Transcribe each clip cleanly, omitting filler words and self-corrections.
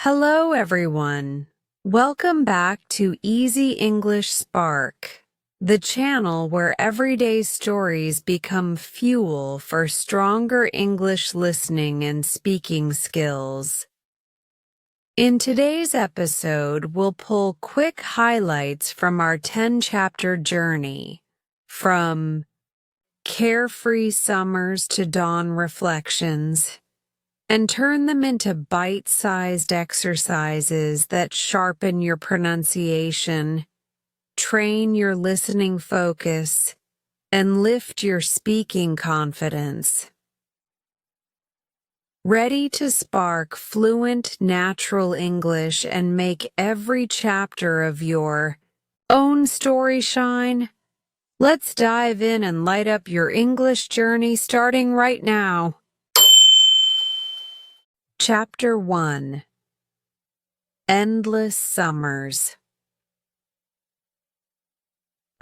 Hello, everyone. Welcome back to Easy English Spark, the channel where everyday stories become fuel for stronger English listening and speaking skills. In today's episode, we'll pull quick highlights from our 10-chapter journey, from carefree summers to dawn reflections, and turn them into bite-sized exercises that sharpen your pronunciation, train your listening focus, and lift your speaking confidence. Ready to spark fluent, natural English and make every chapter of your own story shine? Let's dive in and light up your English journey starting right now. Chapter 1. Endless Summers.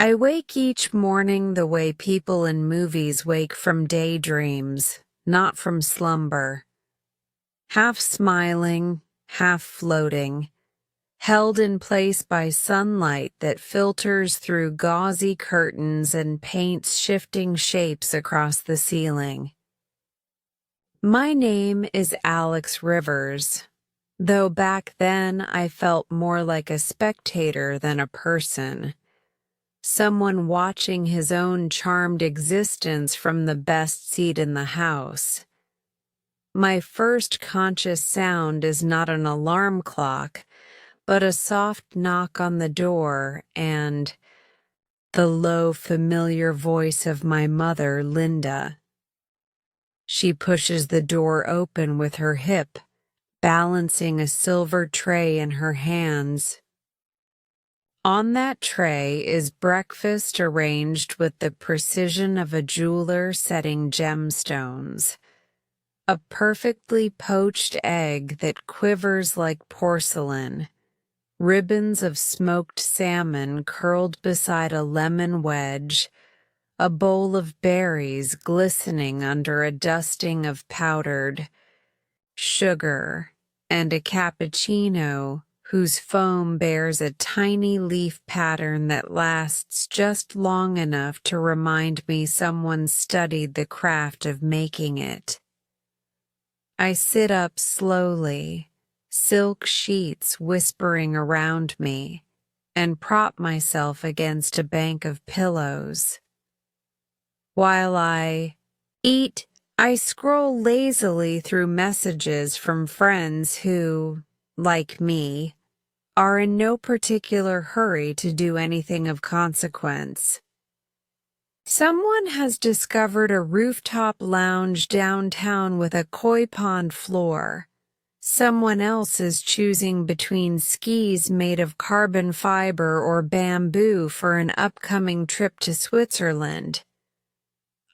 I wake each morning the way people in movies wake from daydreams, not from slumber. Half smiling, half floating, held in place by sunlight that filters through gauzy curtains and paints shifting shapes across the ceiling. My name is Alex Rivers, though back then I felt more like a spectator than a person, someone watching his own charmed existence from the best seat in the house. My first conscious sound is not an alarm clock, but a soft knock on the door and the low, familiar voice of my mother, Linda. She pushes the door open with her hip, balancing a silver tray in her hands. On that tray is breakfast arranged with the precision of a jeweler setting gemstones. A perfectly poached egg that quivers like porcelain, ribbons of smoked salmon curled beside a lemon wedge, a bowl of berries glistening under a dusting of powdered sugar, and a cappuccino whose foam bears a tiny leaf pattern that lasts just long enough to remind me someone studied the craft of making it. I sit up slowly, silk sheets whispering around me, and prop myself against a bank of pillows. While I eat, I scroll lazily through messages from friends who, like me, are in no particular hurry to do anything of consequence. Someone has discovered a rooftop lounge downtown with a koi pond floor. Someone else is choosing between skis made of carbon fiber or bamboo for an upcoming trip to Switzerland.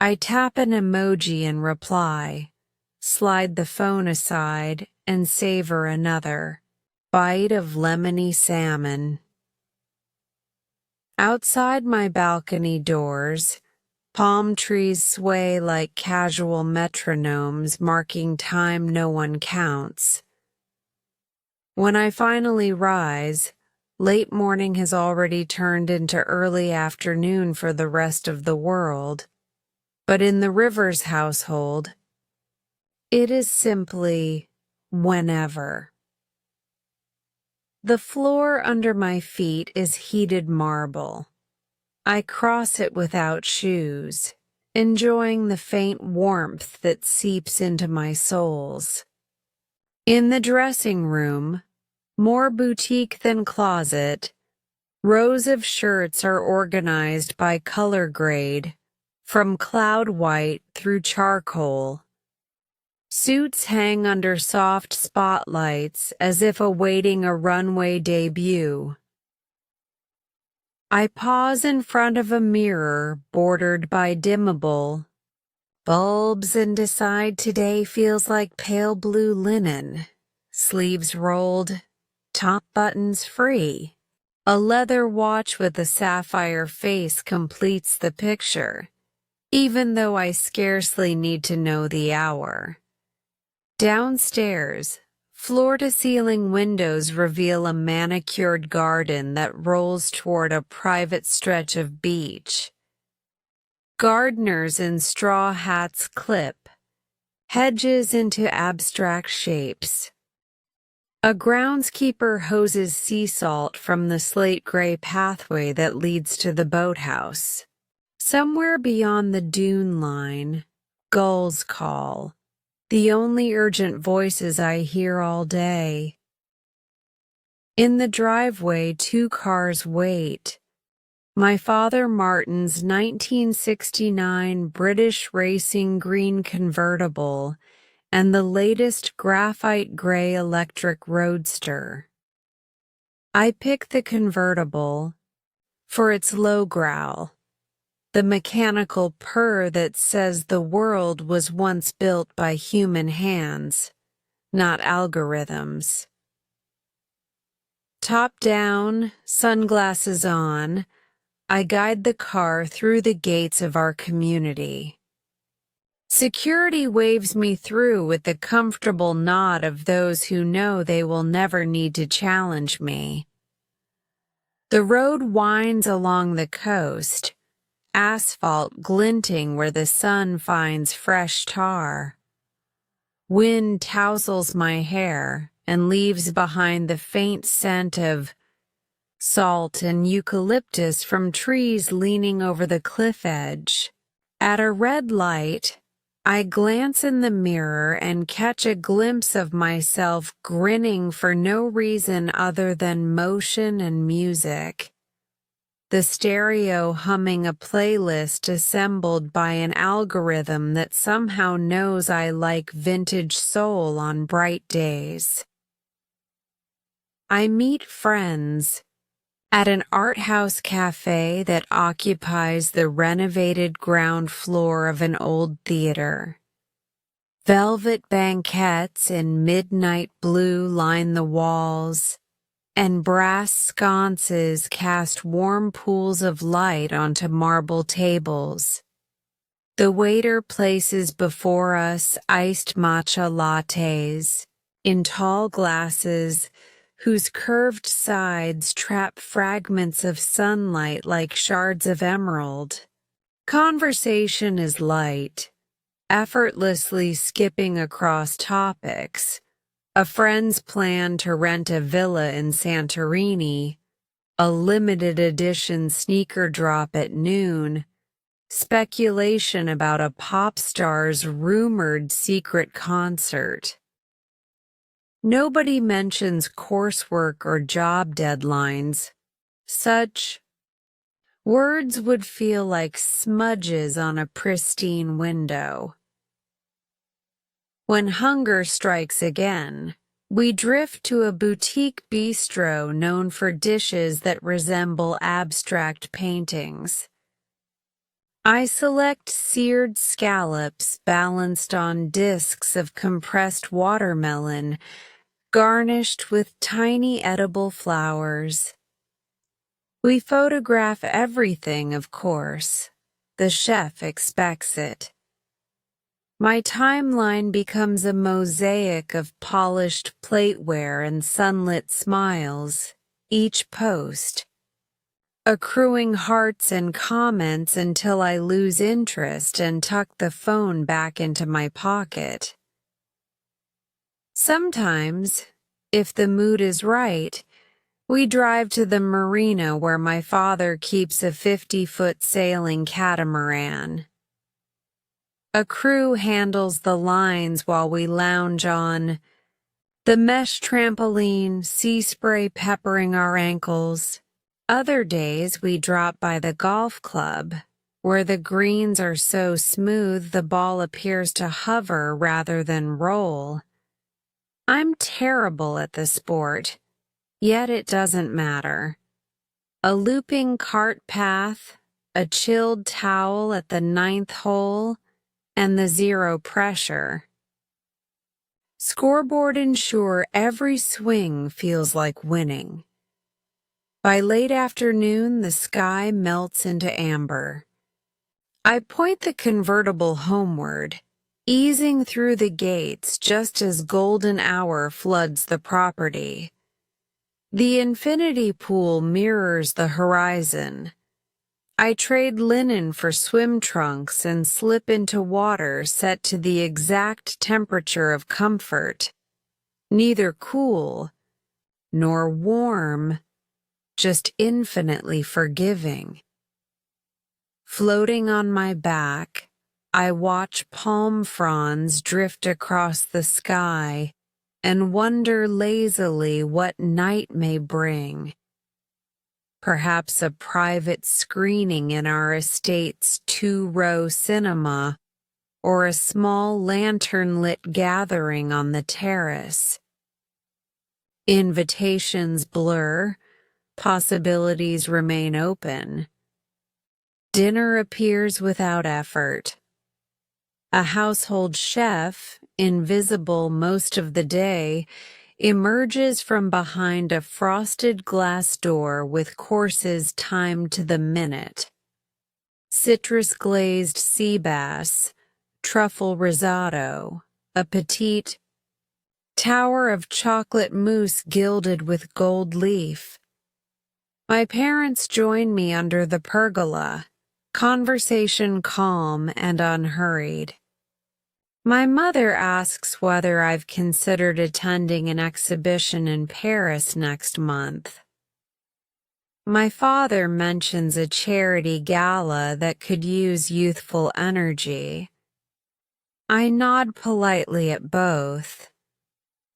I tap an emoji and reply, slide the phone aside, and savor another bite of lemony salmon. Outside my balcony doors, palm trees sway like casual metronomes marking time no one counts. When I finally rise, late morning has already turned into early afternoon for the rest of the world. But in the Rivers household, it is simply whenever. The floor under my feet is heated marble. I cross it without shoes, enjoying the faint warmth that seeps into my soles. In the dressing room, more boutique than closet, rows of shirts are organized by color grade, from cloud white through charcoal. Suits hang under soft spotlights as if awaiting a runway debut. I pause in front of a mirror bordered by dimmable bulbs and decide today feels like pale blue linen, sleeves rolled, top buttons free. A leather watch with a sapphire face completes the picture, even though I scarcely need to know the hour. Downstairs, Floor-to-ceiling windows reveal a manicured garden that rolls toward a private stretch of beach. Gardeners in straw hats clip hedges into abstract shapes. A groundskeeper hoses sea salt from the slate-gray pathway that leads to the boathouse. Somewhere beyond the dune line, gulls call, the only urgent voices I hear all day. In the driveway, 2 cars wait. My father Martin's 1969 British Racing Green convertible and the latest graphite gray electric roadster. I pick the convertible for its low growl, the mechanical purr that says the world was once built by human hands, not algorithms. Top down, sunglasses on, I guide the car through the gates of our community. Security waves me through with the comfortable nod of those who know they will never need to challenge me. The road winds along the coast, asphalt glinting where the sun finds fresh tar. Wind tousles my hair and leaves behind the faint scent of salt and eucalyptus from trees leaning over the cliff edge. At a red light, I glance in the mirror and catch a glimpse of myself grinning for no reason other than motion and music. The stereo humming a playlist assembled by an algorithm that somehow knows I like vintage soul on bright days. I meet friends at an art house cafe that occupies the renovated ground floor of an old theater. Velvet banquettes in midnight blue line the walls, and brass sconces cast warm pools of light onto marble tables. The waiter places before us iced matcha lattes in tall glasses whose curved sides trap fragments of sunlight like shards of emerald. Conversation is light, effortlessly skipping across topics. A friend's plan to rent a villa in Santorini, a limited edition sneaker drop at noon, speculation about a pop star's rumored secret concert. Nobody mentions coursework or job deadlines. Such words would feel like smudges on a pristine window. When hunger strikes again, we drift to a boutique bistro known for dishes that resemble abstract paintings. I select seared scallops balanced on discs of compressed watermelon, garnished with tiny edible flowers. We photograph everything, of course. The chef expects it. My timeline becomes a mosaic of polished plateware and sunlit smiles, each post, accruing hearts and comments until I lose interest and tuck the phone back into my pocket. Sometimes, if the mood is right, we drive to the marina where my father keeps a 50-foot sailing catamaran. A crew handles the lines while we lounge on the mesh trampoline, sea spray peppering our ankles. Other days we drop by the golf club, where the greens are so smooth the ball appears to hover rather than roll. I'm terrible at the sport, yet it doesn't matter. A looping cart path, a chilled towel at the 9th hole, and the zero pressure. Scoreboard ensure every swing feels like winning. By late afternoon, the sky melts into amber. I point the convertible homeward, easing through the gates just as golden hour floods the property. The infinity pool mirrors the horizon. I trade linen for swim trunks and slip into water set to the exact temperature of comfort, neither cool nor warm, just infinitely forgiving. Floating on my back, I watch palm fronds drift across the sky and wonder lazily what night may bring. Perhaps a private screening in our estate's 2-row cinema, or a small lantern-lit gathering on the terrace. Invitations blur, possibilities remain open. Dinner appears without effort. A household chef, invisible most of the day, emerges from behind a frosted glass door with courses timed to the minute. Citrus-glazed sea bass, truffle risotto, a petite tower of chocolate mousse gilded with gold leaf. My parents join me under the pergola, conversation calm and unhurried. My mother asks whether I've considered attending an exhibition in Paris next month. My father mentions a charity gala that could use youthful energy. I nod politely at both.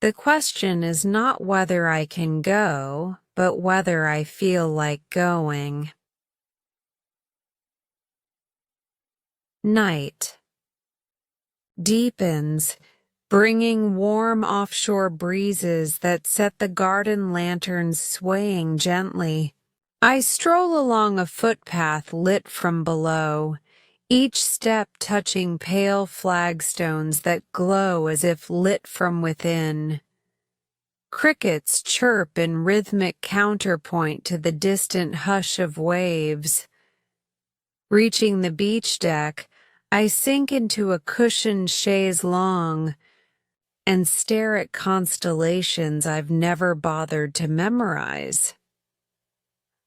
The question is not whether I can go, but whether I feel like going. Night deepens, bringing warm offshore breezes that set the garden lanterns swaying gently. I stroll along a footpath lit from below, each step touching pale flagstones that glow as if lit from within. Crickets chirp in rhythmic counterpoint to the distant hush of waves. Reaching the beach deck, I sink into a cushioned chaise longue and stare at constellations I've never bothered to memorize.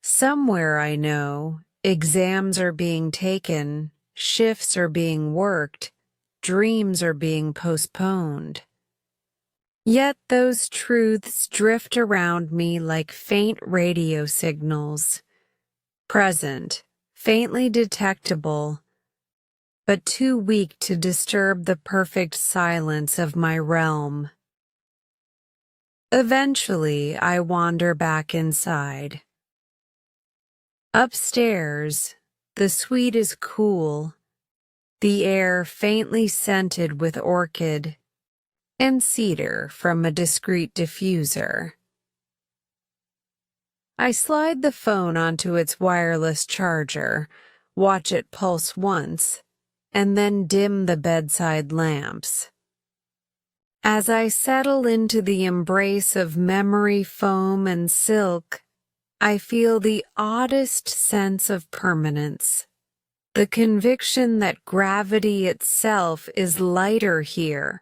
Somewhere I know, exams are being taken, shifts are being worked, dreams are being postponed. Yet those truths drift around me like faint radio signals, present, faintly detectable, but too weak to disturb the perfect silence of my realm. Eventually, I wander back inside. Upstairs, the suite is cool, the air faintly scented with orchid and cedar from a discreet diffuser. I slide the phone onto its wireless charger, watch it pulse once, and then dim the bedside lamps. As I settle into the embrace of memory foam and silk, I feel the oddest sense of permanence, the conviction that gravity itself is lighter here,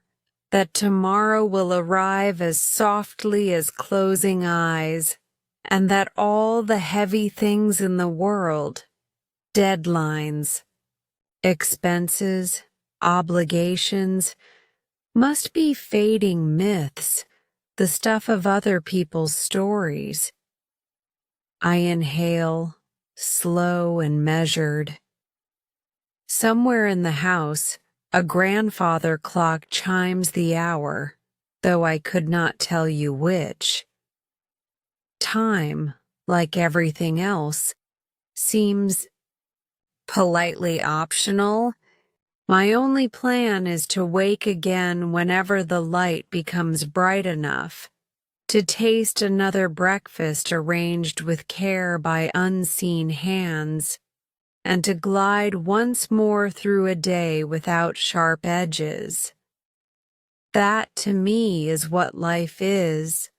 that tomorrow will arrive as softly as closing eyes, and that all the heavy things in the world, deadlines, expenses, obligations, must be fading myths, the stuff of other people's stories. I inhale, slow and measured. Somewhere in the house, a grandfather clock chimes the hour, though I could not tell you which. Time, like everything else, seems politely optional. My only plan is to wake again whenever the light becomes bright enough, to taste another breakfast arranged with care by unseen hands, and to glide once more through a day without sharp edges. That, to me, is what life is.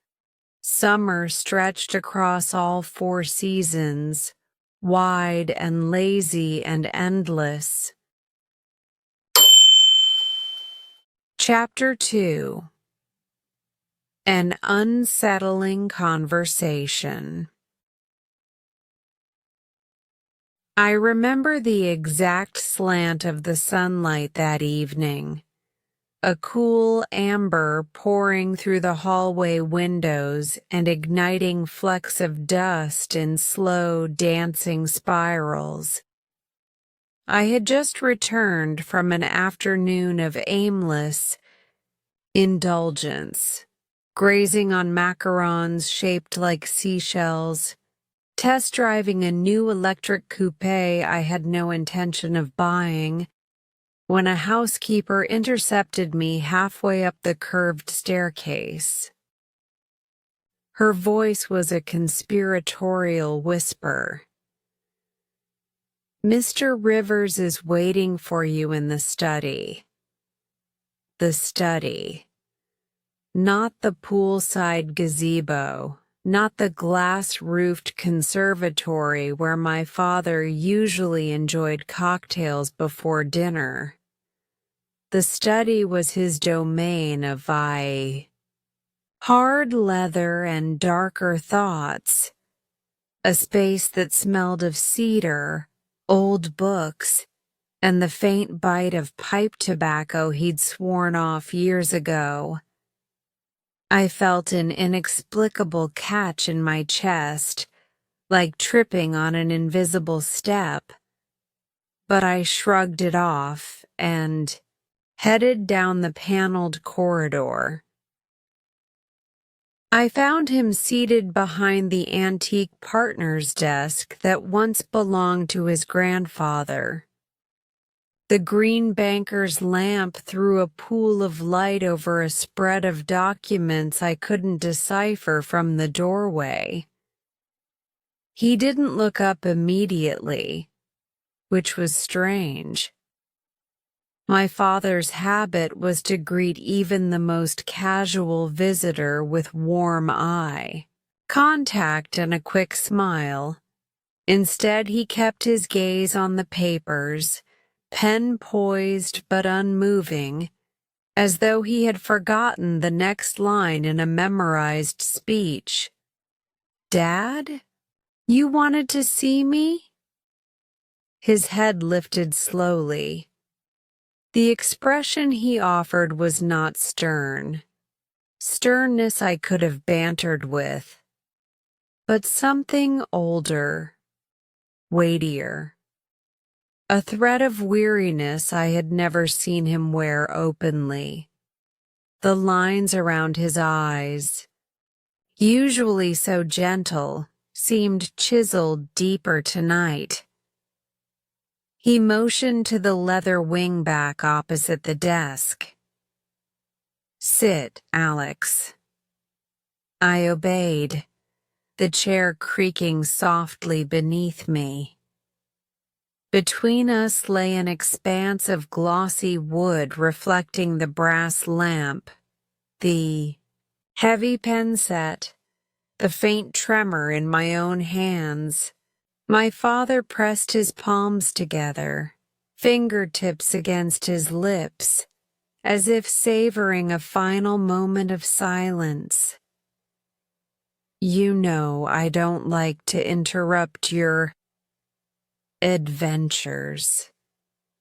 Summer stretched across all 4 seasons, wide and lazy and endless. Chapter 2. An Unsettling Conversation. I remember the exact slant of the sunlight that evening. A cool amber pouring through the hallway windows and igniting flecks of dust in slow, dancing spirals. I had just returned from an afternoon of aimless indulgence, grazing on macarons shaped like seashells, test driving a new electric coupe I had no intention of buying, when a housekeeper intercepted me halfway up the curved staircase. Her voice was a conspiratorial whisper. "Mr. Rivers is waiting for you in the study." The study. Not the poolside gazebo, not the glass-roofed conservatory where my father usually enjoyed cocktails before dinner. The study was his domain of hard leather and darker thoughts, a space that smelled of cedar, old books, and the faint bite of pipe tobacco he'd sworn off years ago. I felt an inexplicable catch in my chest, like tripping on an invisible step, but I shrugged it off and headed down the paneled corridor. I found him seated behind the antique partner's desk that once belonged to his grandfather. The green banker's lamp threw a pool of light over a spread of documents I couldn't decipher from the doorway. He didn't look up immediately, which was strange. My father's habit was to greet even the most casual visitor with warm eye contact and a quick smile. Instead, he kept his gaze on the papers, pen poised but unmoving, as though he had forgotten the next line in a memorized speech. "Dad, you wanted to see me?" His head lifted slowly. The expression he offered was not stern. Sternness I could have bantered with, but something older, weightier. A thread of weariness I had never seen him wear openly. The lines around his eyes, usually so gentle, seemed chiseled deeper tonight. He motioned to the leather wingback opposite the desk. "Sit, Alex." I obeyed, the chair creaking softly beneath me. Between us lay an expanse of glossy wood reflecting the brass lamp, the heavy pen set, the faint tremor in my own hands. My father pressed his palms together, fingertips against his lips, as if savoring a final moment of silence. "You know I don't like to interrupt your adventures,"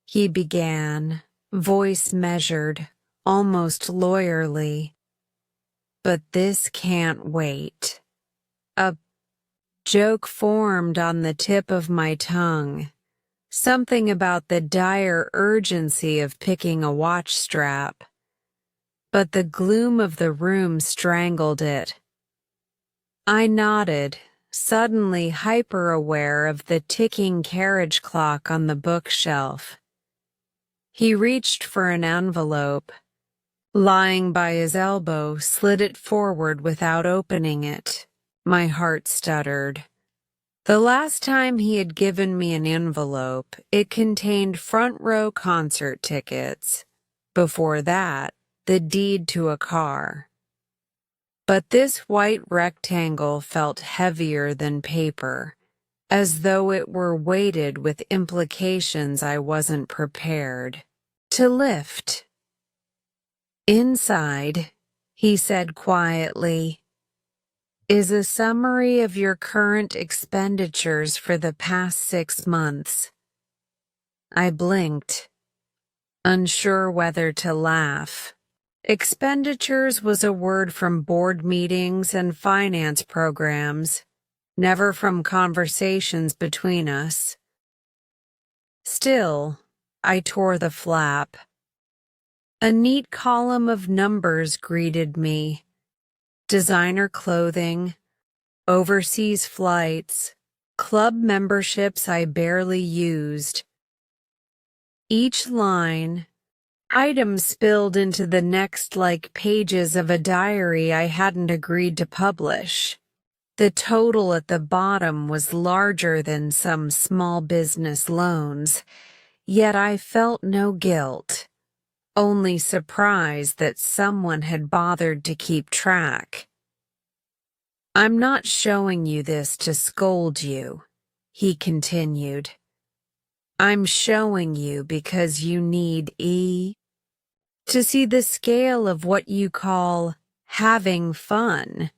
he began, voice measured, almost lawyerly. "But this can't wait." A joke formed on the tip of my tongue, something about the dire urgency of picking a watch strap, but the gloom of the room strangled it. I nodded, suddenly hyper-aware of the ticking carriage clock on the bookshelf. He reached for an envelope. Lying by his elbow, slid it forward without opening it. My heart stuttered. The last time he had given me an envelope, it contained front-row concert tickets. Before that, the deed to a car. But this white rectangle felt heavier than paper, as though it were weighted with implications I wasn't prepared to lift. Inside, he said quietly, is a summary of your current expenditures for the past 6 months. I blinked, unsure whether to laugh. Expenditures was a word from board meetings and finance programs, never from conversations between us. Still, I tore the flap. A neat column of numbers greeted me. Designer clothing, overseas flights, club memberships I barely used. Each line, items spilled into the next like pages of a diary I hadn't agreed to publish. The total at the bottom was larger than some small business loans, yet I felt no guilt, only surprise that someone had bothered to keep track. I'm not showing you this to scold you, he continued. I'm showing you because you need to see the scale of what you call having fun.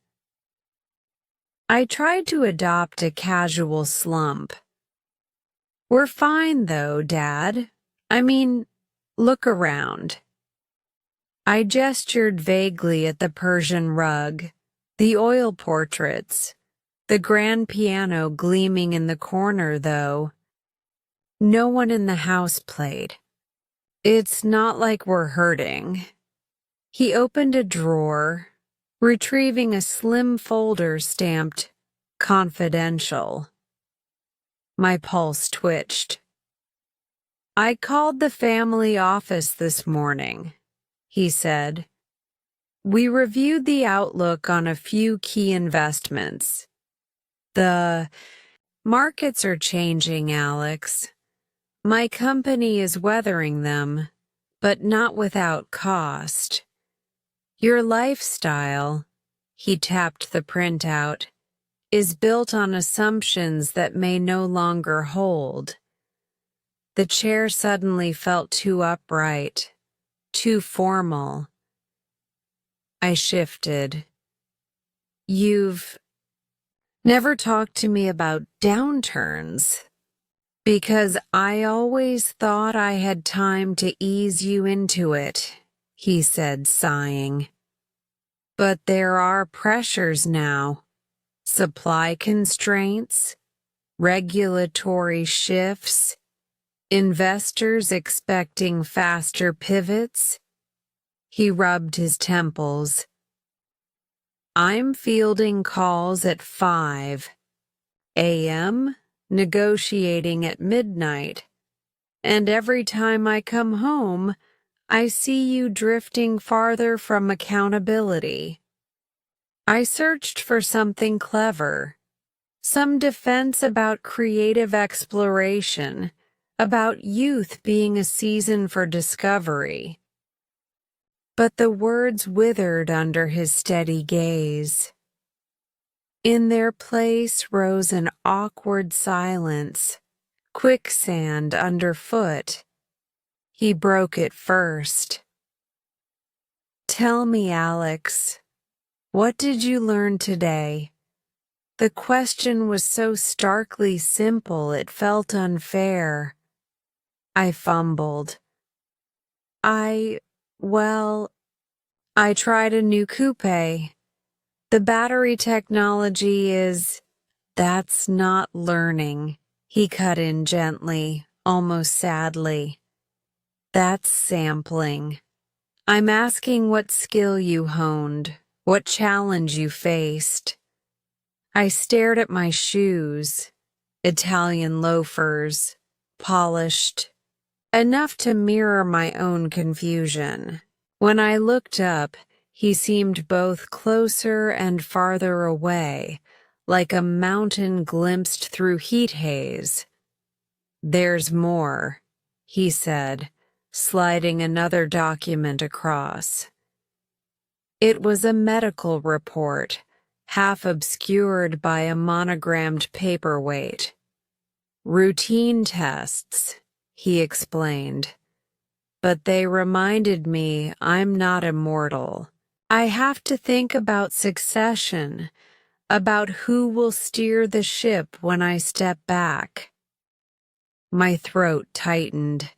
I tried to adopt a casual slump. We're fine though, Dad. I mean, look around. I gestured vaguely at the Persian rug, the oil portraits, the grand piano gleaming in the corner, though. No one in the house played. It's not like we're hurting. He opened a drawer, retrieving a slim folder stamped confidential. My pulse twitched. I called the family office this morning, he said. We reviewed the outlook on a few key investments. The markets are changing, Alex. My company is weathering them, but not without cost. Your lifestyle, he tapped the printout, is built on assumptions that may no longer hold. The chair suddenly felt too upright, too formal. I shifted. You've never talked to me about downturns, because I always thought I had time to ease you into it, he said, sighing. But there are pressures now. Supply constraints, regulatory shifts, investors expecting faster pivots. He rubbed his temples. I'm fielding calls at 5 a.m., negotiating at midnight, and every time I come home, I see you drifting farther from accountability. I searched for something clever, some defense about creative exploration, about youth being a season for discovery. But the words withered under his steady gaze. In their place rose an awkward silence, quicksand underfoot. He broke it first. Tell me, Alex, what did you learn today? The question was so starkly simple it felt unfair. I fumbled. I tried a new coupe. The battery technology that's not learning, he cut in gently, almost sadly. That's sampling. I'm asking what skill you honed, what challenge you faced. I stared at my shoes, Italian loafers, polished, enough to mirror my own confusion. When I looked up, he seemed both closer and farther away, like a mountain glimpsed through heat haze. There's more, he said, sliding another document across. It was a medical report, half obscured by a monogrammed paperweight. Routine tests, he explained. but they reminded me I'm not immortal. I have to think about succession, about who will steer the ship when I step back. My throat tightened.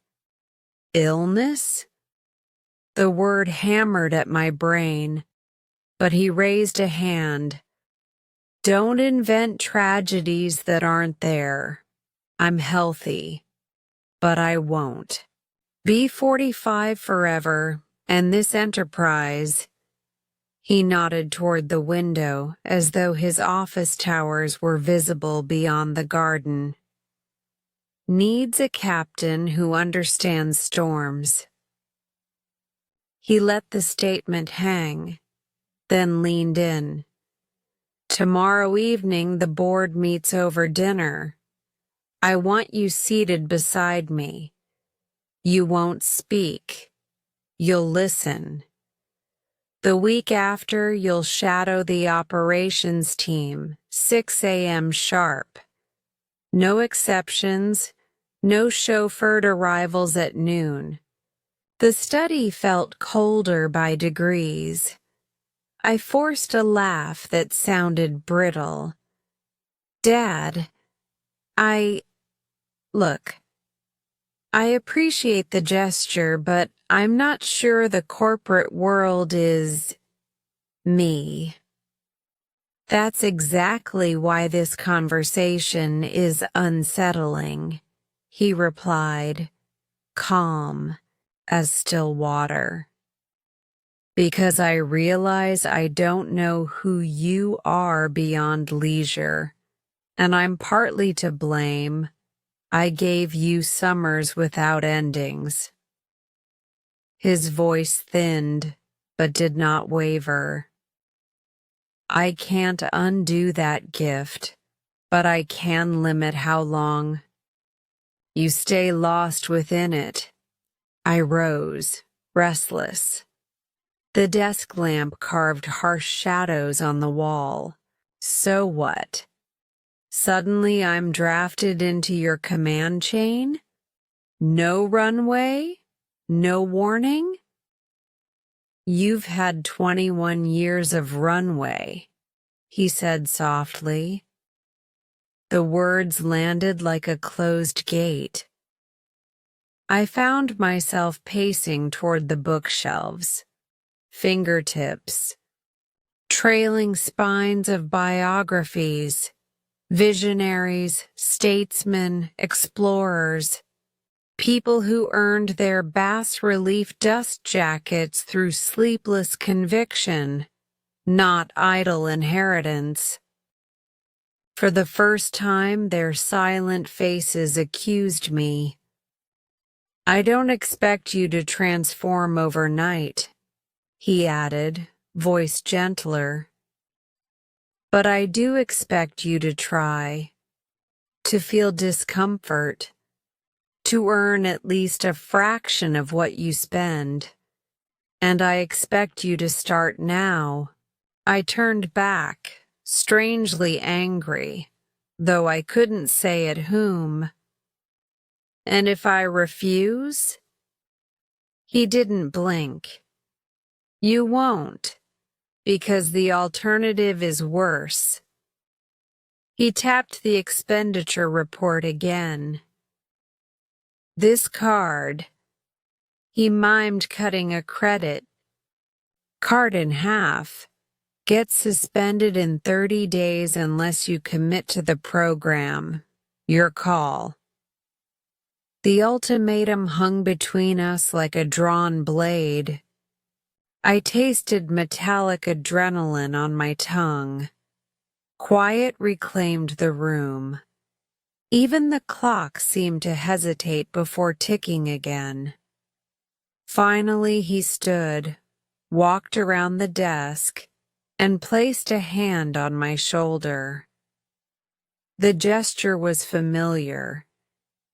Illness? The word hammered at my brain, but he raised a hand. Don't invent tragedies that aren't there. I'm healthy, but I won't. Be 45 forever, and this enterprise. He nodded toward the window as though his office towers were visible beyond the garden. Needs a captain who understands storms. He let the statement hang, then leaned in. Tomorrow evening the board meets over dinner. I want you seated beside me. You won't speak. You'll listen. The week after, you'll shadow the operations team, 6 a.m. sharp. No exceptions, no chauffeured arrivals at noon. The study felt colder by degrees. I forced a laugh that sounded brittle. Dad, Look, I appreciate the gesture, but I'm not sure the corporate world is me. That's exactly why this conversation is unsettling, he replied, calm as still water. Because I realize I don't know who you are beyond leisure, and I'm partly to blame. I gave you summers without endings. His voice thinned, but did not waver. I can't undo that gift, but I can limit how long. You stay lost within it. I rose, restless. The desk lamp carved harsh shadows on the wall. So what? Suddenly I'm drafted into your command chain? No runway? No warning? You've had 21 years of runway, he said softly. The words landed like a closed gate. I found myself pacing toward the bookshelves, fingertips, trailing spines of biographies, visionaries, statesmen, explorers, people who earned their bas-relief dust jackets through sleepless conviction, not idle inheritance. For the first time, their silent faces accused me. I don't expect you to transform overnight, he added, voice gentler. But I do expect you to try, to feel discomfort, to earn at least a fraction of what you spend. And I expect you to start now. I turned back, strangely angry, though I couldn't say at whom. And if I refuse? He didn't blink. You won't, because the alternative is worse. He tapped the expenditure report again. This card, he mimed cutting a credit card in half, gets suspended in 30 days unless you commit to the program. Your call. The ultimatum hung between us like a drawn blade. I tasted metallic adrenaline on my tongue. Quiet reclaimed the room. Even the clock seemed to hesitate before ticking again. Finally he stood, walked around the desk, and placed a hand on my shoulder. The gesture was familiar,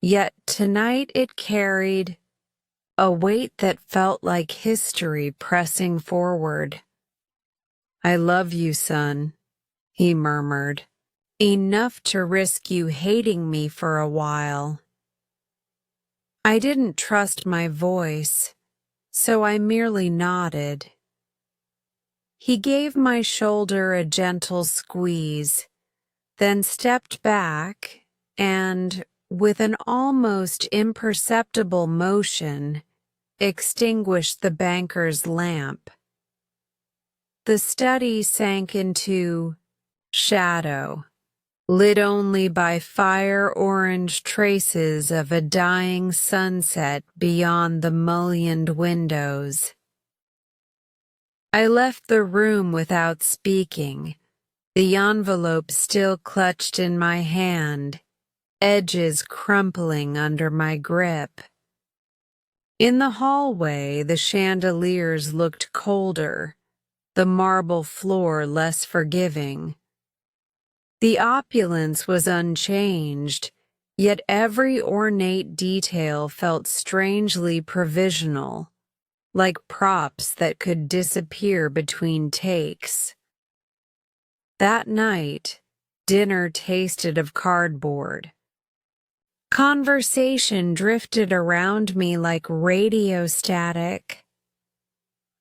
yet tonight it carried a weight that felt like history pressing forward. I love you, son, he murmured. Enough to risk you hating me for a while. I didn't trust my voice, so I merely nodded. He gave my shoulder a gentle squeeze, then stepped back and, with an almost imperceptible motion, extinguished the banker's lamp. The study sank into shadow, lit only by fire-orange traces of a dying sunset beyond the mullioned windows. I left the room without speaking, the envelope still clutched in my hand, edges crumpling under my grip. In the hallway, the chandeliers looked colder, the marble floor less forgiving. The opulence was unchanged, yet every ornate detail felt strangely provisional, like props that could disappear between takes. That night, dinner tasted of cardboard. Conversation drifted around me like radio static.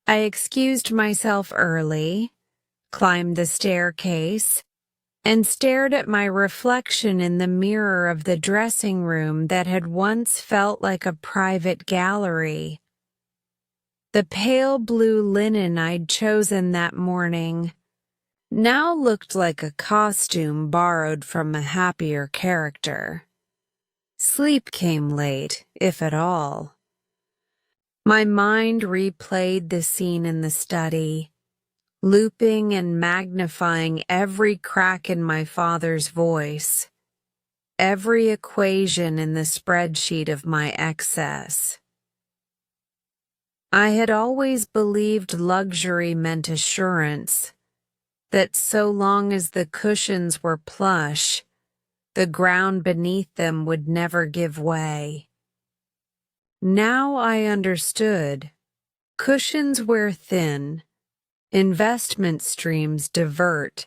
I excused myself early, climbed the staircase, and stared at my reflection in the mirror of the dressing room that had once felt like a private gallery. The pale blue linen I'd chosen that morning now looked like a costume borrowed from a happier character. Sleep came late, if at all. My mind replayed the scene in the study, looping and magnifying every crack in my father's voice, every equation in the spreadsheet of my excess. I had always believed luxury meant assurance, that so long as the cushions were plush, the ground beneath them would never give way. Now I understood. Cushions wear thin, investment streams divert,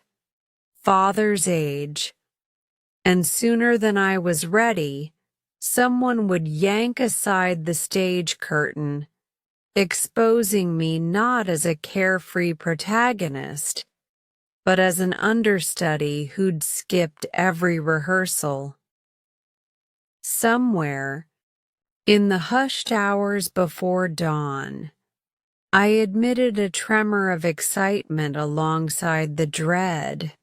fathers age, and sooner than I was ready, someone would yank aside the stage curtain, exposing me not as a carefree protagonist, but as an understudy who'd skipped every rehearsal. Somewhere, in the hushed hours before dawn, I admitted a tremor of excitement alongside the dread.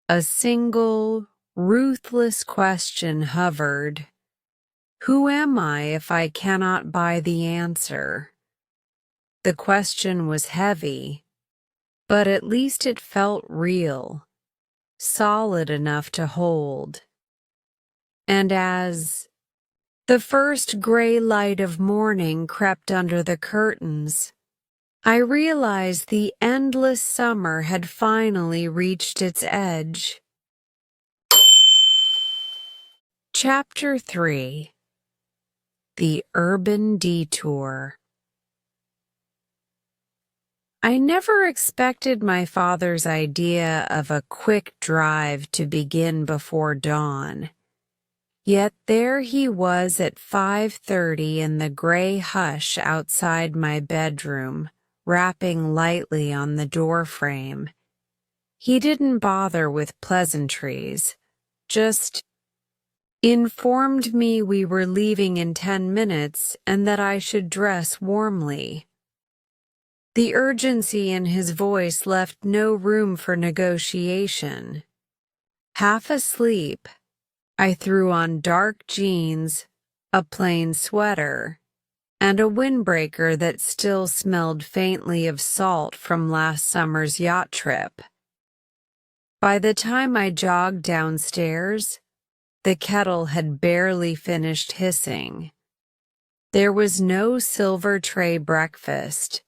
A single, ruthless question hovered. Who am I if I cannot buy the answer? The question was heavy, but at least it felt real, solid enough to hold. And as the first gray light of morning crept under the curtains, I realized the endless summer had finally reached its edge. Chapter 3: The Urban Detour. I never expected my father's idea of a quick drive to begin before dawn. Yet there he was at 5:30 in the gray hush outside my bedroom, rapping lightly on the doorframe. He didn't bother with pleasantries, just informed me we were leaving in 10 minutes and that I should dress warmly. The urgency in his voice left no room for negotiation. Half asleep, I threw on dark jeans, a plain sweater, and a windbreaker that still smelled faintly of salt from last summer's yacht trip. By the time I jogged downstairs, the kettle had barely finished hissing. There was no silver tray breakfast,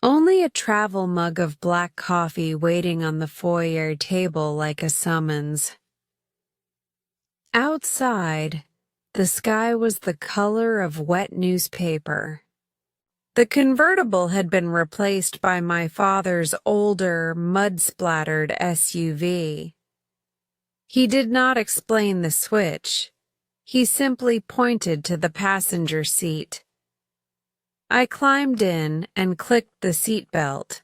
only a travel mug of black coffee waiting on the foyer table like a summons. Outside, the sky was the color of wet newspaper. The convertible had been replaced by my father's older, mud-splattered SUV. He did not explain the switch. He simply pointed to the passenger seat. I climbed in and clicked the seatbelt.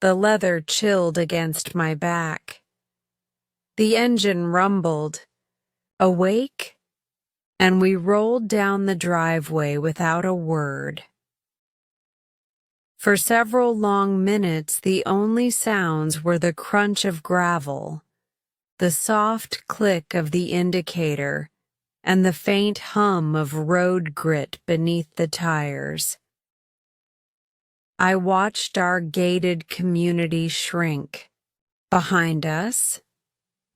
The leather chilled against my back. The engine rumbled. Awake? And we rolled down the driveway without a word. For several long minutes, the only sounds were the crunch of gravel, the soft click of the indicator, and the faint hum of road grit beneath the tires. I watched our gated community shrink. Behind us,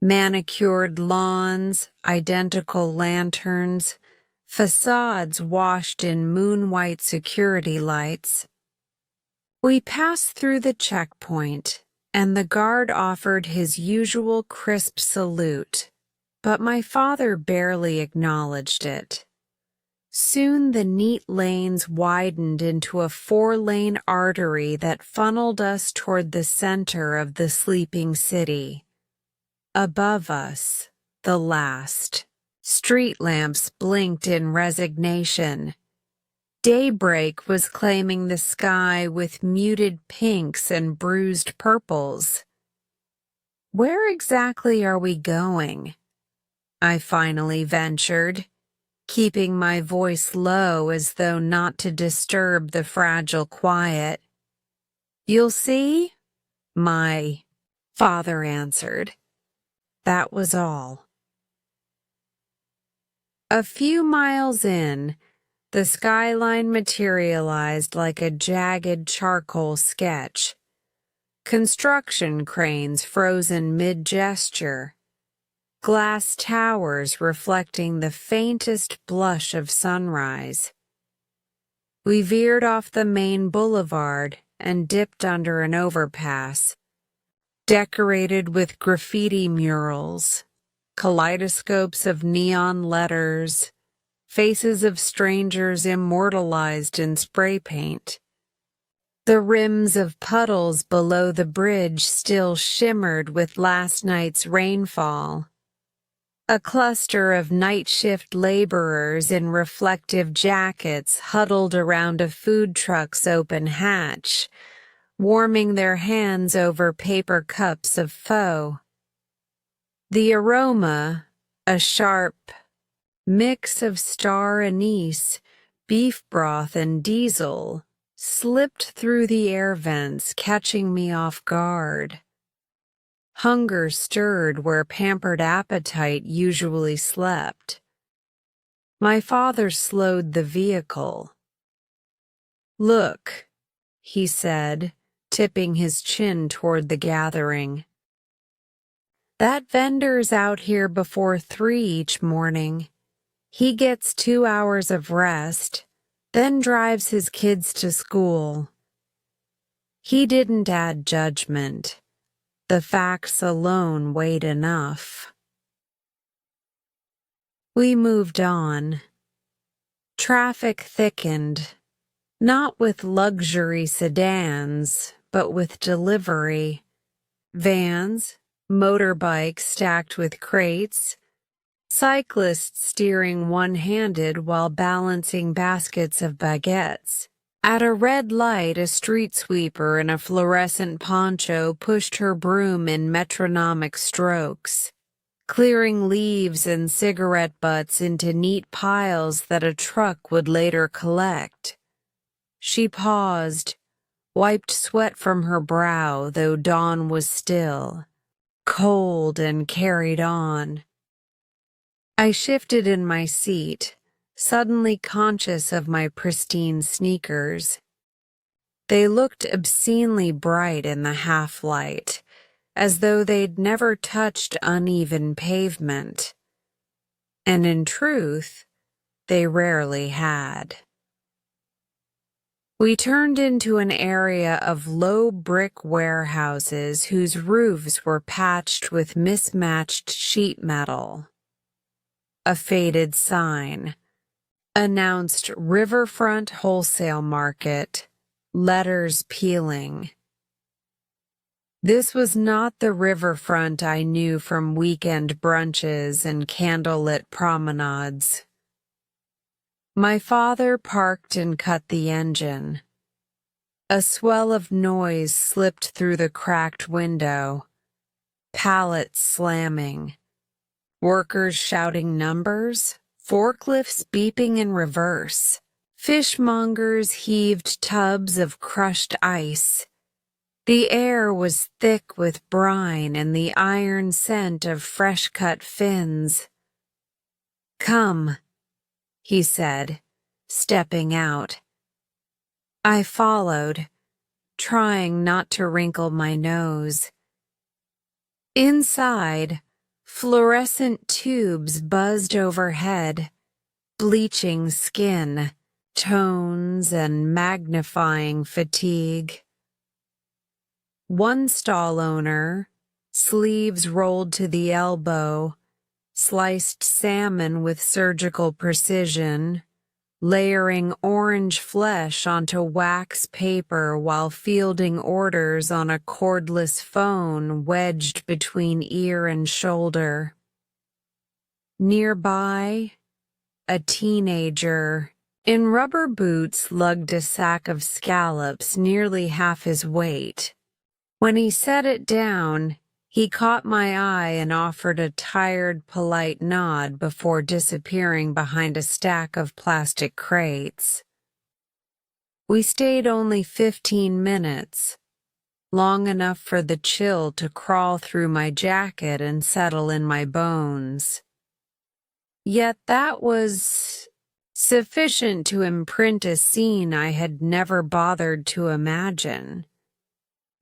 manicured lawns, identical lanterns, facades washed in moon-white security lights. We passed through the checkpoint, and the guard offered his usual crisp salute, but my father barely acknowledged it. Soon the neat lanes widened into a 4-lane artery that funneled us toward the center of the sleeping city. Above us, the last. Street lamps blinked in resignation. Daybreak was claiming the sky with muted pinks and bruised purples. Where exactly are we going? I finally ventured, keeping my voice low as though not to disturb the fragile quiet. You'll see, my father answered. That was all. A few miles in, the skyline materialized like a jagged charcoal sketch. Construction cranes frozen mid-gesture. Glass towers reflecting the faintest blush of sunrise. We veered off the main boulevard and dipped under an overpass, decorated with graffiti murals, kaleidoscopes of neon letters, faces of strangers immortalized in spray paint. The rims of puddles below the bridge still shimmered with last night's rainfall. A cluster of night shift laborers in reflective jackets huddled around a food truck's open hatch, warming their hands over paper cups of pho. The aroma, a sharp mix of star anise, beef broth, and diesel, slipped through the air vents, catching me off guard. Hunger stirred where pampered appetite usually slept. My father slowed the vehicle. "Look," he said, tipping his chin toward the gathering. "That vendor's out here before 3 each morning. He gets 2 hours of rest, then drives his kids to school." He didn't add judgment. The facts alone weighed enough. We moved on. Traffic thickened, not with luxury sedans, but with delivery. Vans, motorbikes stacked with crates, cyclists steering one-handed while balancing baskets of baguettes. At a red light, a street sweeper in a fluorescent poncho pushed her broom in metronomic strokes, clearing leaves and cigarette butts into neat piles that a truck would later collect. She paused, wiped sweat from her brow, though dawn was still, cold, and carried on. I shifted in my seat, suddenly conscious of my pristine sneakers. They looked obscenely bright in the half-light, as though they'd never touched uneven pavement. And in truth, they rarely had. We turned into an area of low brick warehouses whose roofs were patched with mismatched sheet metal. A faded sign announced Riverfront Wholesale Market, letters peeling. This was not the riverfront I knew from weekend brunches and candlelit promenades. My father parked and cut the engine. A swell of noise slipped through the cracked window. Pallets slamming. Workers shouting numbers. Forklifts beeping in reverse. Fishmongers heaved tubs of crushed ice. The air was thick with brine and the iron scent of fresh-cut fins. "Come," he said, stepping out. I followed, trying not to wrinkle my nose. Inside, fluorescent tubes buzzed overhead, bleaching skin, tones, and magnifying fatigue. One stall owner, sleeves rolled to the elbow, sliced salmon with surgical precision, layering orange flesh onto wax paper while fielding orders on a cordless phone wedged between ear and shoulder. Nearby, a teenager in rubber boots lugged a sack of scallops nearly half his weight. When he set it down, he caught my eye and offered a tired, polite nod before disappearing behind a stack of plastic crates. We stayed only 15 minutes, long enough for the chill to crawl through my jacket and settle in my bones. Yet that was sufficient to imprint a scene I had never bothered to imagine.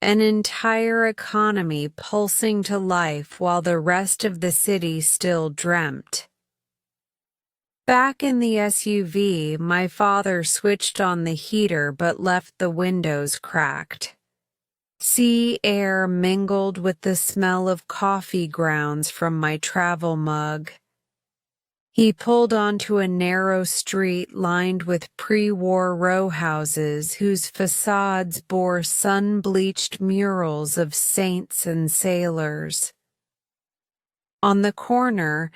An entire economy pulsing to life while the rest of the city still dreamt. Back in the SUV, my father switched on the heater but left the windows cracked. Sea air mingled with the smell of coffee grounds from my travel mug. He pulled onto a narrow street lined with pre-war row houses whose facades bore sun-bleached murals of saints and sailors. On the corner,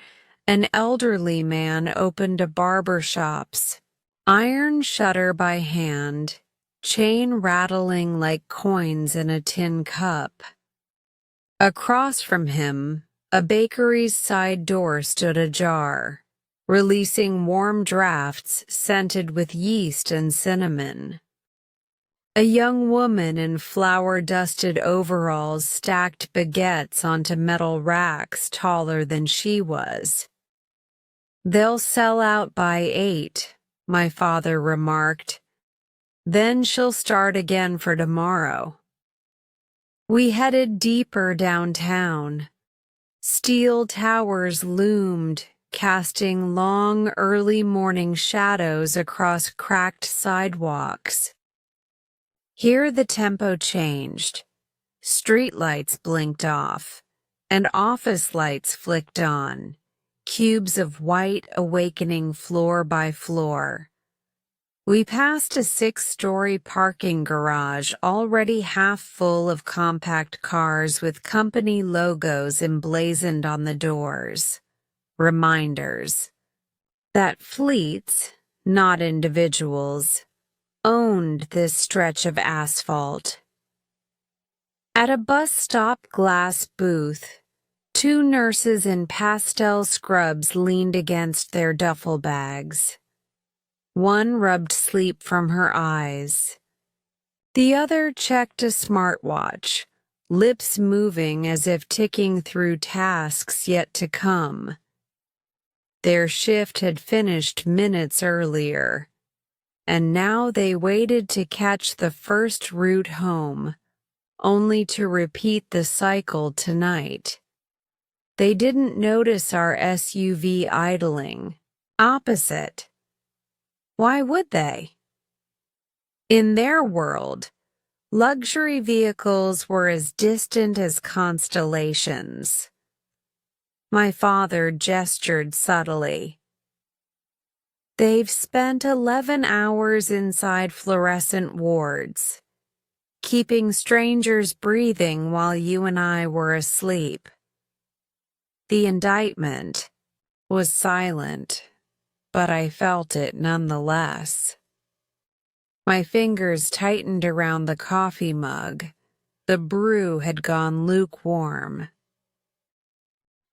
an elderly man opened a barber shop's, iron shutter by hand, chain rattling like coins in a tin cup. Across from him, a bakery's side door stood ajar, releasing warm drafts scented with yeast and cinnamon. A young woman in flour-dusted overalls stacked baguettes onto metal racks taller than she was. "They'll sell out by 8, my father remarked. "Then she'll start again for tomorrow." We headed deeper downtown. Steel towers loomed, casting long early morning shadows across cracked sidewalks. Here the tempo changed. Streetlights blinked off, and office lights flicked on, cubes of white awakening floor by floor. We passed a 6-story parking garage already half full of compact cars with company logos emblazoned on the doors. Reminders that fleets, not individuals, owned this stretch of asphalt. At a bus stop glass booth, 2 nurses in pastel scrubs leaned against their duffel bags. One rubbed sleep from her eyes. The other checked a smartwatch, lips moving as if ticking through tasks yet to come. Their shift had finished minutes earlier, and now they waited to catch the first route home, only to repeat the cycle tonight. They didn't notice our SUV idling. Opposite. Why would they? In their world, luxury vehicles were as distant as constellations. My father gestured subtly. They've spent 11 hours inside fluorescent wards, keeping strangers breathing while you and I were asleep. The indictment was silent, but I felt it nonetheless. My fingers tightened around the coffee mug. The brew had gone lukewarm.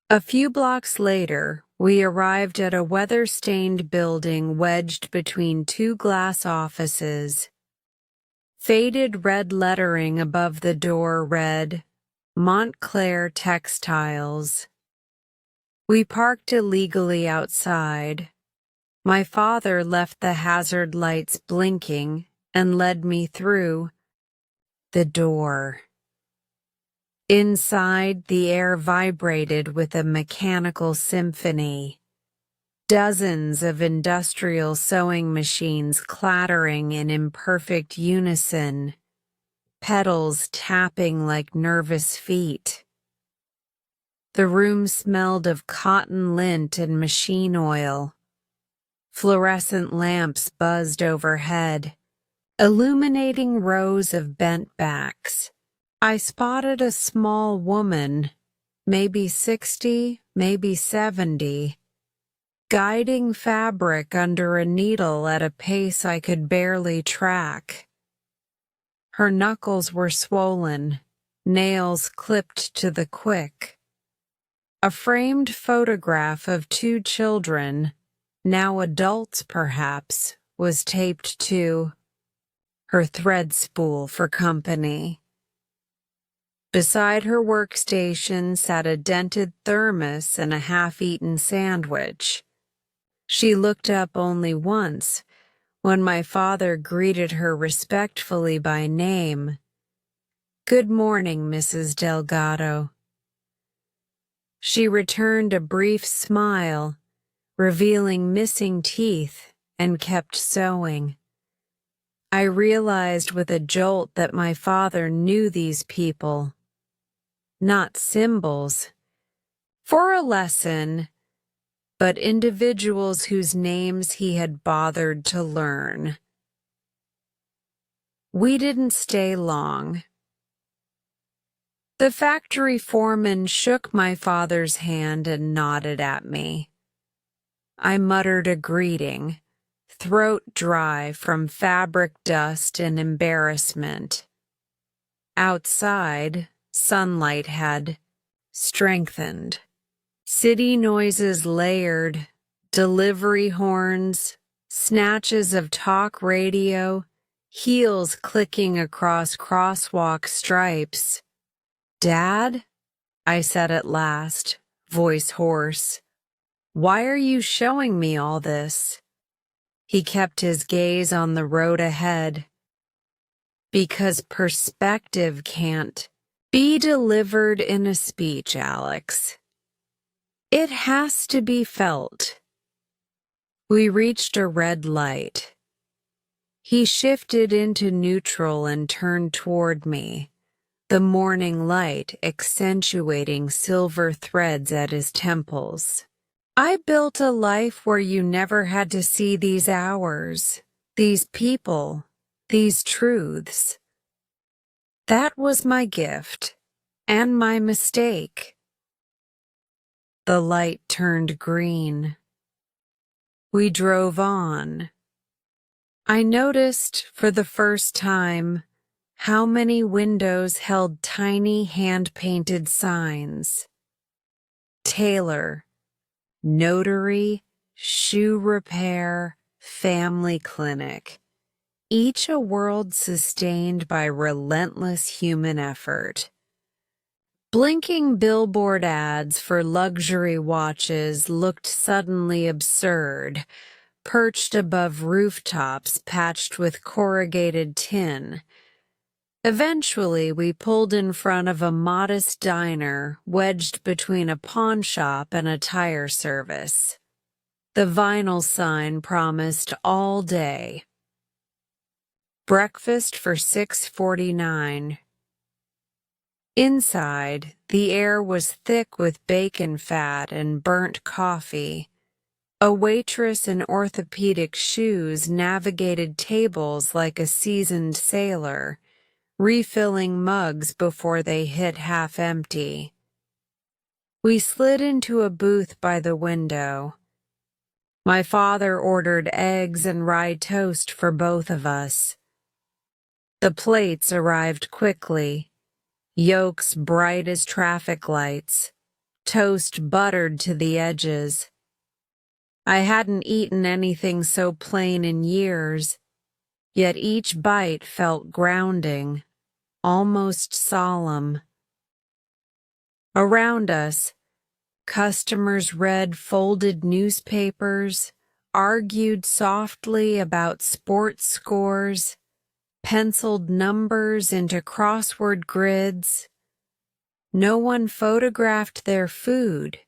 A few blocks later, we arrived at a weather-stained building wedged between two glass offices. Faded red lettering above the door read, Montclair Textiles. We parked illegally outside. My father left the hazard lights blinking and led me through the door. Inside, the air vibrated with a mechanical symphony. Dozens of industrial sewing machines clattering in imperfect unison, pedals tapping like nervous feet. The room smelled of cotton lint and machine oil. Fluorescent lamps buzzed overhead, illuminating rows of bent backs. I spotted a small woman, maybe 60, maybe 70, guiding fabric under a needle at a pace I could barely track. Her knuckles were swollen, nails clipped to the quick. A framed photograph of two children, now adults perhaps, was taped to her thread spool for company. Beside her workstation sat a dented thermos and a half-eaten sandwich. She looked up only once, when my father greeted her respectfully by name. "Good morning, Mrs. Delgado." She returned a brief smile, revealing missing teeth, and kept sewing. I realized with a jolt that my father knew these people. Not symbols for a lesson, but individuals whose names he had bothered to learn. We didn't stay long. The factory foreman shook my father's hand and nodded at me. I muttered a greeting, throat dry from fabric dust and embarrassment. Outside, sunlight had strengthened. City noises layered, delivery horns, snatches of talk radio, heels clicking across crosswalk stripes. "Dad?" I said at last, voice hoarse. "Why are you showing me all this?" He kept his gaze on the road ahead. "Because perspective can't be delivered in a speech, Alex. It has to be felt." We reached a red light. He shifted into neutral and turned toward me, the morning light accentuating silver threads at his temples. "I built a life where you never had to see these hours, these people, these truths. That was my gift, and my mistake." The light turned green. We drove on. I noticed, for the first time, how many windows held tiny hand-painted signs. Tailor, notary, shoe repair, family clinic. Each a world sustained by relentless human effort. Blinking billboard ads for luxury watches looked suddenly absurd, perched above rooftops patched with corrugated tin. Eventually, we pulled in front of a modest diner wedged between a pawn shop and a tire service. The vinyl sign promised all day. Breakfast for $6.49. Inside, the air was thick with bacon fat and burnt coffee. A waitress in orthopedic shoes navigated tables like a seasoned sailor, refilling mugs before they hit half empty. We slid into a booth by the window. My father ordered eggs and rye toast for both of us. The plates arrived quickly, yolks bright as traffic lights, toast buttered to the edges. I hadn't eaten anything so plain in years, yet each bite felt grounding, almost solemn. Around us, customers read folded newspapers, argued softly about sports scores, penciled numbers into crossword grids. No one photographed their food.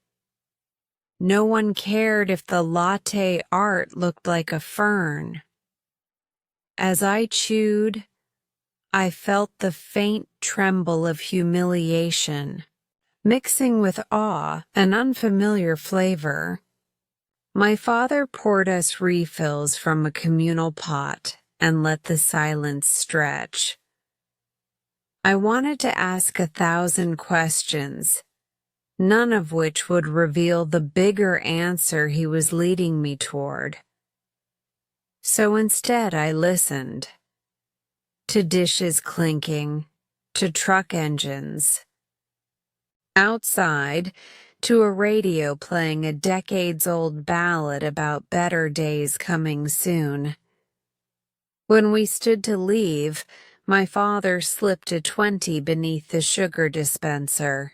No one cared if the latte art looked like a fern. As I chewed, I felt the faint tremble of humiliation, mixing with awe, an unfamiliar flavor. My father poured us refills from a communal pot and let the silence stretch. I wanted to ask 1,000 questions, none of which would reveal the bigger answer he was leading me toward. So instead I listened. To dishes clinking, to truck engines. Outside, to a radio playing a decades-old ballad about better days coming soon. When we stood to leave, my father slipped a 20 beneath the sugar dispenser.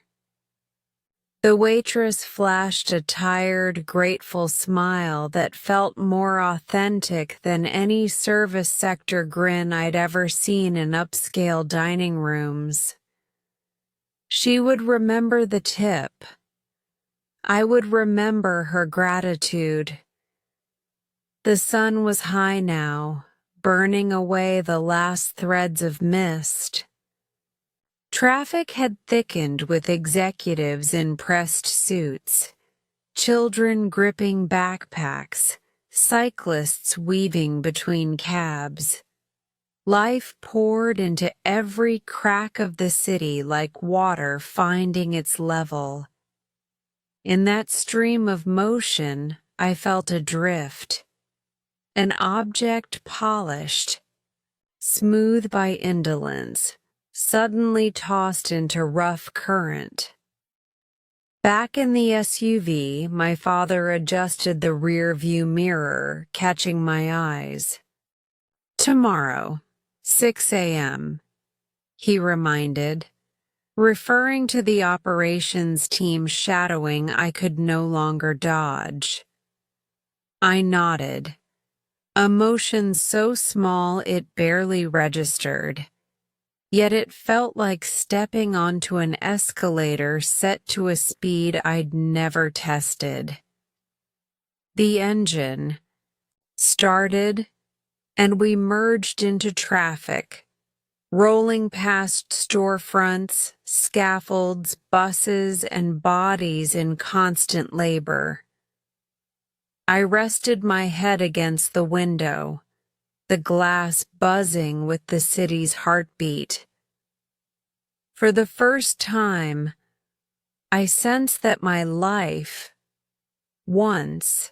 The waitress flashed a tired, grateful smile that felt more authentic than any service sector grin I'd ever seen in upscale dining rooms. She would remember the tip. I would remember her gratitude. The sun was high now, burning away the last threads of mist. Traffic had thickened with executives in pressed suits, children gripping backpacks, cyclists weaving between cabs. Life poured into every crack of the city like water finding its level. In that stream of motion, I felt adrift, an object polished, smooth by indolence, suddenly tossed into rough current. Back in the SUV, my father adjusted the rear-view mirror, catching my eyes. "Tomorrow, 6 a.m., he reminded, referring to the operations team shadowing I could no longer dodge. I nodded, emotion so small it barely registered. Yet it felt like stepping onto an escalator set to a speed I'd never tested. The engine started, and we merged into traffic, rolling past storefronts, scaffolds, buses, and bodies in constant labor. I rested my head against the window, the glass buzzing with the city's heartbeat. For the first time, I sensed that my life, once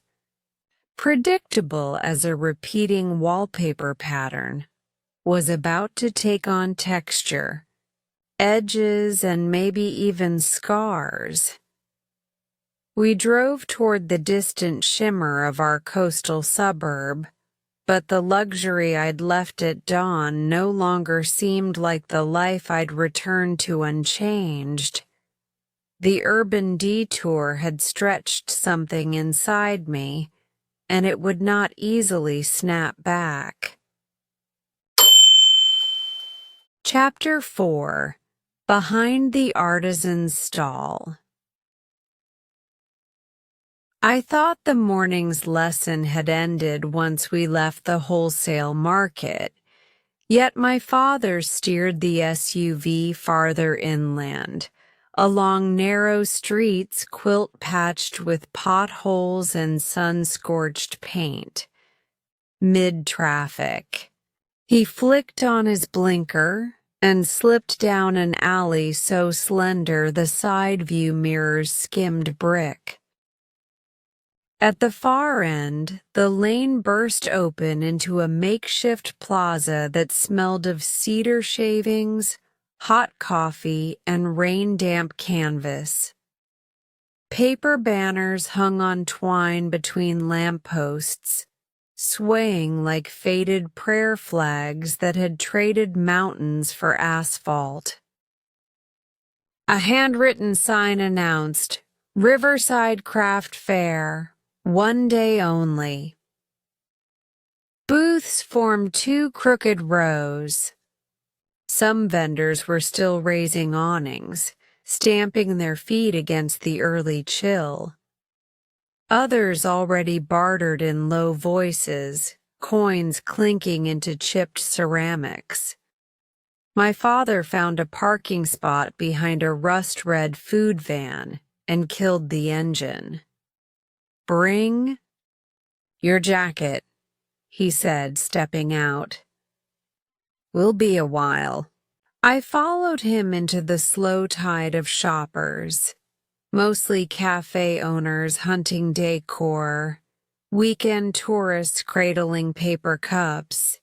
predictable as a repeating wallpaper pattern, was about to take on texture, edges, and maybe even scars. We drove toward the distant shimmer of our coastal suburb, but the luxury I'd left at dawn no longer seemed like the life I'd returned to unchanged. The urban detour had stretched something inside me, and it would not easily snap back. Chapter 4. Behind the Artisan's Stall. I thought the morning's lesson had ended once we left the wholesale market, yet my father steered the SUV farther inland, along narrow streets quilt-patched with potholes and sun-scorched paint. Mid-traffic, he flicked on his blinker, and slipped down an alley so slender the side view mirrors skimmed brick. At the far end, the lane burst open into a makeshift plaza that smelled of cedar shavings, hot coffee, and rain-damp canvas. Paper banners hung on twine between lampposts, swaying like faded prayer flags that had traded mountains for asphalt. A handwritten sign announced, "Riverside Craft Fair, one day only." Booths formed two crooked rows. Some vendors were still raising awnings, stamping their feet against the early chill. Others already bartered in low voices, coins clinking into chipped ceramics. My father found a parking spot behind a rust-red food van and killed the engine. "Bring your jacket," he said, stepping out. "We'll be a while." I followed him into the slow tide of shoppers, mostly cafe owners hunting decor, weekend tourists cradling paper cups,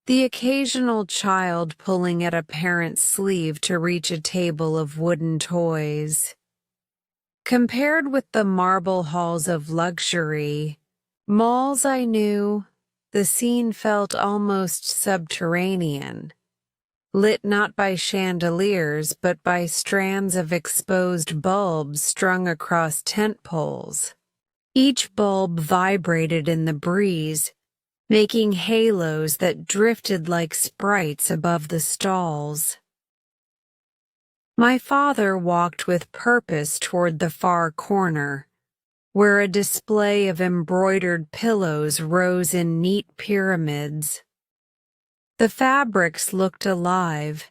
the occasional child pulling at a parent's sleeve to reach a table of wooden toys. Compared with the marble halls of luxury, malls I knew, the scene felt almost subterranean, lit not by chandeliers but by strands of exposed bulbs strung across tent poles. Each bulb vibrated in the breeze, making halos that drifted like sprites above the stalls. My father walked with purpose toward the far corner, where a display of embroidered pillows rose in neat pyramids. The fabrics looked alive,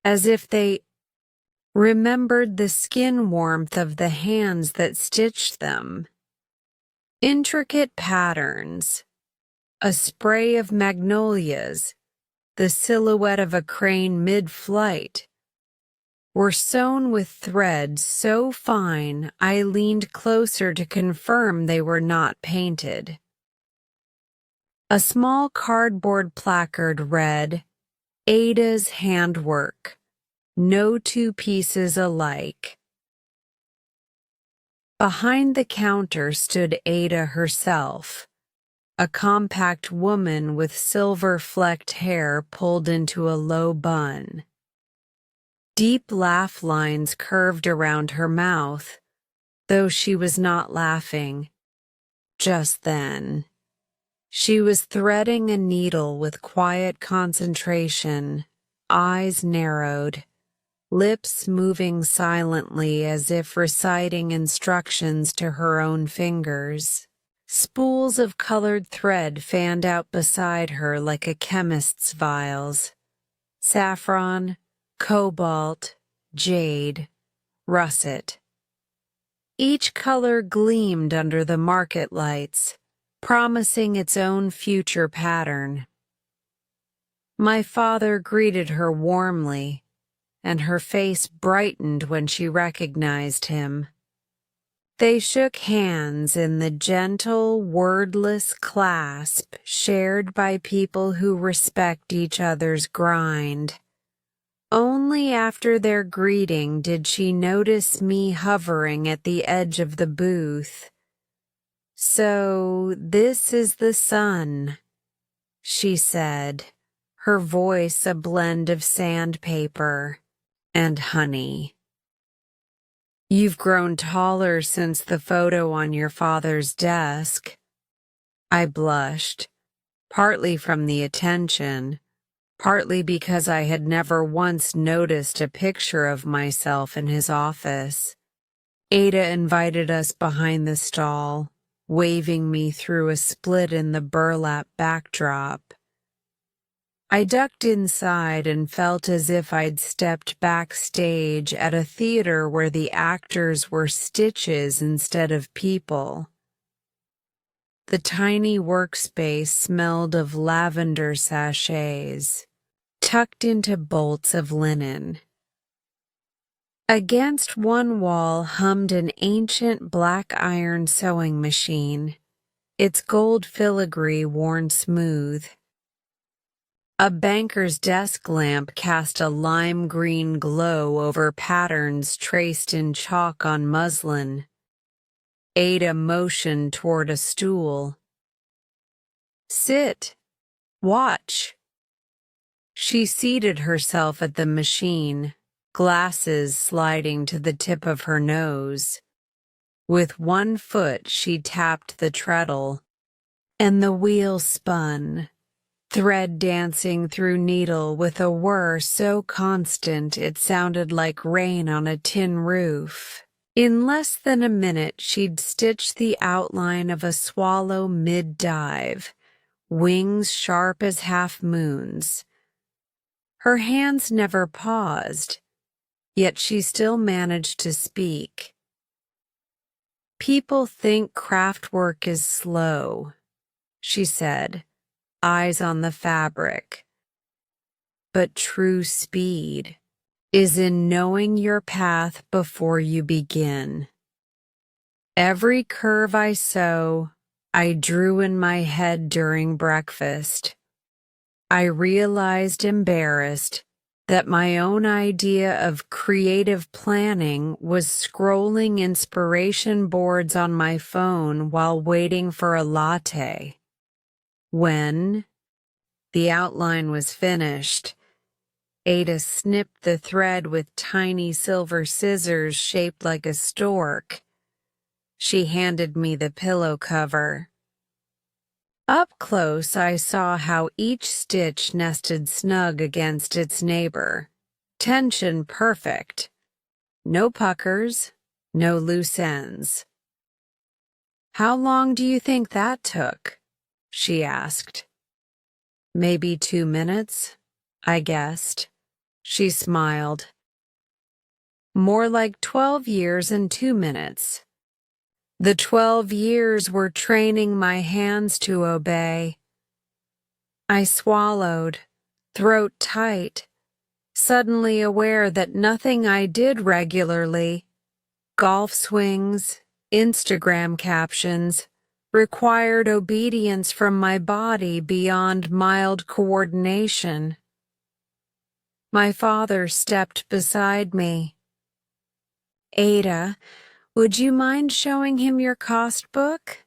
as if they remembered the skin warmth of the hands that stitched them. Intricate patterns, a spray of magnolias, the silhouette of a crane mid-flight, were sewn with threads so fine I leaned closer to confirm they were not painted. A small cardboard placard read, "Ada's Handwork, no two pieces alike." Behind the counter stood Ada herself, a compact woman with silver-flecked hair pulled into a low bun. Deep laugh lines curved around her mouth, though she was not laughing. Just then, she was threading a needle with quiet concentration, eyes narrowed, lips moving silently as if reciting instructions to her own fingers. Spools of colored thread fanned out beside her like a chemist's vials. Saffron, cobalt, jade, russet. Each color gleamed under the market lights, promising its own future pattern. My father greeted her warmly, and her face brightened when she recognized him. They shook hands in the gentle, wordless clasp shared by people who respect each other's grind. Only after their greeting did she notice me hovering at the edge of the booth. "So this is the son," she said, her voice a blend of sandpaper and honey. "You've grown taller since the photo on your father's desk." I blushed, partly from the attention, partly because I had never once noticed a picture of myself in his office. Ada invited us behind the stall, waving me through a split in the burlap backdrop. I ducked inside and felt as if I'd stepped backstage at a theater where the actors were stitches instead of people. The tiny workspace smelled of lavender sachets, tucked into bolts of linen. Against one wall hummed an ancient black iron sewing machine, its gold filigree worn smooth. A banker's desk lamp cast a lime green glow over patterns traced in chalk on muslin. Ada motioned toward a stool. "Sit. Watch." She seated herself at the machine, glasses sliding to the tip of her nose. With one foot she tapped the treadle, and the wheel spun, thread dancing through needle with a whir so constant it sounded like rain on a tin roof. In less than a minute she'd stitched the outline of a swallow mid-dive, wings sharp as half-moons. Her hands never paused, yet she still managed to speak. "People think craft work is slow," she said, eyes on the fabric. "But true speed is in knowing your path before you begin. Every curve I sew, I drew in my head during breakfast. I realized, embarrassed, that my own idea of creative planning was scrolling inspiration boards on my phone while waiting for a latte. When the outline was finished, Ada snipped the thread with tiny silver scissors shaped like a stork. She handed me the pillow cover. Up close, I saw how each stitch nested snug against its neighbor. Tension perfect. No puckers, no loose ends. "How long do you think that took?" she asked. "Maybe 2 minutes," I guessed. She smiled. "More like 12 years and 2 minutes. The 12 years were training my hands to obey." I swallowed, throat tight, suddenly aware that nothing I did regularly, golf swings, Instagram captions, required obedience from my body beyond mild coordination. My father stepped beside me. "Ada, would you mind showing him your cost book?"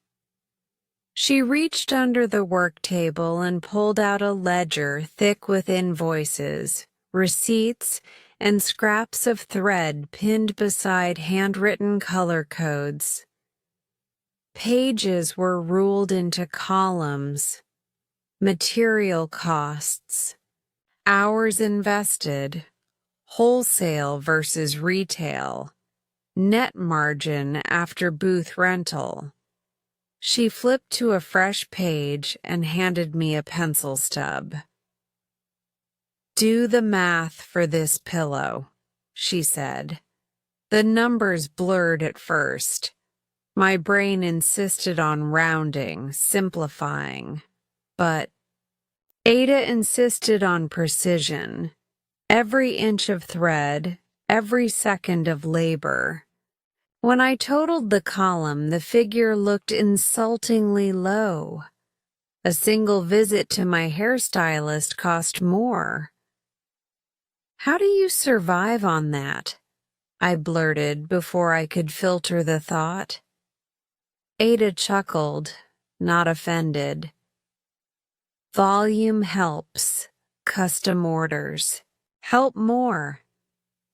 She reached under the work table and pulled out a ledger thick with invoices, receipts, and scraps of thread pinned beside handwritten color codes. Pages were ruled into columns. Material costs, hours invested, wholesale versus retail, net margin after booth rental. She flipped to a fresh page and handed me a pencil stub. "Do the math for this pillow," she said. The numbers blurred at first. My brain insisted on rounding, simplifying. But Ada insisted on precision. Every inch of thread, every second of labor. When I totaled the column, the figure looked insultingly low. A single visit to my hairstylist cost more. "How do you survive on that?" I blurted before I could filter the thought. Ada chuckled, not offended. "Volume helps, custom orders help more.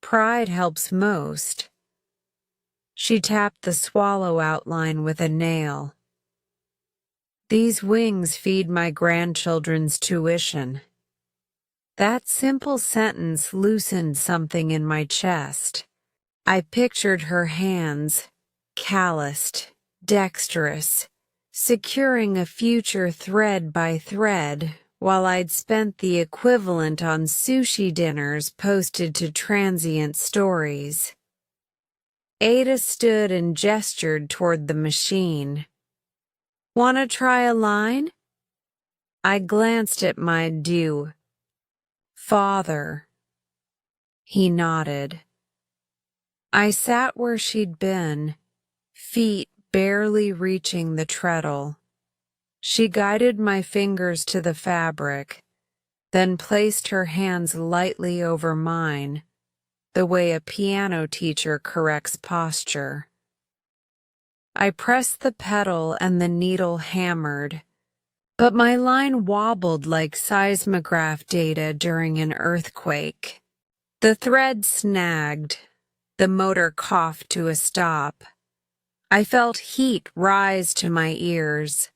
Pride helps most." She tapped the swallow outline with a nail. "These wings feed my grandchildren's tuition." That simple sentence loosened something in my chest. I pictured her hands, calloused, dexterous, securing a future thread by thread, while I'd spent the equivalent on sushi dinners posted to transient stories. Ada stood and gestured toward the machine. "Want to try a line?" I glanced at my due. Father. He nodded. I sat where she'd been, feet barely reaching the treadle. She guided my fingers to the fabric, then placed her hands lightly over mine, the way a piano teacher corrects posture. I pressed the pedal and the needle hammered, but my line wobbled like seismograph data during an earthquake. The thread snagged. The motor coughed to a stop. I felt heat rise to my ears.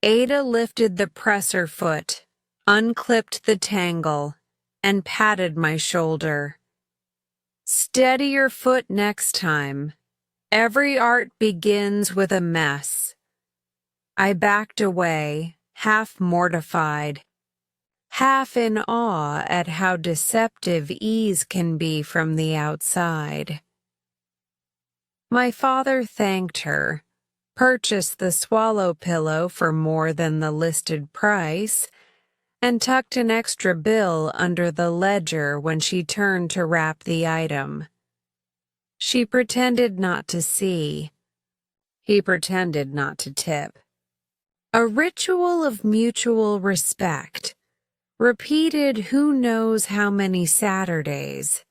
Ada lifted the presser foot, unclipped the tangle, and patted my shoulder. Steady your foot next time. Every art begins with a mess. I backed away, half mortified, half in awe at how deceptive ease can be from the outside. My father thanked her, purchased the swallow pillow for more than the listed price, and tucked an extra bill under the ledger when she turned to wrap the item. She pretended not to see. He pretended not to tip. A ritual of mutual respect, repeated who knows how many Saturdays.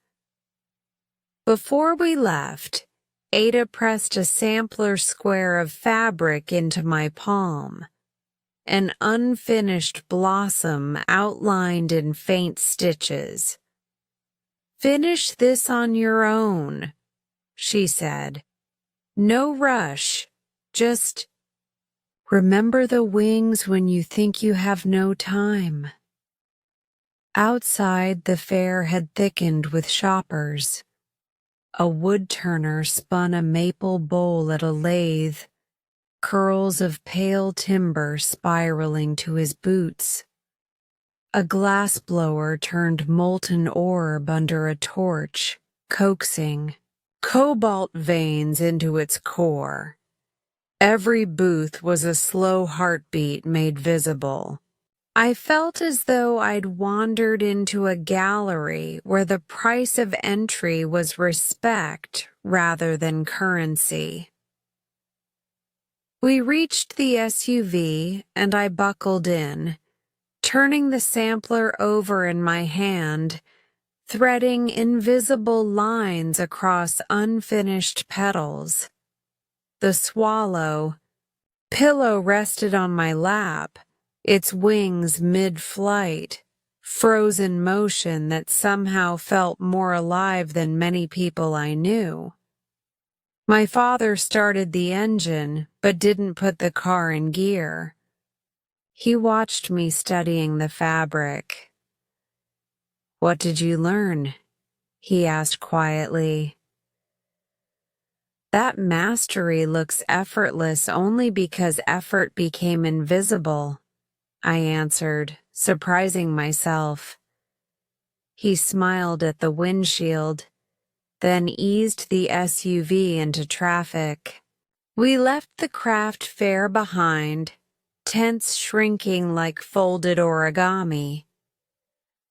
Before we left, Ada pressed a sampler square of fabric into my palm, an unfinished blossom outlined in faint stitches. Finish this on your own, she said. No rush, just remember the wings when you think you have no time. Outside, the fair had thickened with shoppers. A wood-turner spun a maple bowl at a lathe, curls of pale timber spiraling to his boots. A glassblower turned molten orb under a torch, coaxing cobalt veins into its core. Every booth was a slow heartbeat made visible. I felt as though I'd wandered into a gallery where the price of entry was respect rather than currency. We reached the SUV and I buckled in, turning the sampler over in my hand, threading invisible lines across unfinished petals. The swallow pillow rested on my lap, its wings mid-flight, frozen motion that somehow felt more alive than many people I knew. My father started the engine, but didn't put the car in gear. He watched me studying the fabric. What did you learn? He asked quietly. That mastery looks effortless only because effort became invisible, I answered, surprising myself. He smiled at the windshield, then eased the SUV into traffic. We left the craft fair behind, tents shrinking like folded origami.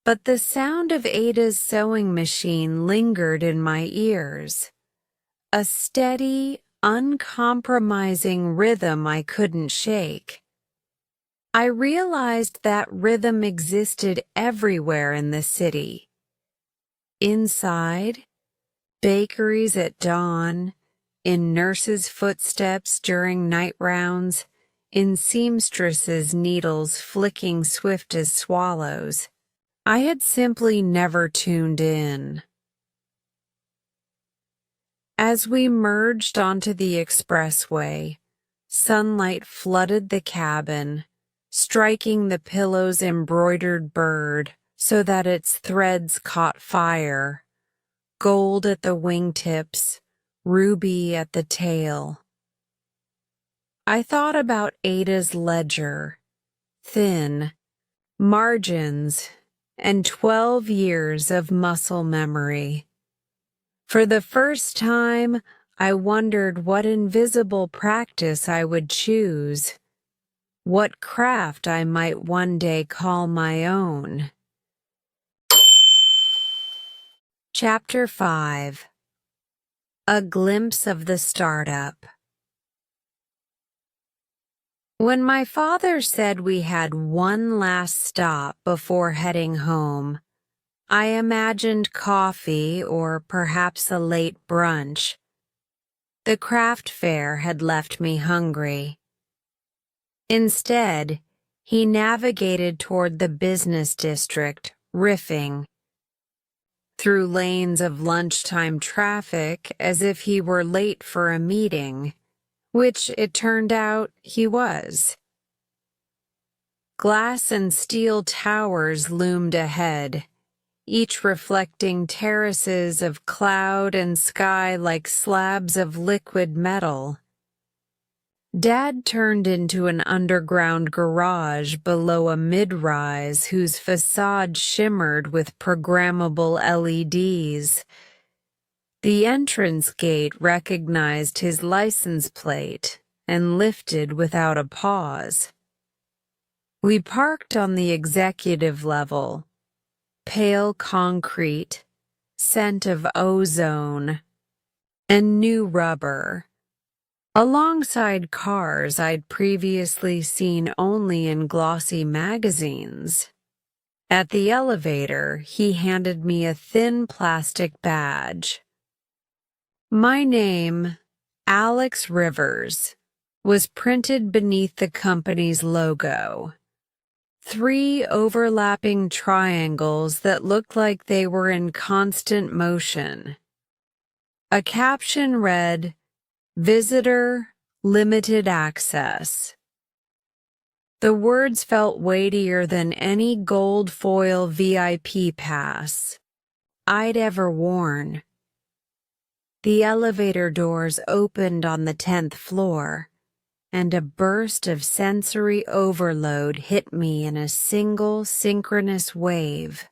But the sound of Ada's sewing machine lingered in my ears, a steady, uncompromising rhythm I couldn't shake. I realized that rhythm existed everywhere in the city. Inside, bakeries at dawn, in nurses' footsteps during night rounds, in seamstresses' needles flicking swift as swallows. I had simply never tuned in. As we merged onto the expressway, sunlight flooded the cabin, striking the pillow's embroidered bird so that its threads caught fire, gold at the wingtips, ruby at the tail. I thought about Ada's ledger, thin, margins, and 12 years of muscle memory. For the first time, I wondered what invisible practice I would choose, what craft I might one day call my own. Chapter 5. A Glimpse of the Startup. When my father said we had one last stop before heading home, I imagined coffee or perhaps a late brunch. The craft fair had left me hungry. Instead, he navigated toward the business district, riffing through lanes of lunchtime traffic as if he were late for a meeting, which it turned out he was. Glass and steel towers loomed ahead, each reflecting terraces of cloud and sky like slabs of liquid metal. Dad turned into an underground garage below a mid-rise whose facade shimmered with programmable LEDs. The entrance gate recognized his license plate and lifted without a pause. We parked on the executive level. Pale concrete, scent of ozone, and new rubber, alongside cars I'd previously seen only in glossy magazines. At the elevator, he handed me a thin plastic badge. My name, Alex Rivers, was printed beneath the company's logo. 3 overlapping triangles that looked like they were in constant motion. A caption read, "Visitor, limited access." The words felt weightier than any gold foil VIP pass I'd ever worn. The elevator doors opened on the 10th floor, and a burst of sensory overload hit me in a single synchronous wave.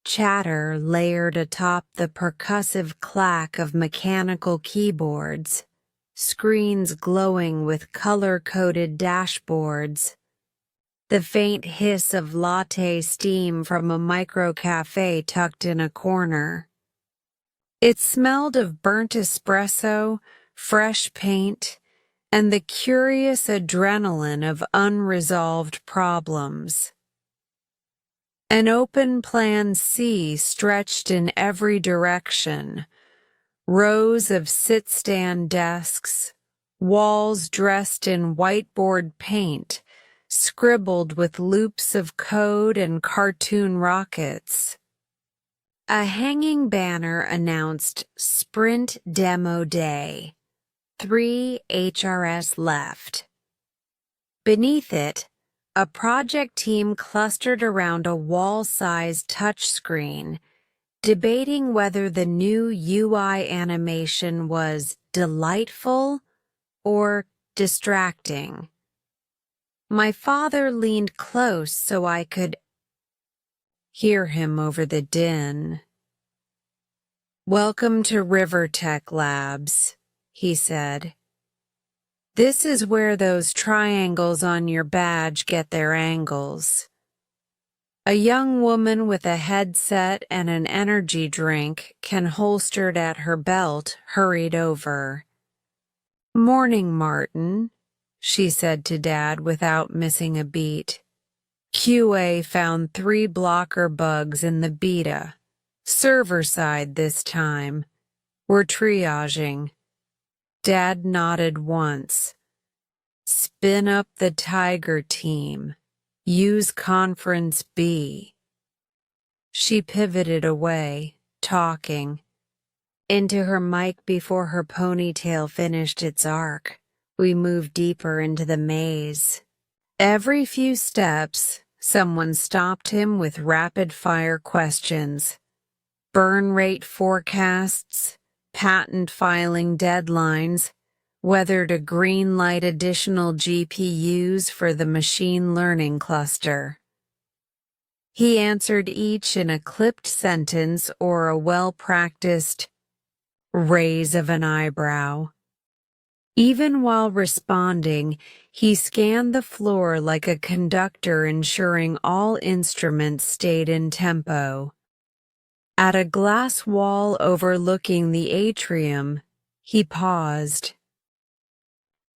Chatter layered atop the percussive clack of mechanical keyboards, screens glowing with color-coded dashboards, the faint hiss of latte steam from a micro-cafe tucked in a corner. It smelled of burnt espresso, fresh paint, and the curious adrenaline of unresolved problems. An open plan C stretched in every direction, rows of sit-stand desks, walls dressed in whiteboard paint, scribbled with loops of code and cartoon rockets. A hanging banner announced Sprint Demo Day. 3 HRS left. Beneath it, a project team clustered around a wall-sized touchscreen, debating whether the new UI animation was delightful or distracting. My father leaned close so I could hear him over the din. "Welcome to Rivertech Labs," he said. "This is where those triangles on your badge get their angles." A young woman with a headset and an energy drink holstered at her belt hurried over. "Morning, Martin," she said to Dad without missing a beat. "QA found 3 blocker bugs in the beta. Server side this time. We're triaging." Dad nodded once. "Spin up the Tiger team. Use Conference B." She pivoted away, talking, into her mic before her ponytail finished its arc. We moved deeper into the maze. Every few steps, someone stopped him with rapid-fire questions. Burn rate forecasts, patent filing deadlines, whether to greenlight additional GPUs for the machine learning cluster. He answered each in a clipped sentence or a well-practiced raise of an eyebrow. Even while responding, he scanned the floor like a conductor ensuring all instruments stayed in tempo. At a glass wall overlooking the atrium, he paused.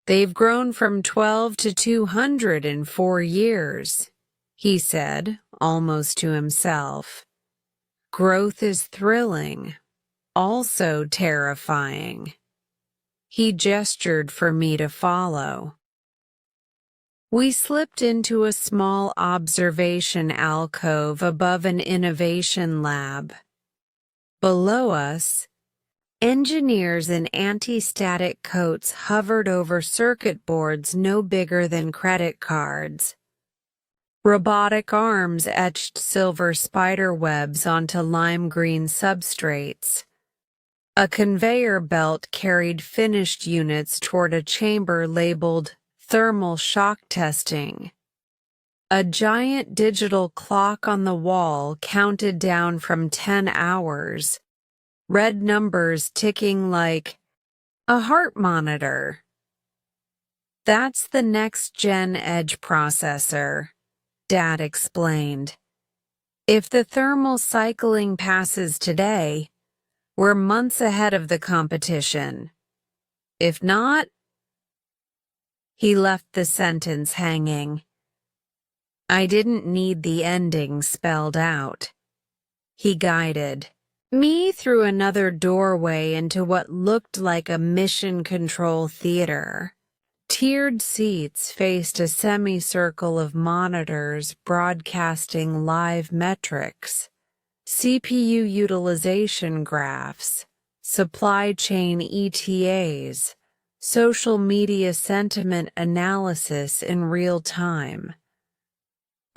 "They've grown from 12 to 200 in 4 years," he said, almost to himself. "Growth is thrilling, also terrifying." He gestured for me to follow. We slipped into a small observation alcove above an innovation lab. Below us, engineers in anti-static coats hovered over circuit boards no bigger than credit cards. Robotic arms etched silver spider webs onto lime green substrates. A conveyor belt carried finished units toward a chamber labeled thermal shock testing. A giant digital clock on the wall counted down from 10 hours, red numbers ticking like a heart monitor. "That's the next-gen edge processor," Dad explained. "If the thermal cycling passes today, we're months ahead of the competition. If not..." He left the sentence hanging. I didn't need the ending spelled out. He guided me through another doorway into what looked like a mission control theater. Tiered seats faced a semicircle of monitors broadcasting live metrics, CPU utilization graphs, supply chain ETAs, social media sentiment analysis in real time.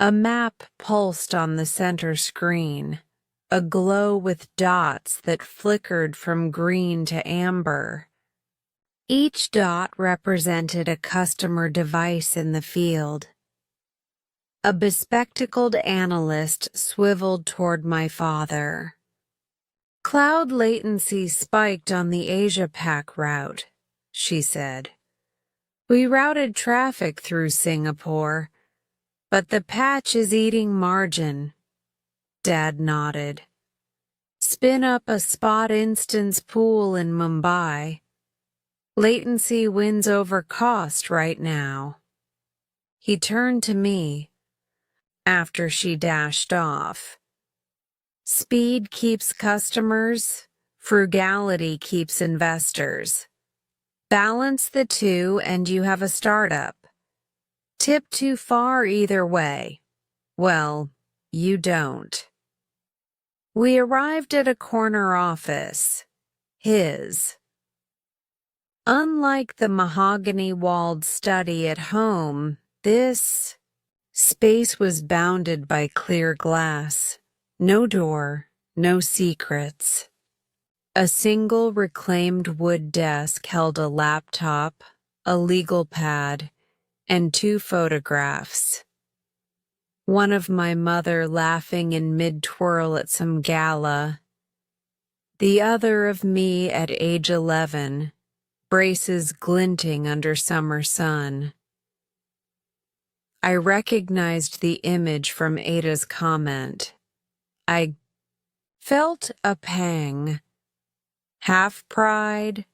A map pulsed on the center screen, aglow with dots that flickered from green to amber. Each dot represented a customer device in the field. A bespectacled analyst swiveled toward my father. "Cloud latency spiked on the Asia-Pac route," she said. "We routed traffic through Singapore, but the patch is eating margin." Dad nodded. "Spin up a spot instance pool in Mumbai. Latency wins over cost right now." He turned to me after she dashed off. "Speed keeps customers, frugality keeps investors. Balance the two and you have a startup. Tip too far either way. Well, you don't." We arrived at a corner office. His. Unlike the mahogany-walled study at home, this space was bounded by clear glass. No door, no secrets. A single reclaimed wood desk held a laptop, a legal pad, and 2 photographs. One of my mother laughing in mid-twirl at some gala. The other of me at age 11, braces glinting under summer sun. I recognized the image from Ada's comment. I felt a pang, half pride,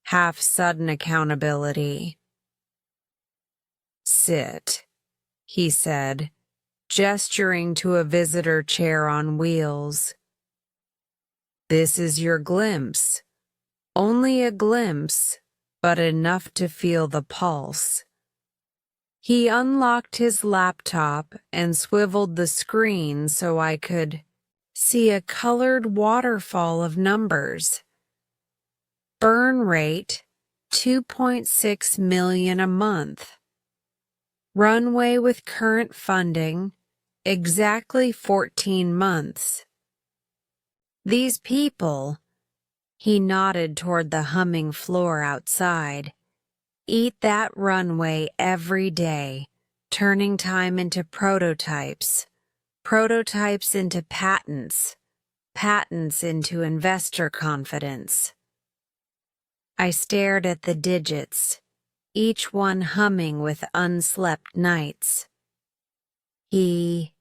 half sudden accountability. "Sit," he said, gesturing to a visitor chair on wheels. "This is your glimpse. Only a glimpse, but enough to feel the pulse." He unlocked his laptop and swiveled the screen so I could see a colored waterfall of numbers. Burn rate, 2.6 million a month. Runway with current funding, exactly 14 months. These people, he nodded toward the humming floor outside, eat that runway every day, turning time into prototypes, prototypes into patents, patents into investor confidence. I stared at the digits, each one humming with unslept nights. He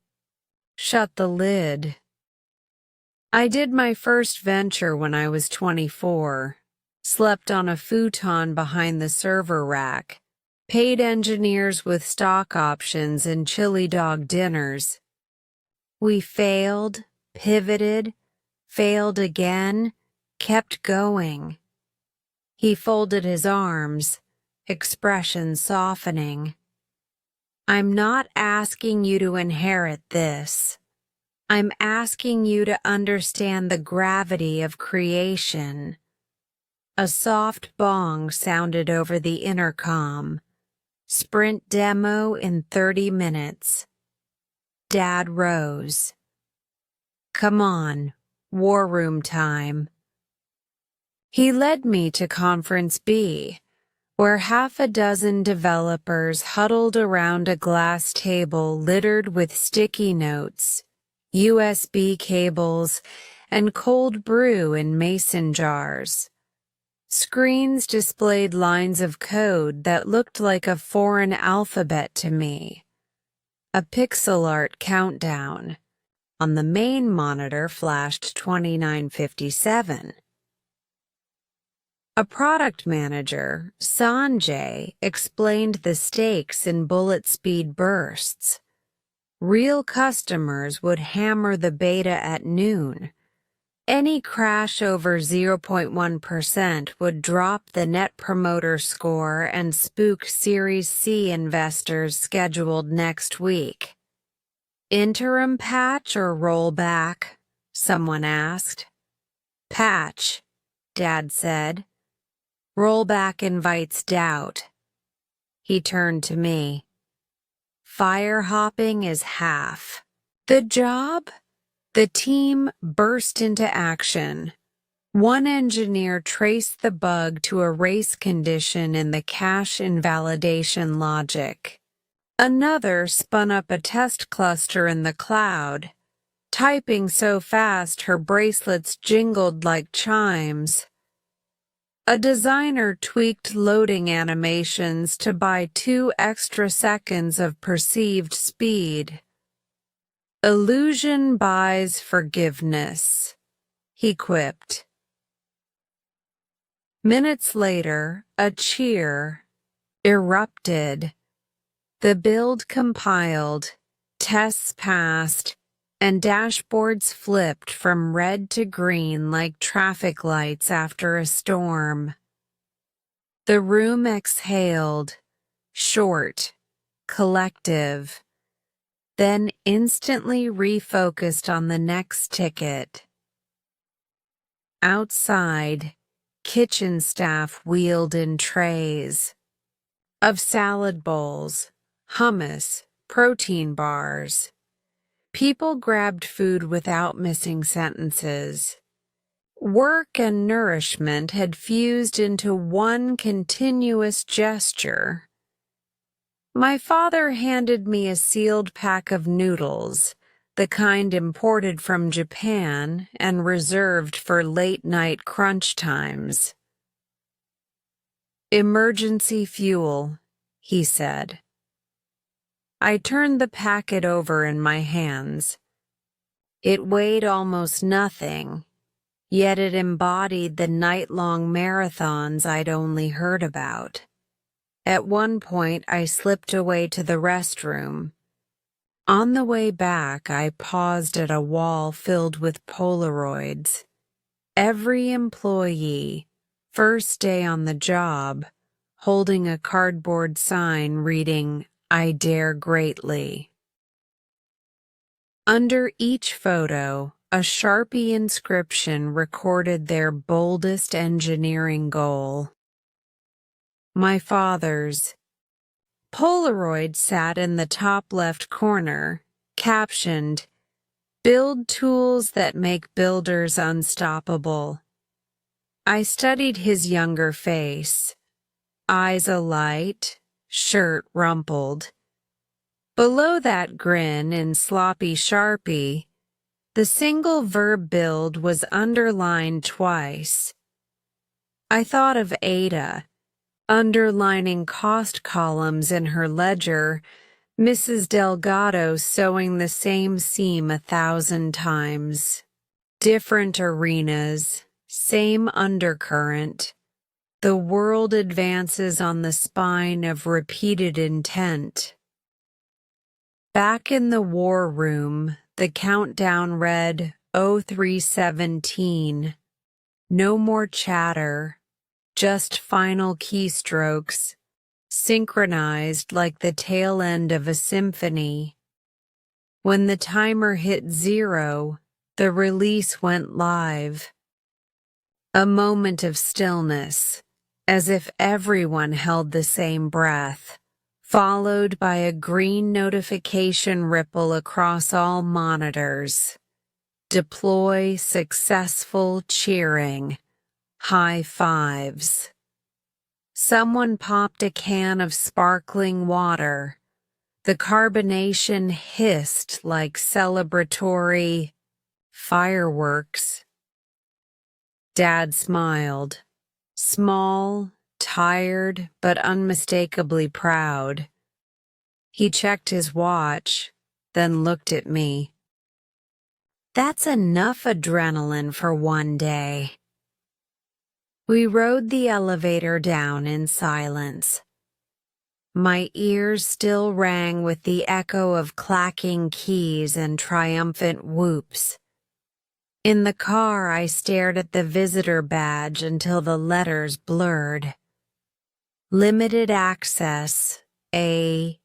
shut the lid. I did my first venture when I was 24, slept on a futon behind the server rack, paid engineers with stock options and chili dog dinners. We failed, pivoted, failed again, kept going. He folded his arms, expression softening. I'm not asking you to inherit this. I'm asking you to understand the gravity of creation. A soft bong sounded over the intercom. Sprint demo in 30 minutes. Dad rose. Come on, war room time. He led me to Conference B, where half a dozen developers huddled around a glass table littered with sticky notes, USB cables, and cold brew in mason jars. Screens displayed lines of code that looked like a foreign alphabet to me. A pixel art countdown. On the main monitor flashed 2957. A product manager, Sanjay, explained the stakes in bullet speed bursts. Real customers would hammer the beta at noon. Any crash over 0.1% would drop the Net Promoter Score and spook Series C investors scheduled next week. Interim patch or rollback? Someone asked. Patch, Dad said. Rollback invites doubt. He turned to me. Fire hopping is half. The job? The team burst into action. One engineer traced the bug to a race condition in the cache invalidation logic. Another spun up a test cluster in the cloud, typing so fast her bracelets jingled like chimes. A designer tweaked loading animations to buy 2 extra seconds of perceived speed. Illusion buys forgiveness, he quipped. Minutes later, a cheer erupted. The build compiled, tests passed, and dashboards flipped from red to green like traffic lights after a storm. The room exhaled, short, collective, then instantly refocused on the next ticket. Outside, kitchen staff wheeled in trays of salad bowls, hummus, protein bars. People grabbed food without missing sentences. Work and nourishment had fused into one continuous gesture. My father handed me a sealed pack of noodles, the kind imported from Japan and reserved for late-night crunch times. Emergency fuel, he said. I turned the packet over in my hands. It weighed almost nothing, yet it embodied the night-long marathons I'd only heard about. At one point, I slipped away to the restroom. On the way back, I paused at a wall filled with Polaroids. Every employee, first day on the job, holding a cardboard sign reading, I dare greatly. Under each photo, a Sharpie inscription recorded their boldest engineering goal. My father's. Polaroid sat in the top left corner, captioned, Build tools that make builders unstoppable. I studied his younger face, eyes alight, shirt rumpled. Below that grin in sloppy Sharpie, the single verb build was underlined twice. I thought of Ada, underlining cost columns in her ledger, Mrs. Delgado sewing the same seam 1,000 times. Different arenas, same undercurrent. The world advances on the spine of repeated intent. Back in the war room, the countdown read 0317. No more chatter, just final keystrokes, synchronized like the tail end of a symphony. When the timer hit 0, the release went live. A moment of stillness, as if everyone held the same breath, followed by a green notification ripple across all monitors. Deploy successful cheering. High fives. Someone popped a can of sparkling water. The carbonation hissed like celebratory fireworks. Dad smiled. Small, tired, but unmistakably proud. He checked his watch, then looked at me. That's enough adrenaline for one day. We rode the elevator down in silence. My ears still rang with the echo of clacking keys and triumphant whoops. In the car, I stared at the visitor badge until the letters blurred. Limited access, a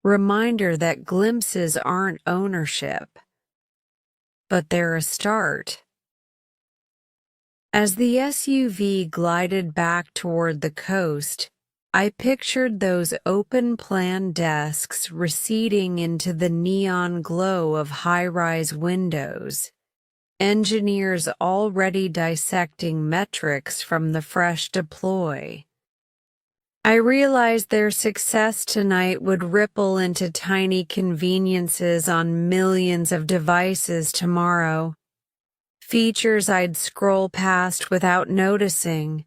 reminder that glimpses aren't ownership, but they're a start. As the SUV glided back toward the coast, I pictured those open-plan desks receding into the neon glow of high-rise windows, engineers already dissecting metrics from the fresh deploy. I realized their success tonight would ripple into tiny conveniences on millions of devices tomorrow. Features I'd scroll past without noticing.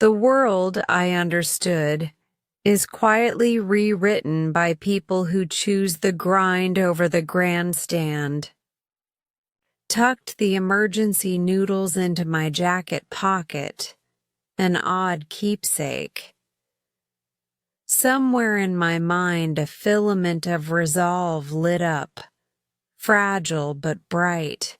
The world, I understood, is quietly rewritten by people who choose the grind over the grandstand. Tucked the emergency noodles into my jacket pocket, an odd keepsake. Somewhere in my mind a filament of resolve lit up, fragile but bright.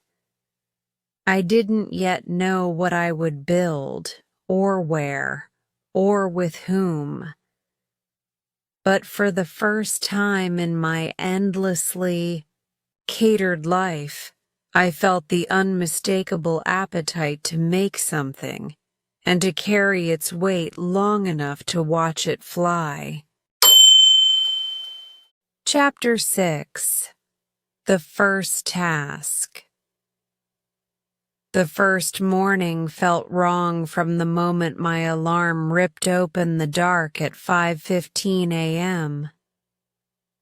I didn't yet know what I would build, or where, or with whom. But for the first time in my endlessly catered life, I felt the unmistakable appetite to make something, and to carry its weight long enough to watch it fly. Chapter 6. The First Task. The first morning felt wrong from the moment my alarm ripped open the dark at 5:15 a.m.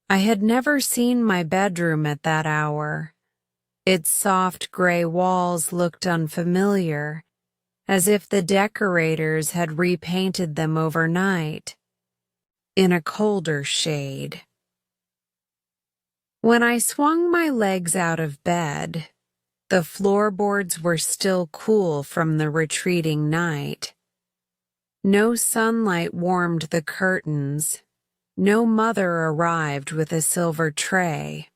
I had never seen my bedroom at that hour. Its soft gray walls looked unfamiliar, as if the decorators had repainted them overnight, in a colder shade. When I swung my legs out of bed, the floorboards were still cool from the retreating night. No sunlight warmed the curtains. No mother arrived with a silver tray.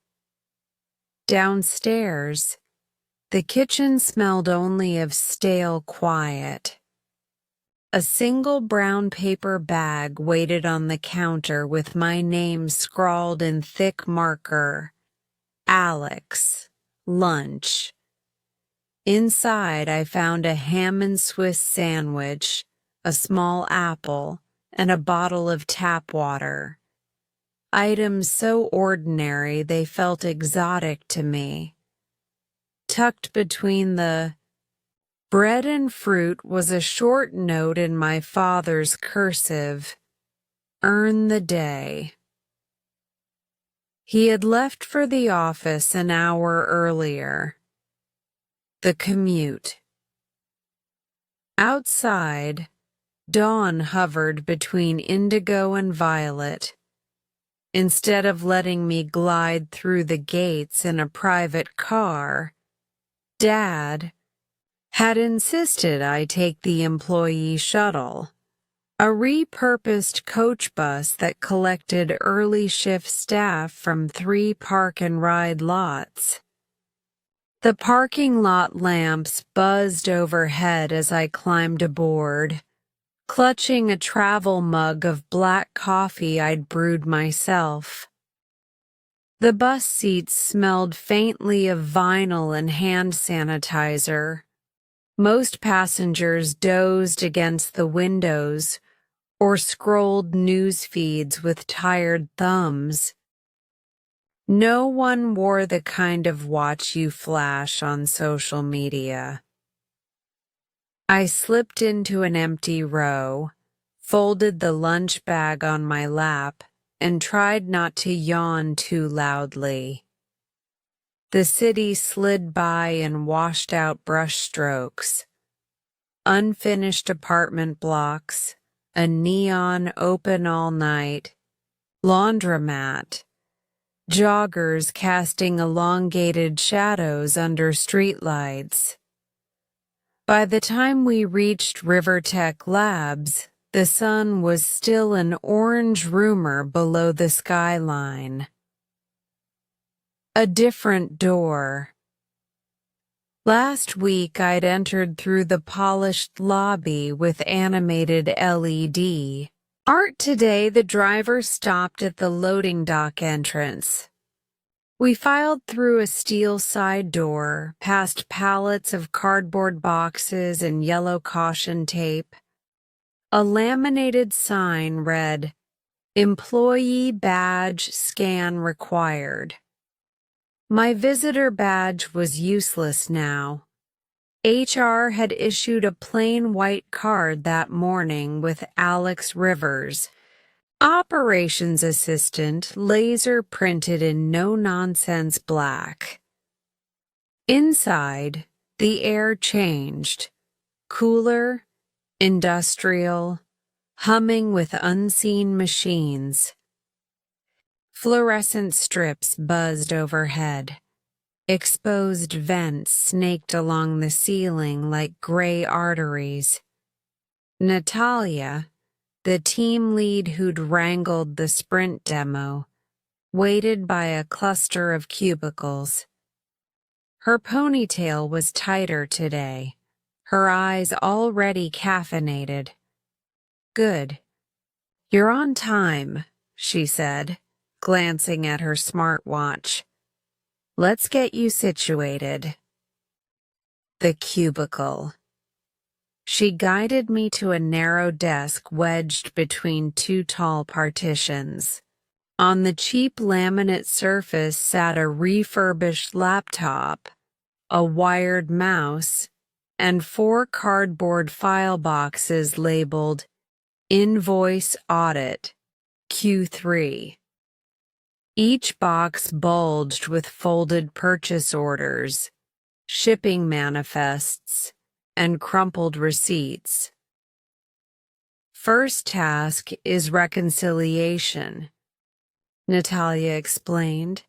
Downstairs, the kitchen smelled only of stale quiet. A single brown paper bag waited on the counter with my name scrawled in thick marker. Alex. Lunch. Inside, I found a ham and Swiss sandwich, a small apple, and a bottle of tap water. Items so ordinary they felt exotic to me. Tucked between the bread and fruit was a short note in my father's cursive, "Earn the day." He had left for the office an hour earlier. The commute. Outside, dawn hovered between indigo and violet. Instead of letting me glide through the gates in a private car, Dad had insisted I take the employee shuttle, a repurposed coach bus that collected early shift staff from 3 park-and-ride lots. The parking lot lamps buzzed overhead as I climbed aboard, clutching a travel mug of black coffee I'd brewed myself. The bus seats smelled faintly of vinyl and hand sanitizer. Most passengers dozed against the windows or scrolled news feeds with tired thumbs. No one wore the kind of watch you flash on social media. I slipped into an empty row, folded the lunch bag on my lap, and tried not to yawn too loudly. The city slid by in washed-out brushstrokes. Unfinished apartment blocks, a neon open all night, laundromat, joggers casting elongated shadows under streetlights. By the time we reached Rivertech Labs, the sun was still an orange rumor below the skyline. A different door. Last week I'd entered through the polished lobby with animated LED art. Today the driver stopped at the loading dock entrance. We filed through a steel side door, past pallets of cardboard boxes and yellow caution tape. A laminated sign read, "Employee badge scan required." My visitor badge was useless now. HR had issued a plain white card that morning with Alex Rivers, operations assistant, laser printed in no-nonsense black. Inside, the air changed. Cooler, industrial, humming with unseen machines. Fluorescent strips buzzed overhead. Exposed vents snaked along the ceiling like gray arteries. Natalia, the team lead who'd wrangled the sprint demo, waited by a cluster of cubicles. Her ponytail was tighter today, her eyes already caffeinated. "Good. You're on time," she said, glancing at her smartwatch. "Let's get you situated." The cubicle. She guided me to a narrow desk wedged between 2 tall partitions. On the cheap laminate surface sat a refurbished laptop, a wired mouse, and 4 cardboard file boxes labeled Invoice Audit Q3. Each box bulged with folded purchase orders, shipping manifests, and crumpled receipts. "First task is reconciliation," Natalia explained.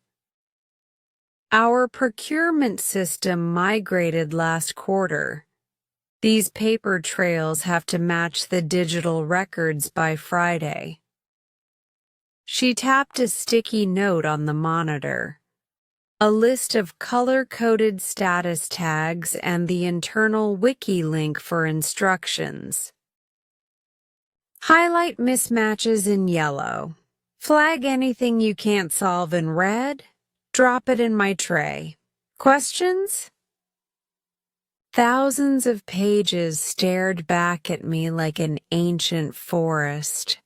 "Our procurement system migrated last quarter. These paper trails have to match the digital records by Friday." She tapped a sticky note on the monitor. A list of color-coded status tags and the internal wiki link for instructions. "Highlight mismatches in yellow. Flag anything you can't solve in red. Drop it in my tray. Questions?" Thousands of pages stared back at me like an ancient forest.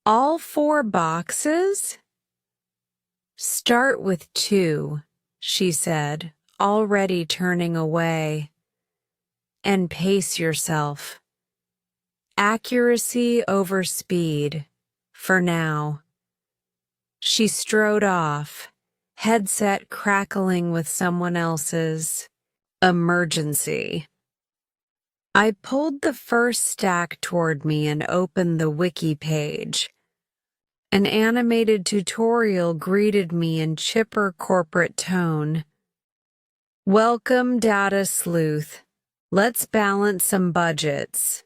"All 4 boxes?" "Start with 2, she said, already turning away. "And pace yourself. Accuracy over speed, for now." She strode off, headset crackling with someone else's. Emergency. I pulled the first stack toward me and opened the wiki page. An animated tutorial greeted me in chipper corporate tone. Welcome, data sleuth. Let's balance some budgets.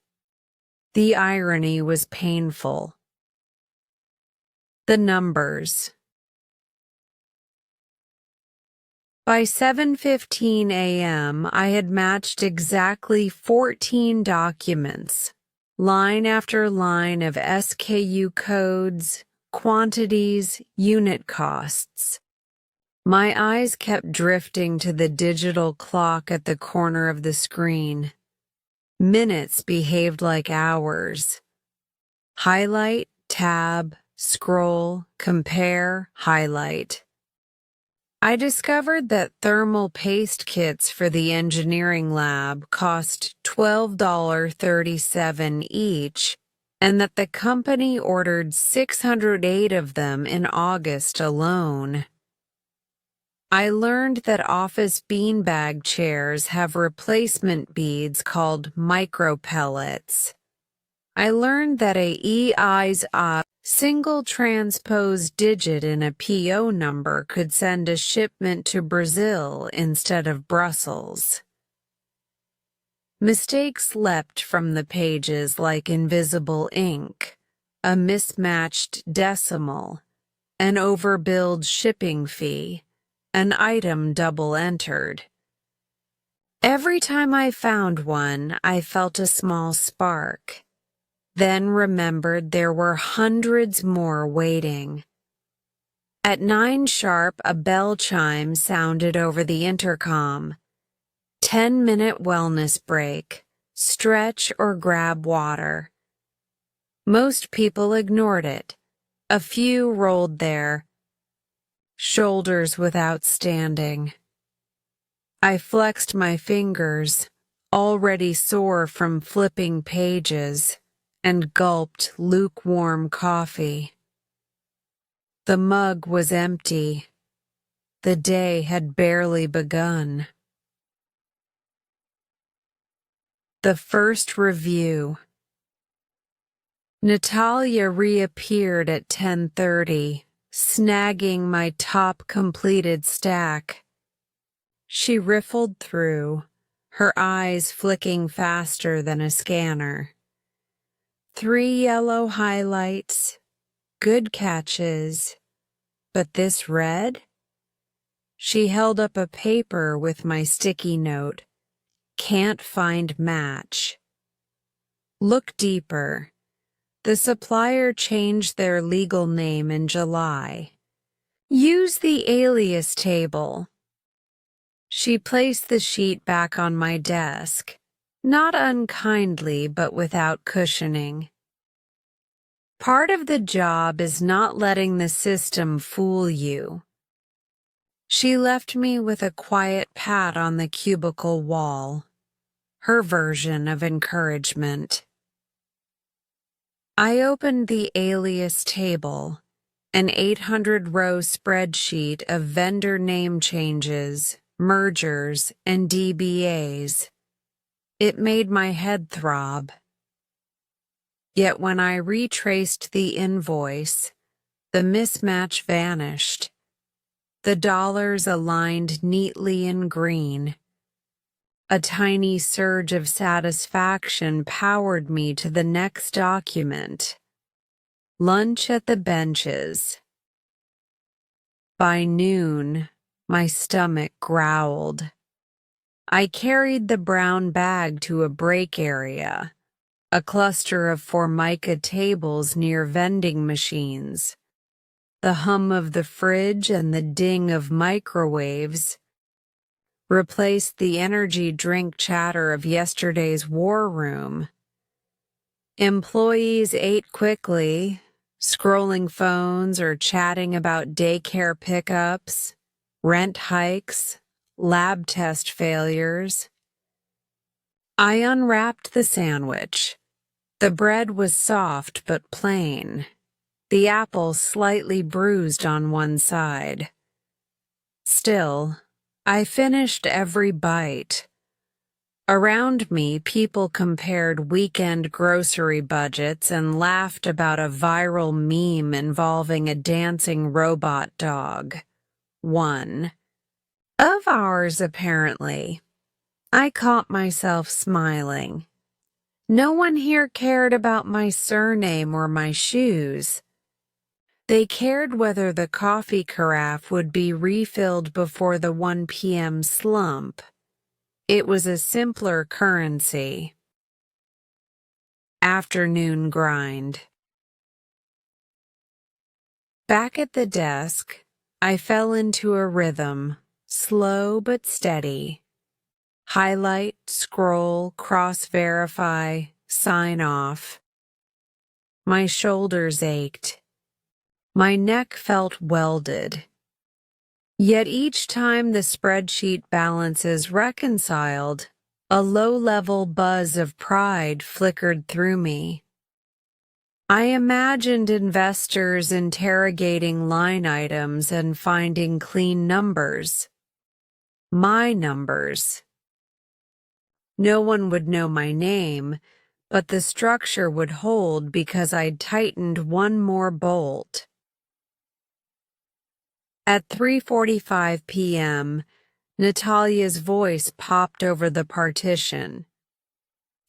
The irony was painful. The numbers. By 7:15 a.m., I had matched exactly 14 documents, line after line of SKU codes, quantities, unit costs. My eyes kept drifting to the digital clock at the corner of the screen. Minutes behaved like hours. Highlight, tab, scroll, compare, highlight. I discovered that thermal paste kits for the engineering lab cost $12.37 each, and that the company ordered 608 of them in August alone. I learned that office beanbag chairs have replacement beads called micropellets. I learned that a EI's single transposed digit in a PO number could send a shipment to Brazil instead of Brussels. Mistakes leapt from the pages like invisible ink, a mismatched decimal, an overbilled shipping fee, an item double entered. Every time I found one, I felt a small spark. Then remembered there were hundreds more waiting. At 9 sharp, a bell chime sounded over the intercom. 10-minute wellness break. Stretch or grab water. Most people ignored it. A few rolled their shoulders without standing. I flexed my fingers, already sore from flipping pages, and gulped lukewarm coffee. The mug was empty. The day had barely begun. The first review. Natalia reappeared at 10:30, snagging my top completed stack. She riffled through, her eyes flicking faster than a scanner. 3 yellow highlights, good catches, but this red? She held up a paper with my sticky note, can't find match. Look deeper. The supplier changed their legal name in July. Use the alias table. She placed the sheet back on my desk, not unkindly but without cushioning. Part of the job is not letting the system fool you. She left me with a quiet pat on the cubicle wall, her version of encouragement. I opened the alias table, an 800-row spreadsheet of vendor name changes, mergers, and DBAs. It made my head throb. Yet when I retraced the invoice, the mismatch vanished. The dollars aligned neatly in green. A tiny surge of satisfaction powered me to the next document. Lunch at the benches. By noon, my stomach growled. I carried the brown bag to a break area, a cluster of Formica tables near vending machines. The hum of the fridge and the ding of microwaves replaced the energy drink chatter of yesterday's war room. Employees ate quickly, scrolling phones or chatting about daycare pickups, rent hikes, lab test failures. I unwrapped the sandwich. The bread was soft but plain. The apple slightly bruised on one side. Still, I finished every bite. Around me, people compared weekend grocery budgets and laughed about a viral meme involving a dancing robot dog. 1. Of ours, apparently. I caught myself smiling. No one here cared about my surname or my shoes. They cared whether the coffee carafe would be refilled before the 1 p.m. slump. It was a simpler currency. Afternoon grind. Back at the desk, I fell into a rhythm, slow but steady. Highlight, scroll, cross-verify, sign off. My shoulders ached. My neck felt welded. Yet each time the spreadsheet balances reconciled, a low-level buzz of pride flickered through me. I imagined investors interrogating line items and finding clean numbers. My numbers. No one would know my name, but the structure would hold because I'd tightened one more bolt. At 3:45 p.m., Natalia's voice popped over the partition.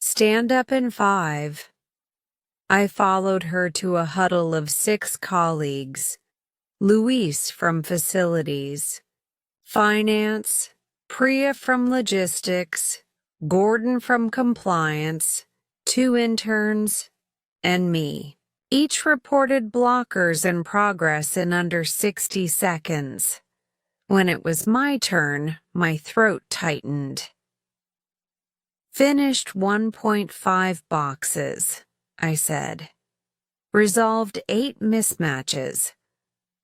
"Stand up in 5. I followed her to a huddle of 6 colleagues. Luis from facilities, finance, Priya from logistics, Gordon from compliance, 2 interns, and me. Each reported blockers and progress in under 60 seconds. When it was my turn, my throat tightened. "Finished 1.5 boxes, I said. "Resolved 8 mismatches.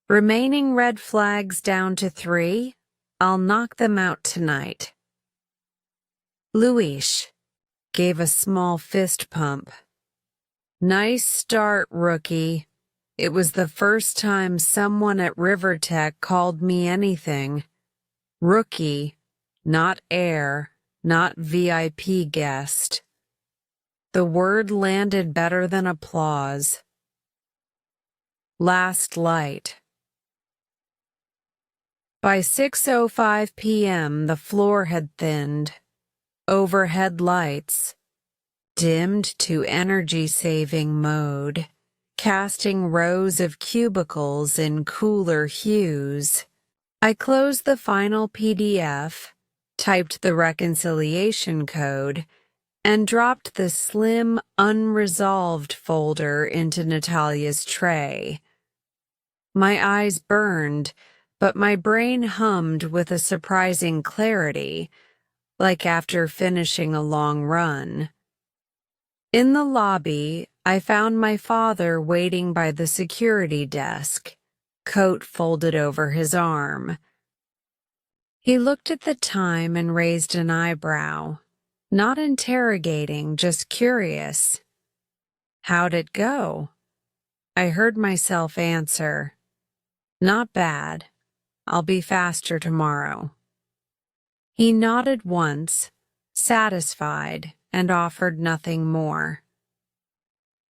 Remaining red flags down to 3. I'll knock them out tonight." Luis gave a small fist pump. "Nice start, rookie. It was the first time someone at Rivertech called me anything. Rookie, not heir, not VIP guest." The word landed better than applause. Last light. By 6:05 p.m., the floor had thinned. Overhead lights, dimmed to energy-saving mode, casting rows of cubicles in cooler hues. I closed the final PDF, typed the reconciliation code, and dropped the slim, unresolved folder into Natalia's tray. My eyes burned, but my brain hummed with a surprising clarity, like after finishing a long run. In the lobby, I found my father waiting by the security desk, coat folded over his arm. He looked at the time and raised an eyebrow, not interrogating, just curious. "How'd it go?" I heard myself answer, "Not bad. I'll be faster tomorrow." He nodded once, satisfied, and offered nothing more.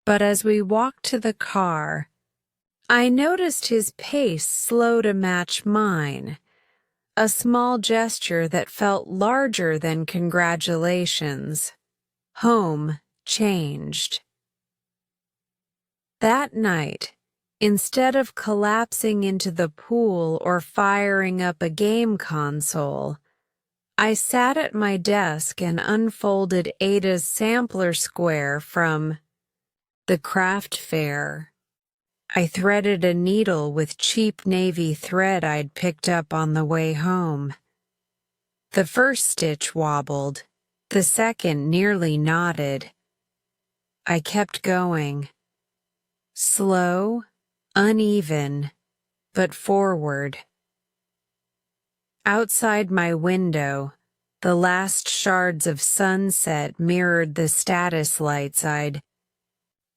But as we walked to the car, I noticed his pace slow to match mine, a small gesture that felt larger than congratulations. Home changed. That night, instead of collapsing into the pool or firing up a game console, I sat at my desk and unfolded Ada's sampler square from the craft fair. I threaded a needle with cheap navy thread I'd picked up on the way home. The first stitch wobbled, the second nearly knotted. I kept going. Slow, uneven, but forward. Outside my window, the last shards of sunset mirrored the status lights I'd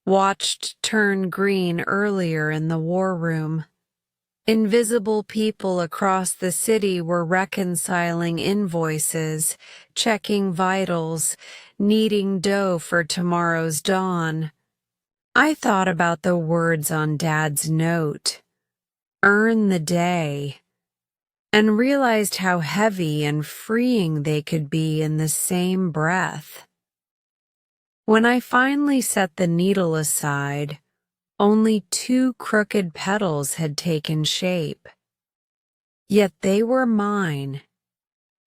watched turn green earlier in the war room. Invisible people across the city were reconciling invoices, checking vitals, kneading dough for tomorrow's dawn. I thought about the words on Dad's note. Earn the day. and realized how heavy and freeing they could be in the same breath. When I finally set the needle aside, only 2 crooked petals had taken shape. Yet they were mine,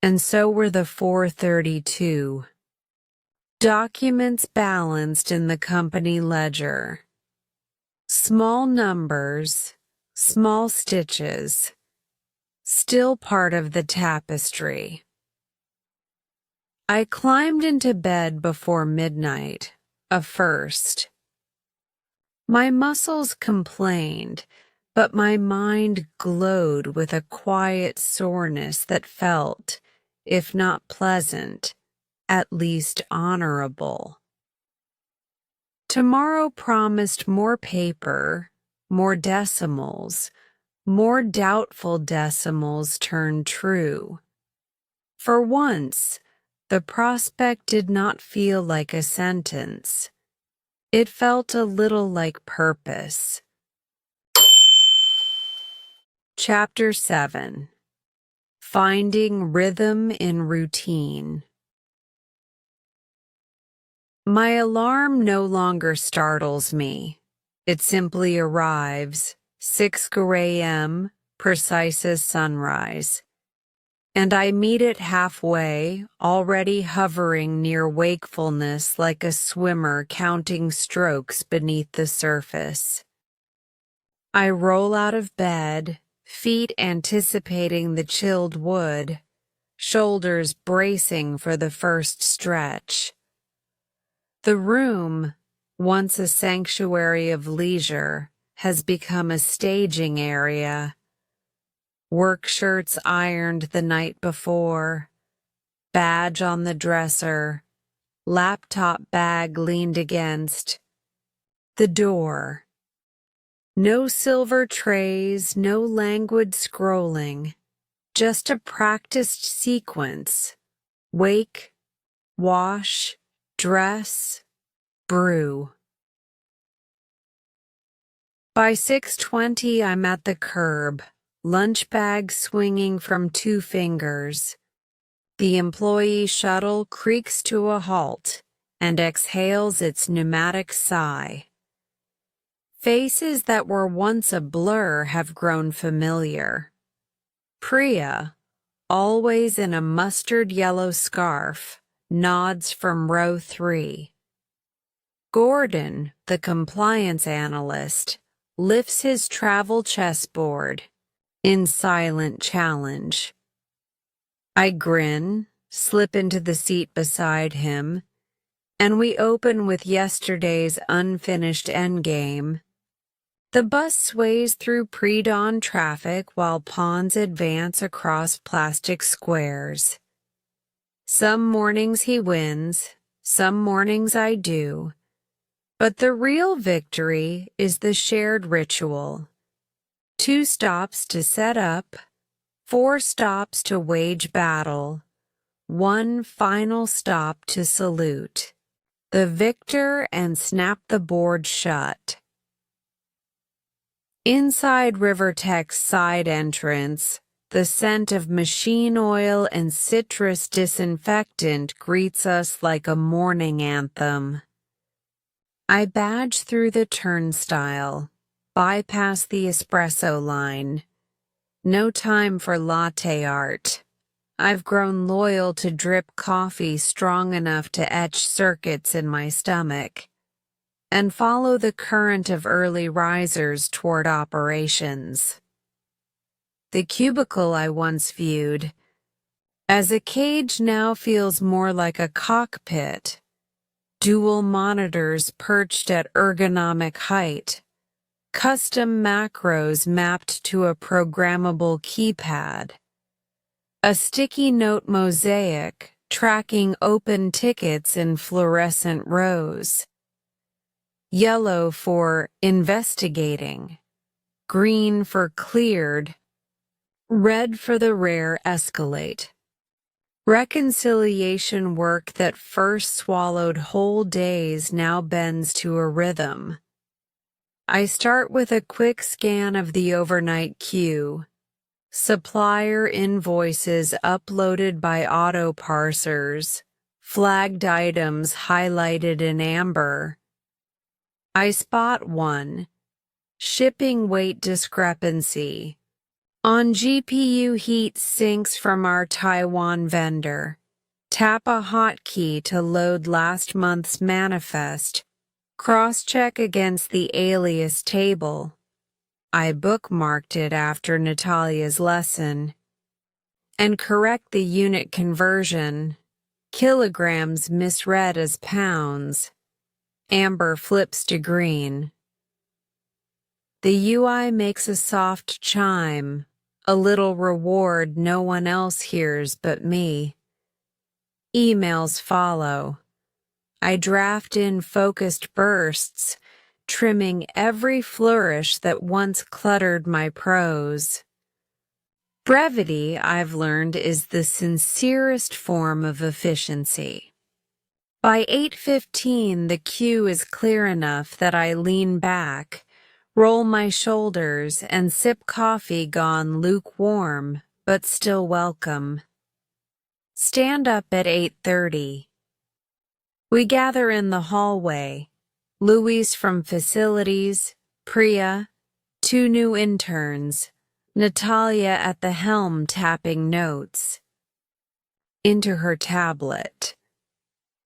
and so were the 432. Documents balanced in the company ledger. Small numbers, small stitches, still part of the tapestry. I climbed into bed before midnight, a first. My muscles complained, but my mind glowed with a quiet soreness that felt, if not pleasant, at least honorable. Tomorrow promised more paper, more decimals, more doubtful decimals turned true. For once, the prospect did not feel like a sentence. It felt a little like purpose. Chapter 7. Finding Rhythm in Routine. My alarm no longer startles me. It simply arrives, 6 a.m., precise as sunrise. And I meet it halfway, already hovering near wakefulness like a swimmer counting strokes beneath the surface. I roll out of bed, feet anticipating the chilled wood, shoulders bracing for the first stretch. The room, once a sanctuary of leisure, has become a staging area. Work shirts ironed the night before, badge on the dresser, laptop bag leaned against. The door. No silver trays, no languid scrolling, just a practiced sequence. Wake, wash, dress, brew. By 6:20, I'm at the curb, lunch bag swinging from 2 fingers. The employee shuttle creaks to a halt and exhales its pneumatic sigh. Faces that were once a blur have grown familiar. Priya, always in a mustard yellow scarf, nods from row 3. Gordon, the compliance analyst, lifts his travel chessboard in silent challenge. I grin, slip into the seat beside him, and we open with yesterday's unfinished endgame. The bus sways through pre-dawn traffic while pawns advance across plastic squares. Some mornings he wins, some mornings I do, but the real victory is the shared ritual. 2 stops to set up, 4 stops to wage battle, 1 final stop to salute the victor and snap the board shut. Inside Rivertech's side entrance, the scent of machine oil and citrus disinfectant greets us like a morning anthem. I badge through the turnstile, bypass the espresso line. No time for latte art. I've grown loyal to drip coffee strong enough to etch circuits in my stomach, and follow the current of early risers toward operations. The cubicle I once viewed as a cage now feels more like a cockpit. Dual monitors perched at ergonomic height, custom macros mapped to a programmable keypad, a sticky note mosaic tracking open tickets in fluorescent rows. Yellow for investigating, green for cleared, red for the rare escalate. Reconciliation work that first swallowed whole days now bends to a rhythm. I start with a quick scan of the overnight queue, supplier invoices uploaded by auto parsers, flagged items highlighted in amber. I spot one. Shipping weight discrepancy. On GPU heat sinks from our Taiwan vendor. Tap a hotkey to load last month's manifest. Cross-check against the alias table. I bookmarked it after Natalia's lesson. And correct the unit conversion. Kilograms misread as pounds. Amber flips to green. The UI makes a soft chime, a little reward no one else hears but me. Emails follow. I draft in focused bursts, trimming every flourish that once cluttered my prose. Brevity, I've learned, is the sincerest form of efficiency. By 8:15, the queue is clear enough that I lean back, roll my shoulders, and sip coffee gone lukewarm, but still welcome. Stand up at 8:30. We gather in the hallway. Louise from facilities, Priya, 2 new interns, Natalia at the helm tapping notes. Into her tablet.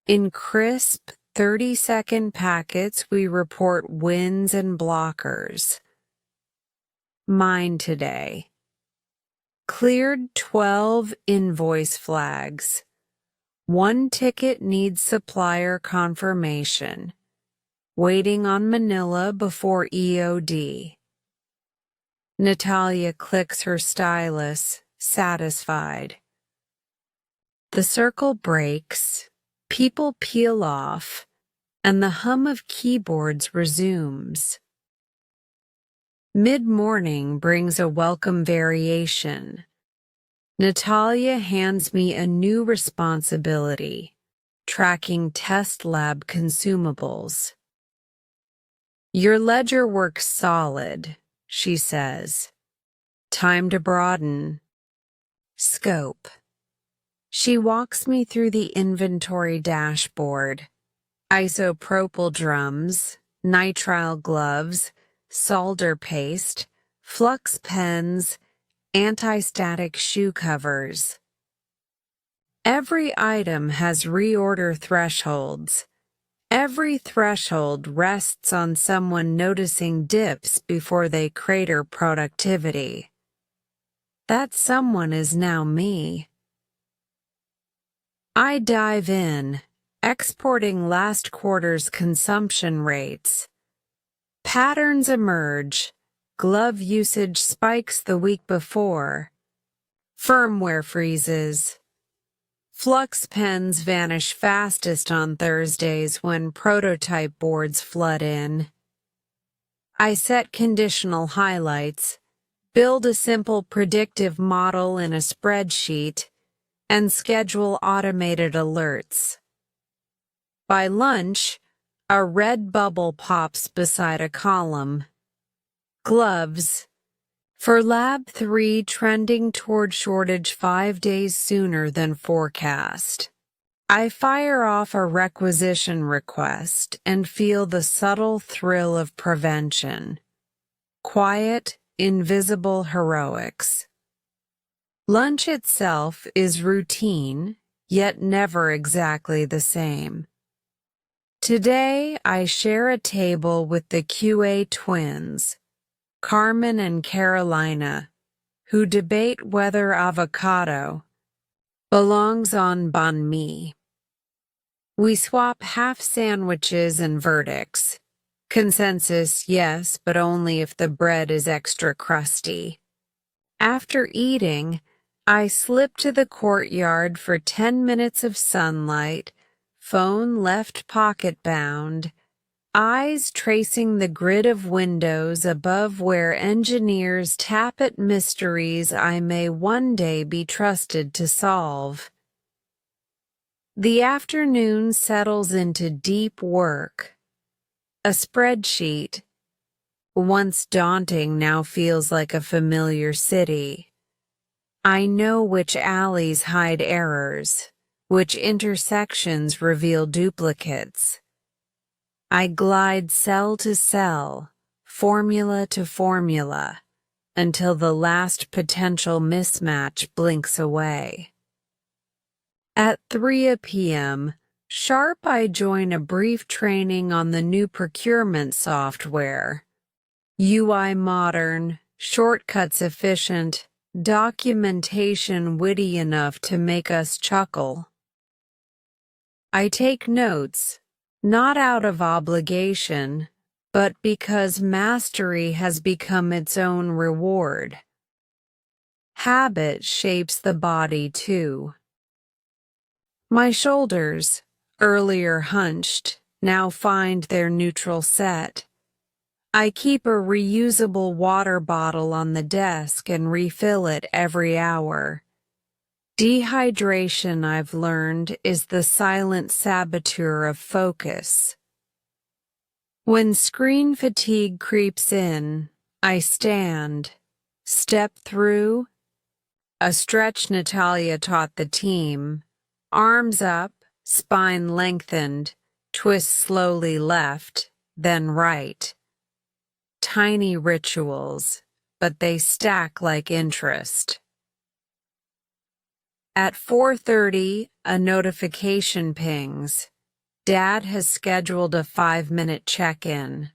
In crisp, 30-second packets, we report wins and blockers. Mine today. Cleared 12 invoice flags. 1 ticket needs supplier confirmation. Waiting on Manila before EOD. Natalia clicks her stylus, satisfied. The circle breaks, people peel off, and the hum of keyboards resumes. Mid-morning brings a welcome variation. Natalia hands me a new responsibility, tracking test lab consumables. Your ledger works solid, she says. Time to broaden. Scope. She walks me through the inventory dashboard. Isopropyl drums, nitrile gloves, solder paste, flux pens, anti-static shoe covers. Every item has reorder thresholds. Every threshold rests on someone noticing dips before they crater productivity. That someone is now me. I dive in, exporting last quarter's consumption rates. Patterns emerge. Glove usage spikes the week before. Firmware freezes. Flux pens vanish fastest on Thursdays when prototype boards flood in. I set conditional highlights, build a simple predictive model in a spreadsheet, and schedule automated alerts. By lunch, a red bubble pops beside a column. Gloves. For Lab 3 trending toward shortage 5 days sooner than forecast. I fire off a requisition request and feel the subtle thrill of prevention. Quiet, invisible heroics. Lunch itself is routine, yet never exactly the same. Today, I share a table with the QA twins, Carmen and Carolina, who debate whether avocado belongs on banh mi. We swap half sandwiches and verdicts. Consensus, yes, but only if the bread is extra crusty. After eating, I slip to the courtyard for 10 minutes of sunlight, phone left pocket bound, eyes tracing the grid of windows above where engineers tap at mysteries I may one day be trusted to solve. The afternoon settles into deep work. A spreadsheet, once daunting, now feels like a familiar city. I know which alleys hide errors, which intersections reveal duplicates. I glide cell to cell, formula to formula, until the last potential mismatch blinks away. At 3 p.m., sharp, I join a brief training on the new procurement software. UI modern, shortcuts efficient, documentation witty enough to make us chuckle. I take notes, not out of obligation, but because mastery has become its own reward. Habit shapes the body too. My shoulders, earlier hunched, now find their neutral set. I keep a reusable water bottle on the desk and refill it every hour. Dehydration, I've learned, is the silent saboteur of focus. When screen fatigue creeps in, I stand, step through. A stretch Natalia taught the team. Arms up, spine lengthened, twist slowly left, then right. Tiny rituals, but they stack like interest. At 4:30, a notification pings. Dad has scheduled a 5-minute check-in.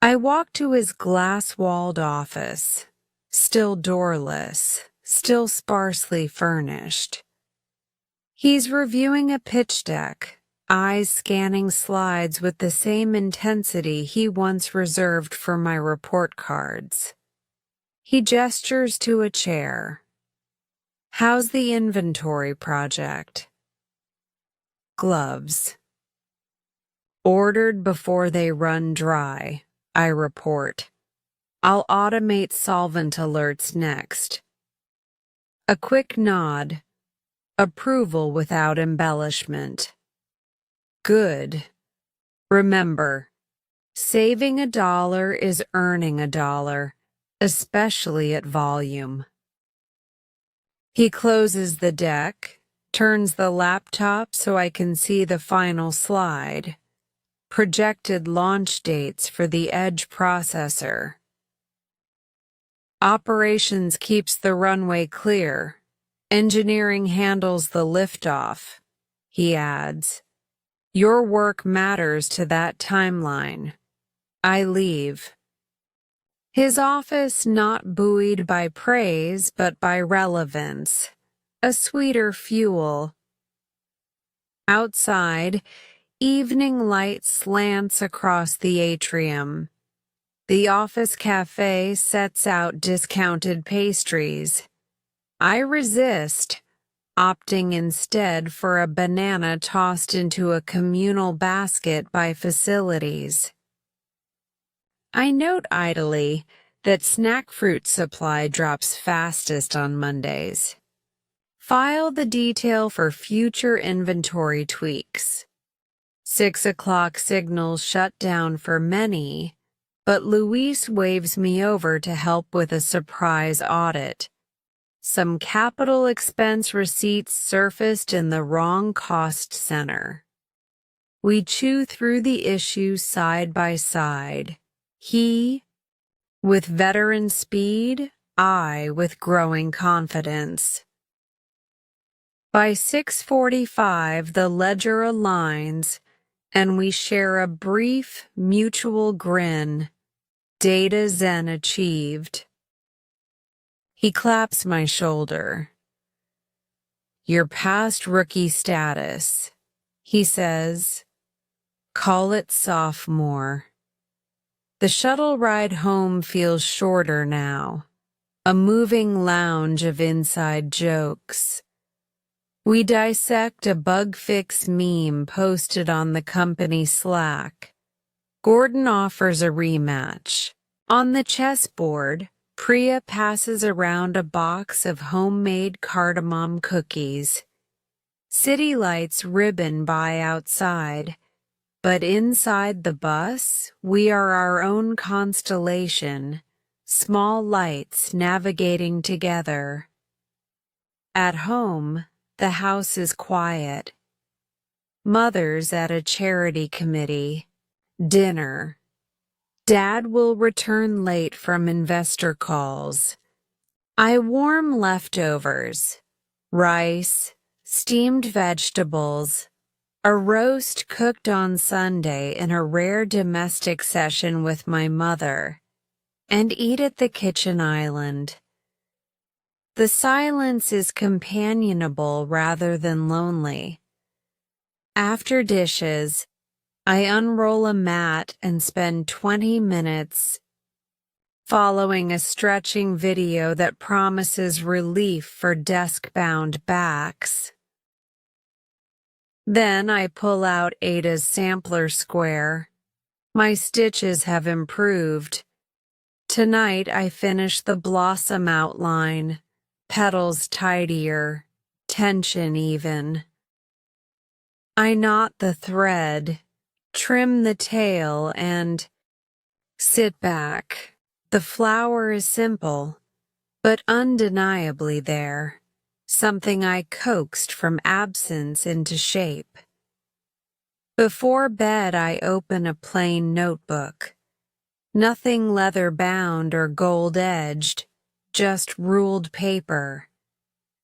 I walk to his glass-walled office, still doorless, still sparsely furnished. He's reviewing a pitch deck, eyes scanning slides with the same intensity he once reserved for my report cards. He gestures to a chair. How's the inventory project? Gloves. Ordered before they run dry, I report. I'll automate solvent alerts next. A quick nod. Approval without embellishment. Good. Remember, saving $1 is earning $1, especially at volume. He closes the deck, turns the laptop so I can see the final slide. Projected launch dates for the Edge processor. Operations keeps the runway clear. Engineering handles the liftoff, he adds. Your work matters to that timeline. I leave. His office not buoyed by praise but by relevance, a sweeter fuel. Outside, evening light slants across the atrium. The office cafe sets out discounted pastries. I resist, opting instead for a banana tossed into a communal basket by facilities. I note idly that snack fruit supply drops fastest on Mondays. File the detail for future inventory tweaks. 6 o'clock signals shut down for many, but Luis waves me over to help with a surprise audit. Some capital expense receipts surfaced in the wrong cost center. We chew through the issues side by side. He, with veteran speed, I with growing confidence. By 6:45, the ledger aligns, and we share a brief, mutual grin. Data Zen achieved. He claps my shoulder. You're past rookie status, he says. Call it sophomore. The shuttle ride home feels shorter now, a moving lounge of inside jokes. We dissect a bug fix meme posted on the company Slack. Gordon offers a rematch. On the chessboard, Priya passes around a box of homemade cardamom cookies. City lights ribbon by outside. But inside the bus, we are our own constellation, small lights navigating together. At home, the house is quiet. Mother's at a charity committee. Dinner. Dad will return late from investor calls. I warm leftovers. Rice, steamed vegetables, a roast cooked on Sunday in a rare domestic session with my mother, and eat at the kitchen island. The silence is companionable rather than lonely. After dishes, I unroll a mat and spend 20 minutes following a stretching video that promises relief for desk-bound backs. Then I pull out Ada's sampler square. My stitches have improved. Tonight I finish the blossom outline. Petals tidier, tension even. I knot the thread, trim the tail, and sit back. The flower is simple, but undeniably there, something I coaxed from absence into shape. Before bed I open a plain notebook. Nothing leather-bound or gold-edged, just ruled paper,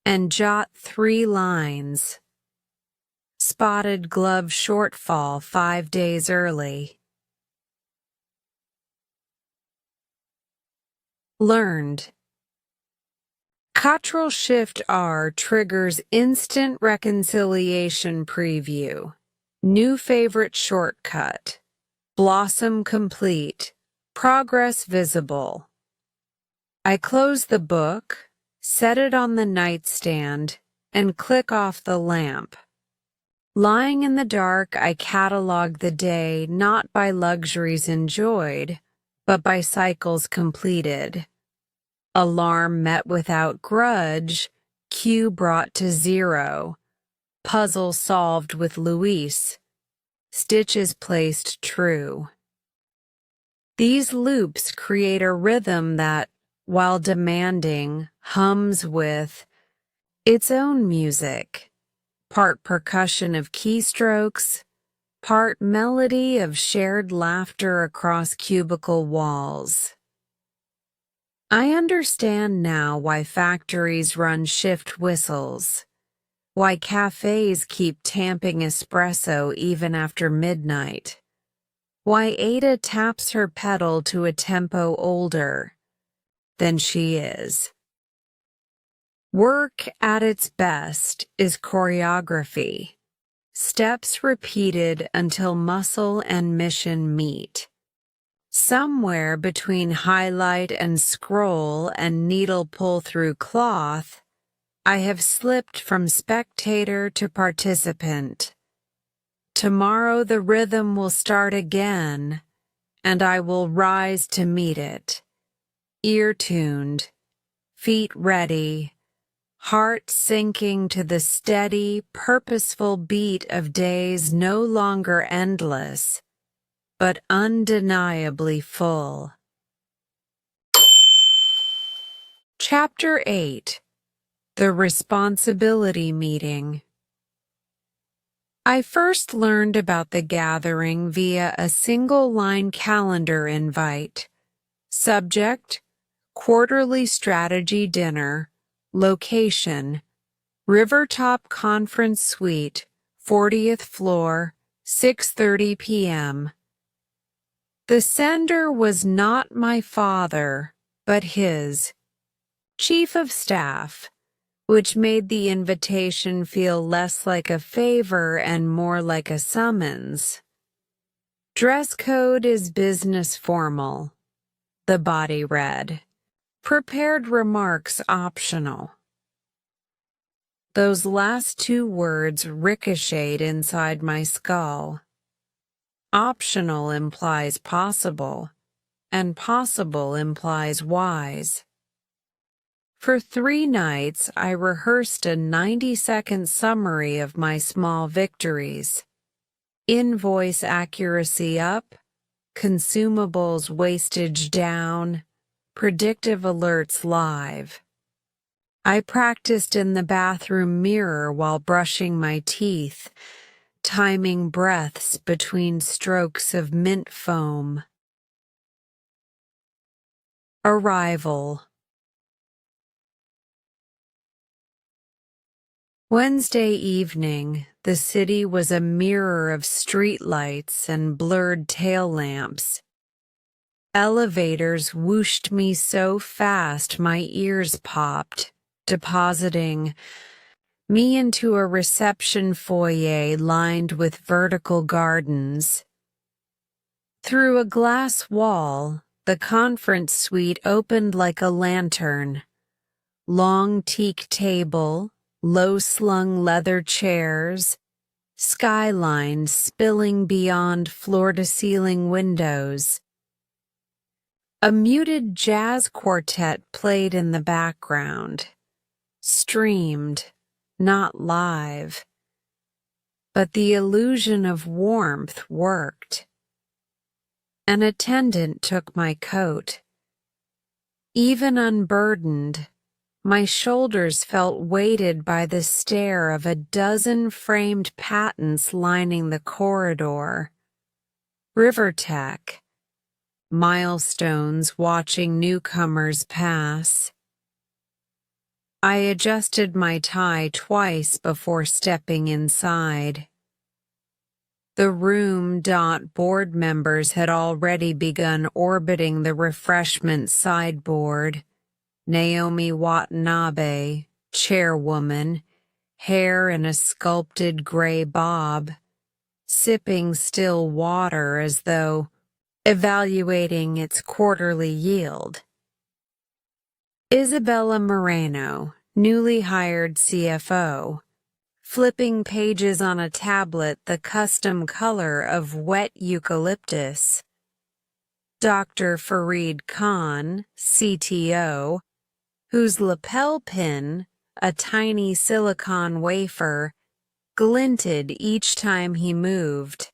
and jot 3 lines. Spotted glove shortfall 5 days early. Learned. Ctrl Shift R triggers instant reconciliation preview. New favorite shortcut. Blossom complete. Progress visible. I close the book, set it on the nightstand, and click off the lamp. Lying in the dark, I catalog the day not by luxuries enjoyed, but by cycles completed. Alarm met without grudge, cue brought to 0, puzzle solved with Luis, stitches placed true. These loops create a rhythm that, while demanding, hums with its own music, part percussion of keystrokes, part melody of shared laughter across cubicle walls. I understand now why factories run shift whistles, why cafes keep tamping espresso even after midnight, why Ada taps her pedal to a tempo older than she is. Work at its best is choreography, steps repeated until muscle and mission meet. Somewhere between highlight and scroll and needle pull through cloth, I have slipped from spectator to participant. Tomorrow the rhythm will start again, and I will rise to meet it. Ear-tuned, feet ready, heart sinking to the steady, purposeful beat of days no longer endless, but undeniably full. Chapter 8. The Responsibility Meeting. I first learned about the gathering via a single-line calendar invite. Subject: Quarterly Strategy Dinner. Location: Rivertop Conference Suite, 40th floor, 6:30 p.m. The sender was not my father, but his chief of staff, which made the invitation feel less like a favor and more like a summons. Dress code is business formal, the body read. Prepared remarks optional. Those last 2 words ricocheted inside my skull. Optional implies possible, and possible implies wise. For 3 nights, I rehearsed a 90-second summary of my small victories. Invoice accuracy up, consumables wastage down, predictive alerts live. I practiced in the bathroom mirror while brushing my teeth, timing breaths between strokes of mint foam. Arrival. Wednesday evening, the city was a mirror of streetlights and blurred tail lamps. Elevators whooshed me so fast my ears popped, depositing me into a reception foyer lined with vertical gardens. Through a glass wall, the conference suite opened like a lantern. Long teak table, low-slung leather chairs, skyline spilling beyond floor-to-ceiling windows. A muted jazz quartet played in the background, streamed, not live. But the illusion of warmth worked. An attendant took my coat. Even unburdened, my shoulders felt weighted by the stare of a dozen framed patents lining the corridor. Rivertech. Milestones watching newcomers pass. I adjusted my tie twice before stepping inside. The board members had already begun orbiting the refreshment sideboard. Naomi Watanabe, chairwoman, hair in a sculpted gray bob, sipping still water as though evaluating its quarterly yield. Isabella Moreno, newly hired CFO, flipping pages on a tablet the custom color of wet eucalyptus. Dr. Fareed Khan, CTO, whose lapel pin, a tiny silicon wafer, glinted each time he moved.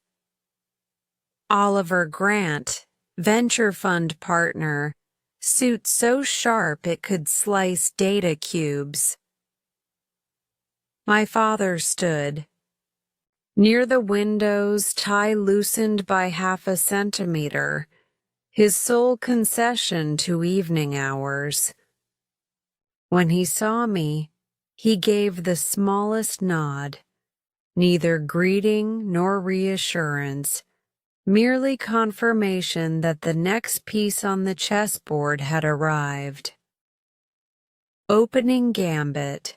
Oliver Grant, venture fund partner, suit so sharp it could slice data cubes. My father stood. Near the windows, tie loosened by half a centimeter, his sole concession to evening hours. When he saw me, he gave the smallest nod, neither greeting nor reassurance, merely confirmation that the next piece on the chessboard had arrived. Opening gambit.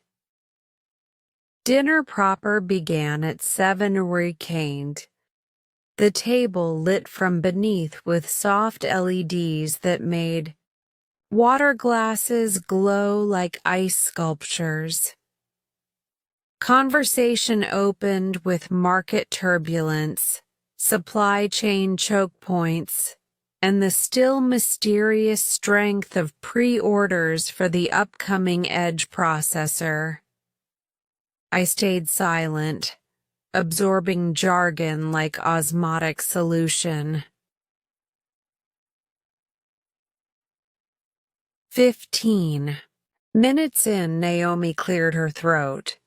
Dinner proper began at 7 recaned. The table lit from beneath with soft LEDs that made water glasses glow like ice sculptures. Conversation opened with market turbulence, supply chain choke points, and the still mysterious strength of pre-orders for the upcoming Edge processor. I stayed silent, absorbing jargon like osmotic solution. 15 minutes in, Naomi cleared her throat.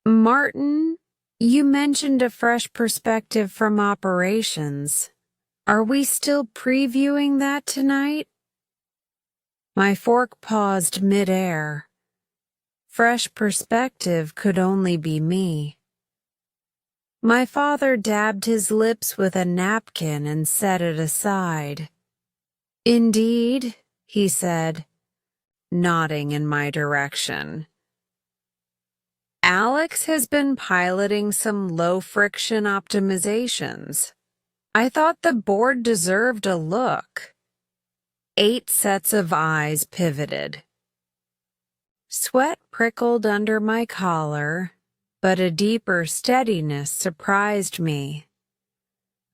Martin, you mentioned a fresh perspective from operations. Are we still previewing that tonight? My fork paused midair. Fresh perspective could only be me. My father dabbed his lips with a napkin and set it aside. Indeed, he said, nodding in my direction. Alex has been piloting some low-friction optimizations. I thought the board deserved a look. 8 sets of eyes pivoted. Sweat prickled under my collar, but a deeper steadiness surprised me.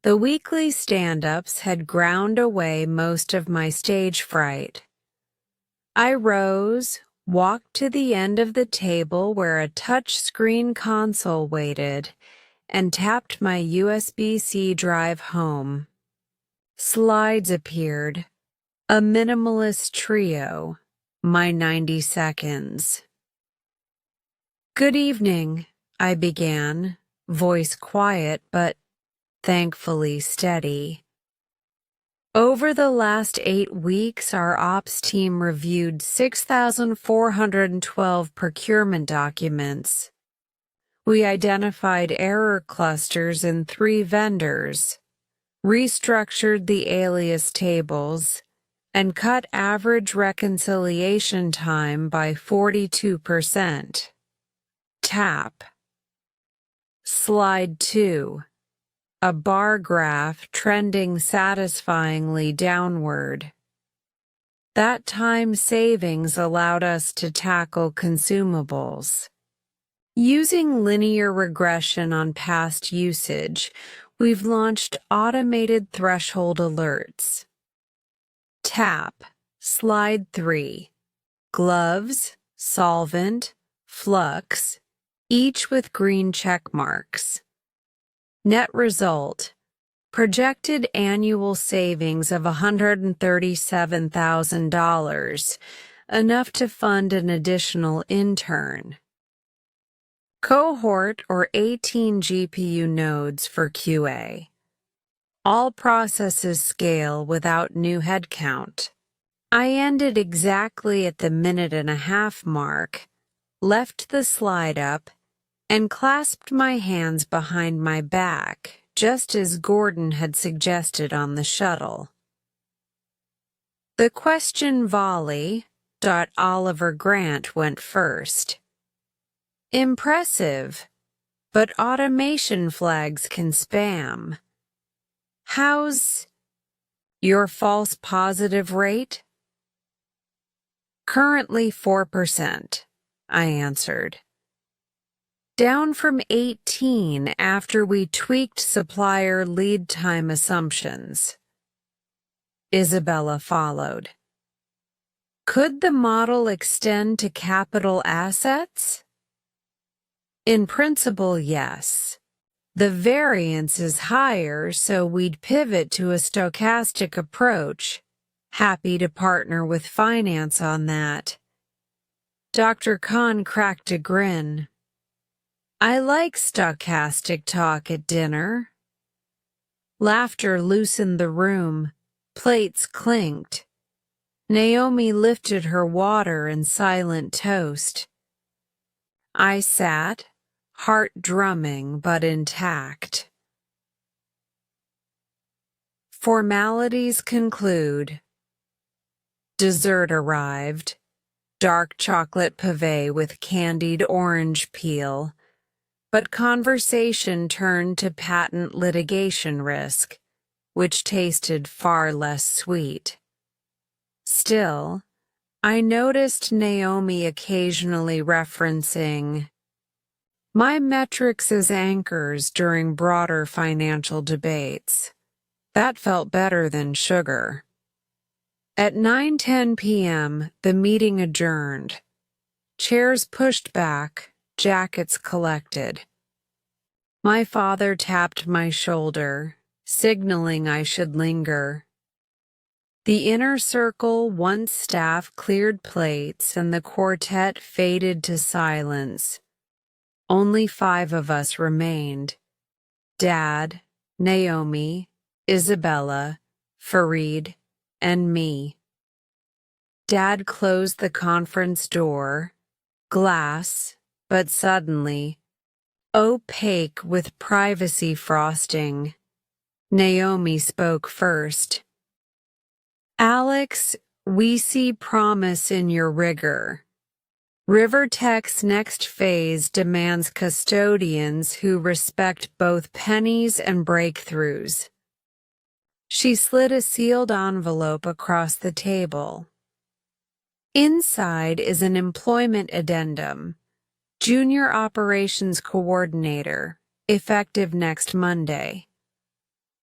The weekly stand-ups had ground away most of my stage fright. I rose, walked to the end of the table where a touch-screen console waited, and tapped my USB-C drive home. Slides appeared, a minimalist trio, my 90 seconds. Good evening, I began, voice quiet but thankfully steady. Over the last 8 weeks, our ops team reviewed 6,412 procurement documents. We identified error clusters in 3 vendors, restructured the alias tables, and cut average reconciliation time by 42%. Tap. Slide 2. A bar graph trending satisfyingly downward. That time savings allowed us to tackle consumables. Using linear regression on past usage, we've launched automated threshold alerts. Tap. Slide 3. Gloves, solvent, flux, each with green check marks. Net result, projected annual savings of $137,000, enough to fund an additional intern. Cohort or 18 GPU nodes for QA. All processes scale without new headcount. I ended exactly at the 1.5-minute mark, left the slide up, and clasped my hands behind my back, just as Gordon had suggested on the shuttle. The question volley. Oliver Grant went first. Impressive, but automation flags can spam. How's your false positive rate? Currently 4%, I answered. Down from 18 after we tweaked supplier lead time assumptions. Isabella followed. Could the model extend to capital assets? In principle, yes. The variance is higher, so we'd pivot to a stochastic approach. Happy to partner with finance on that. Dr. Khan cracked a grin. I like stochastic talk at dinner. Laughter loosened the room. Plates clinked. Naomi lifted her water in silent toast. I sat, heart drumming but intact. Formalities conclude. Dessert arrived. Dark chocolate pavée with candied orange peel. But conversation turned to patent litigation risk, which tasted far less sweet. Still, I noticed Naomi occasionally referencing my metrics as anchors during broader financial debates. That felt better than sugar. At 9:10 p.m., the meeting adjourned. Chairs pushed back. Jackets collected. My father tapped my shoulder, signaling I should linger. The inner circle, once staff, cleared plates and the quartet faded to silence. Only 5 of us remained. Dad, Naomi, Isabella, Fareed, and me. Dad closed the conference door, glass, but suddenly, opaque with privacy frosting. Naomi spoke first. Alex, we see promise in your rigor. Rivertech's next phase demands custodians who respect both pennies and breakthroughs. She slid a sealed envelope across the table. Inside is an employment addendum. Junior Operations Coordinator, effective next Monday.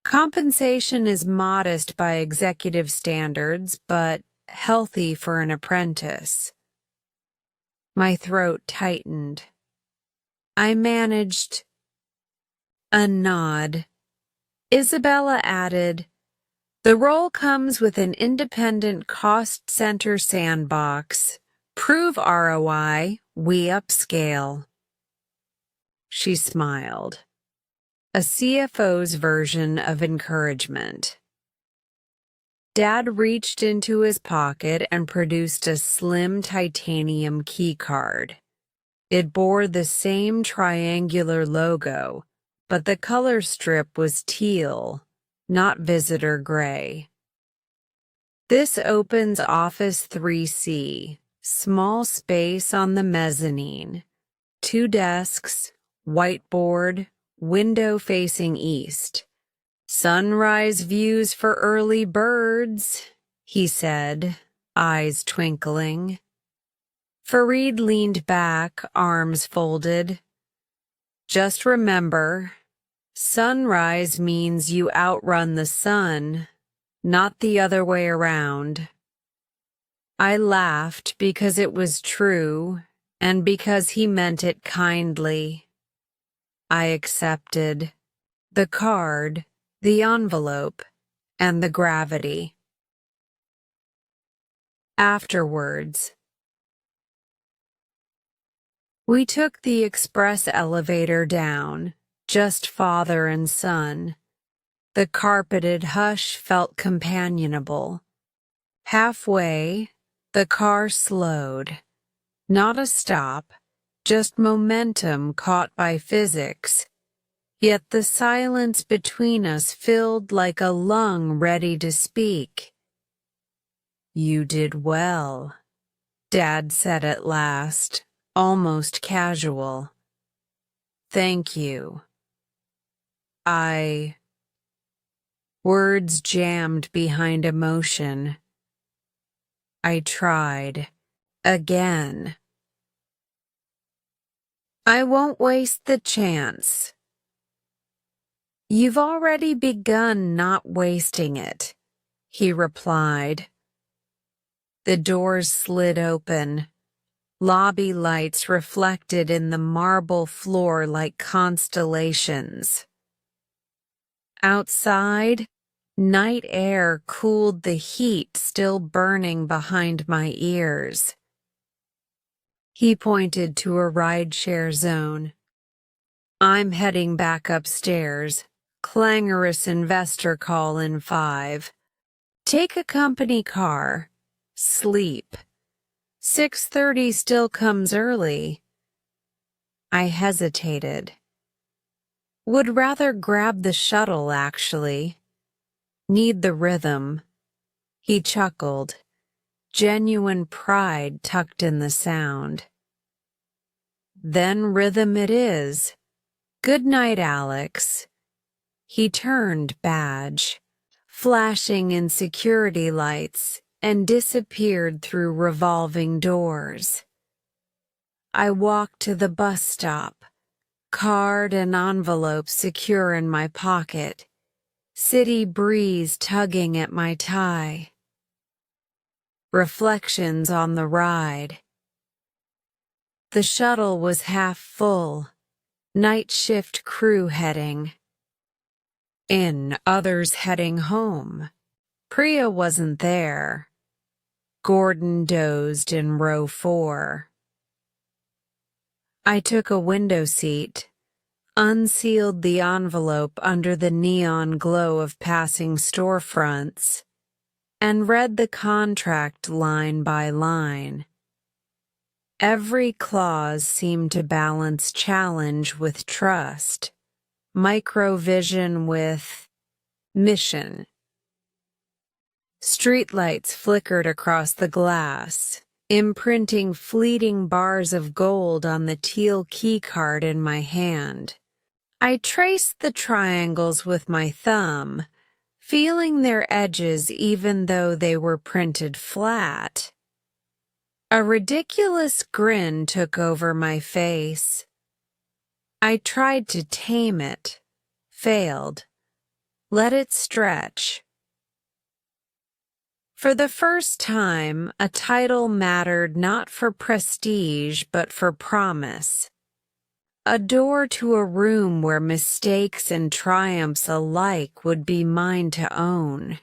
Compensation is modest by executive standards, but healthy for an apprentice. My throat tightened. I managed a nod. Isabella added, the role comes with an independent cost center sandbox. Prove ROI, we upscale. she smiled. A CFO's version of encouragement. Dad reached into his pocket and produced a slim titanium keycard. It bore the same triangular logo, but the color strip was teal, not visitor gray. This opens Office 3C, small space on the mezzanine. 2 desks, whiteboard, window facing east. Sunrise views for early birds, he said, eyes twinkling. Fareed leaned back, arms folded. Just remember, sunrise means you outrun the sun, not the other way around. I laughed because it was true and because he meant it kindly. I accepted the card, the envelope, and the gravity. Afterwards, we took the express elevator down, just father and son. The carpeted hush felt companionable. Halfway, the car slowed. Not a stop, just momentum caught by physics. Yet the silence between us filled like a lung ready to speak. You did well, Dad said at last, almost casual. Thank you. Words jammed behind emotion. I tried. Again. I won't waste the chance. You've already begun not wasting it, he replied. The doors slid open. Lobby lights reflected in the marble floor like constellations. Outside, night air cooled the heat still burning behind my ears. He pointed to a rideshare zone. I'm heading back upstairs. Clangorous investor call in 5. Take a company car. Sleep. 6:30 still comes early. I hesitated. Would rather grab the shuttle, actually. Need the rhythm. He chuckled, genuine pride tucked in the sound. Then rhythm it is. Good night, Alex. He turned badge, flashing in security lights, and disappeared through revolving doors. I walked to the bus stop, card and envelope secure in my pocket, city breeze tugging at my tie. Reflections on the ride. The shuttle was half full, night shift crew heading. Others heading home. Priya wasn't there. Gordon dozed in row 4. I took a window seat, unsealed the envelope under the neon glow of passing storefronts, and read the contract line by line. Every clause seemed to balance challenge with trust, microvision with mission. Streetlights flickered across the glass, imprinting fleeting bars of gold on the teal keycard in my hand. I traced the triangles with my thumb, feeling their edges even though they were printed flat. A ridiculous grin took over my face. I tried to tame it, failed. Let it stretch. For the first time, a title mattered not for prestige but for promise. A door to a room where mistakes and triumphs alike would be mine to own.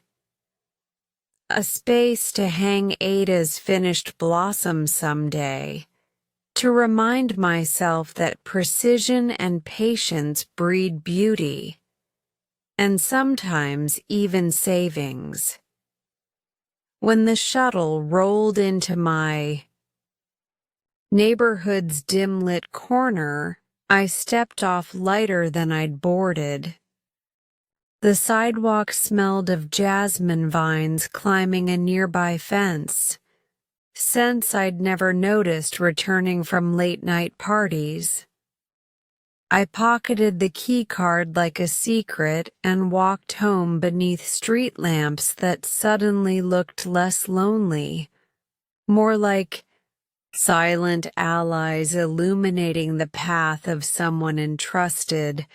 A space to hang Ada's finished blossom someday, to remind myself that precision and patience breed beauty, and sometimes even savings. When the shuttle rolled into my neighborhood's dim-lit corner, I stepped off lighter than I'd boarded. The sidewalk smelled of jasmine vines climbing a nearby fence, scents I'd never noticed returning from late-night parties. I pocketed the key card like a secret and walked home beneath street lamps that suddenly looked less lonely, more like silent allies illuminating the path of someone entrusted,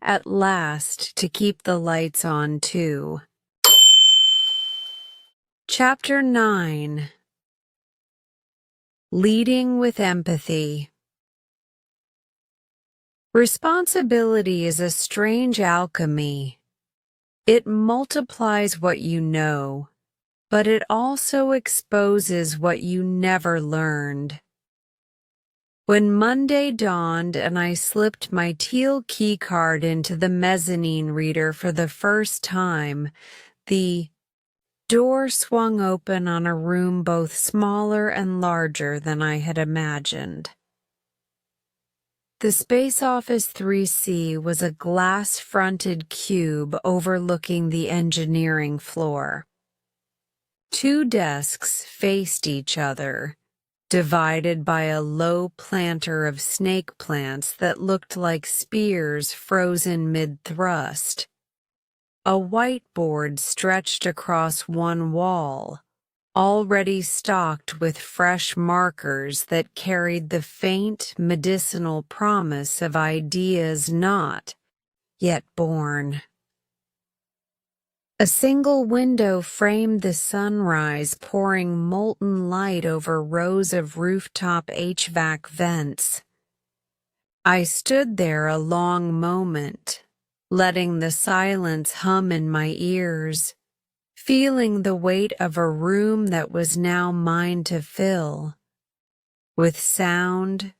at last, to keep the lights on too. Chapter 9. Leading with Empathy. Responsibility is a strange alchemy. It multiplies what you know, but it also exposes what you never learned. When Monday dawned and I slipped my teal key card into the mezzanine reader for the first time, the door swung open on a room both smaller and larger than I had imagined. The Space Office 3C was a glass-fronted cube overlooking the engineering floor. Two desks faced each other, divided by a low planter of snake plants that looked like spears frozen mid-thrust. A whiteboard stretched across one wall, already stocked with fresh markers that carried the faint medicinal promise of ideas not yet born. A single window framed the sunrise, pouring molten light over rows of rooftop HVAC vents. I stood there a long moment, letting the silence hum in my ears, feeling the weight of a room that was now mine to fill, with sound,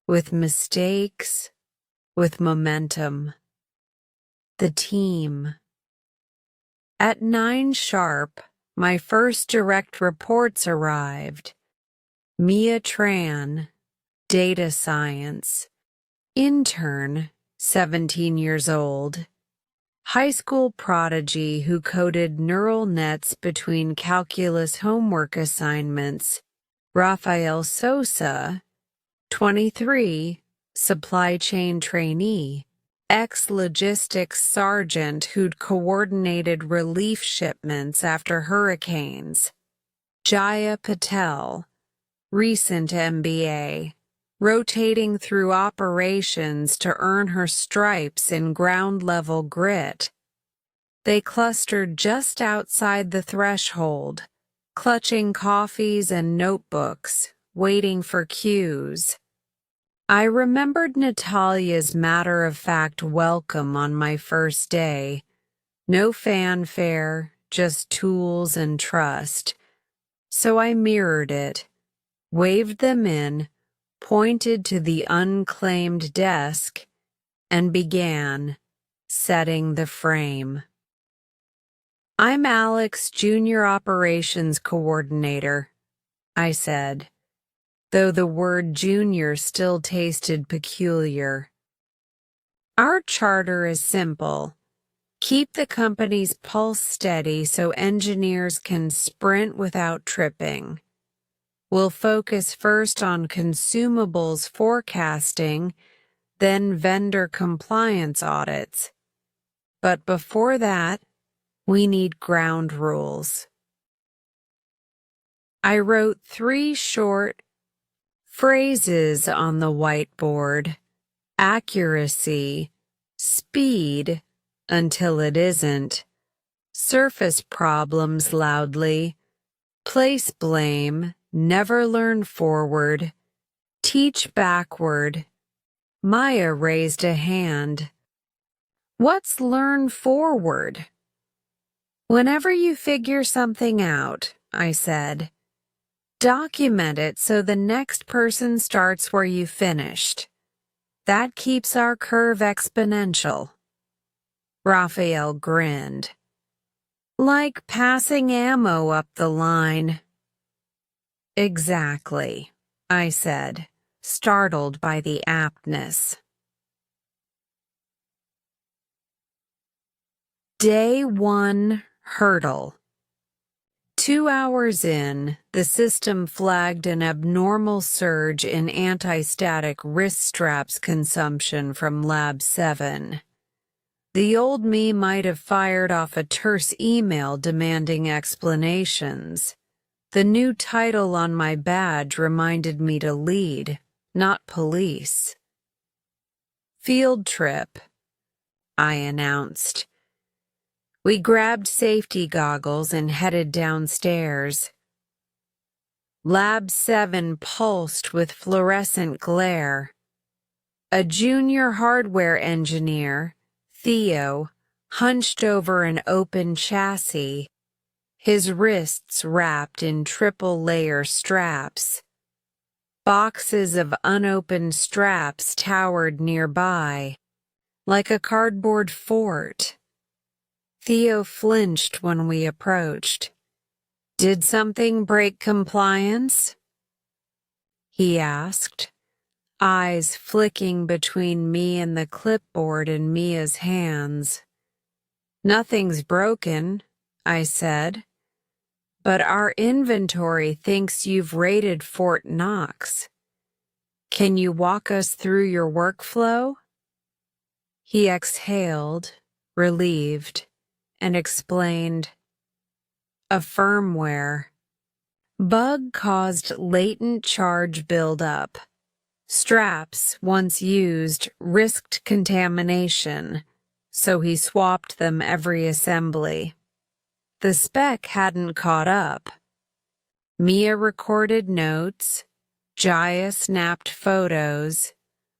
with mistakes, with momentum. The team. At 9 sharp, my first direct reports arrived. Mia Tran, data science, intern, 17 years old, high school prodigy who coded neural nets between calculus homework assignments, Rafael Sosa, 23, supply chain trainee, ex-logistics sergeant who'd coordinated relief shipments after hurricanes, Jaya Patel, recent MBA, rotating through operations to earn her stripes in ground-level grit. They clustered just outside the threshold, clutching coffees and notebooks, waiting for cues. I remembered Natalia's matter-of-fact welcome on my first day. No fanfare, just tools and trust. So I mirrored it, waved them in, pointed to the unclaimed desk, and began setting the frame. "I'm Alex, Junior Operations Coordinator," I said, though the word junior still tasted peculiar. "Our charter is simple. Keep the company's pulse steady so engineers can sprint without tripping. We'll focus first on consumables forecasting, then vendor compliance audits. But before that, we need ground rules." I wrote 3 short phrases on the whiteboard: accuracy, speed, until it isn't, surface problems loudly, place blame, never learn forward, teach backward. Maya raised a hand. "What's learn forward?" "Whenever you figure something out," I said, Document it so the next person starts where you finished. That keeps our curve exponential. Raphael grinned. Like passing ammo up the line. Exactly, I said, startled by the aptness. Day 1 hurdle. 2 hours in, the system flagged an abnormal surge in anti-static wrist straps consumption from Lab 7. The old me might have fired off a terse email demanding explanations. The new title on my badge reminded me to lead, not police. Field trip, I announced. We grabbed safety goggles and headed downstairs. Lab 7 pulsed with fluorescent glare. A junior hardware engineer, Theo, hunched over an open chassis, his wrists wrapped in triple-layer straps. Boxes of unopened straps towered nearby, like a cardboard fort. Theo flinched when we approached. Did something break compliance? He asked, eyes flicking between me and the clipboard in Mia's hands. Nothing's broken, I said, but our inventory thinks you've raided Fort Knox. Can you walk us through your workflow? He exhaled, relieved, and explained, a firmware bug caused latent charge buildup. Straps, once used, risked contamination, so he swapped them every assembly. The spec hadn't caught up. Mia recorded notes, Jaya snapped photos,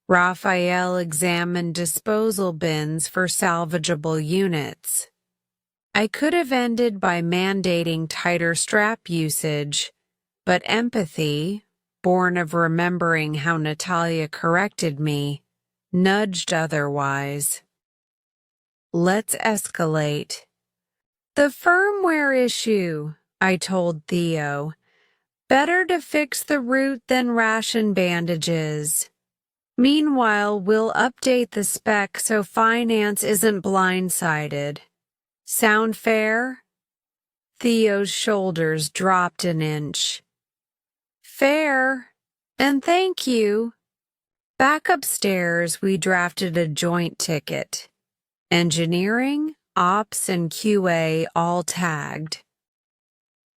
Raphael examined disposal bins for salvageable units. I could have ended by mandating tighter strap usage, but empathy, born of remembering how Natalia corrected me, nudged otherwise. Let's escalate. The firmware issue, I told Theo. Better to fix the root than ration bandages. Meanwhile, we'll update the spec so finance isn't blindsided. Sound fair? Theo's shoulders dropped an inch. Fair, and thank you. Back upstairs, we drafted a joint ticket. Engineering, Ops, and QA all tagged.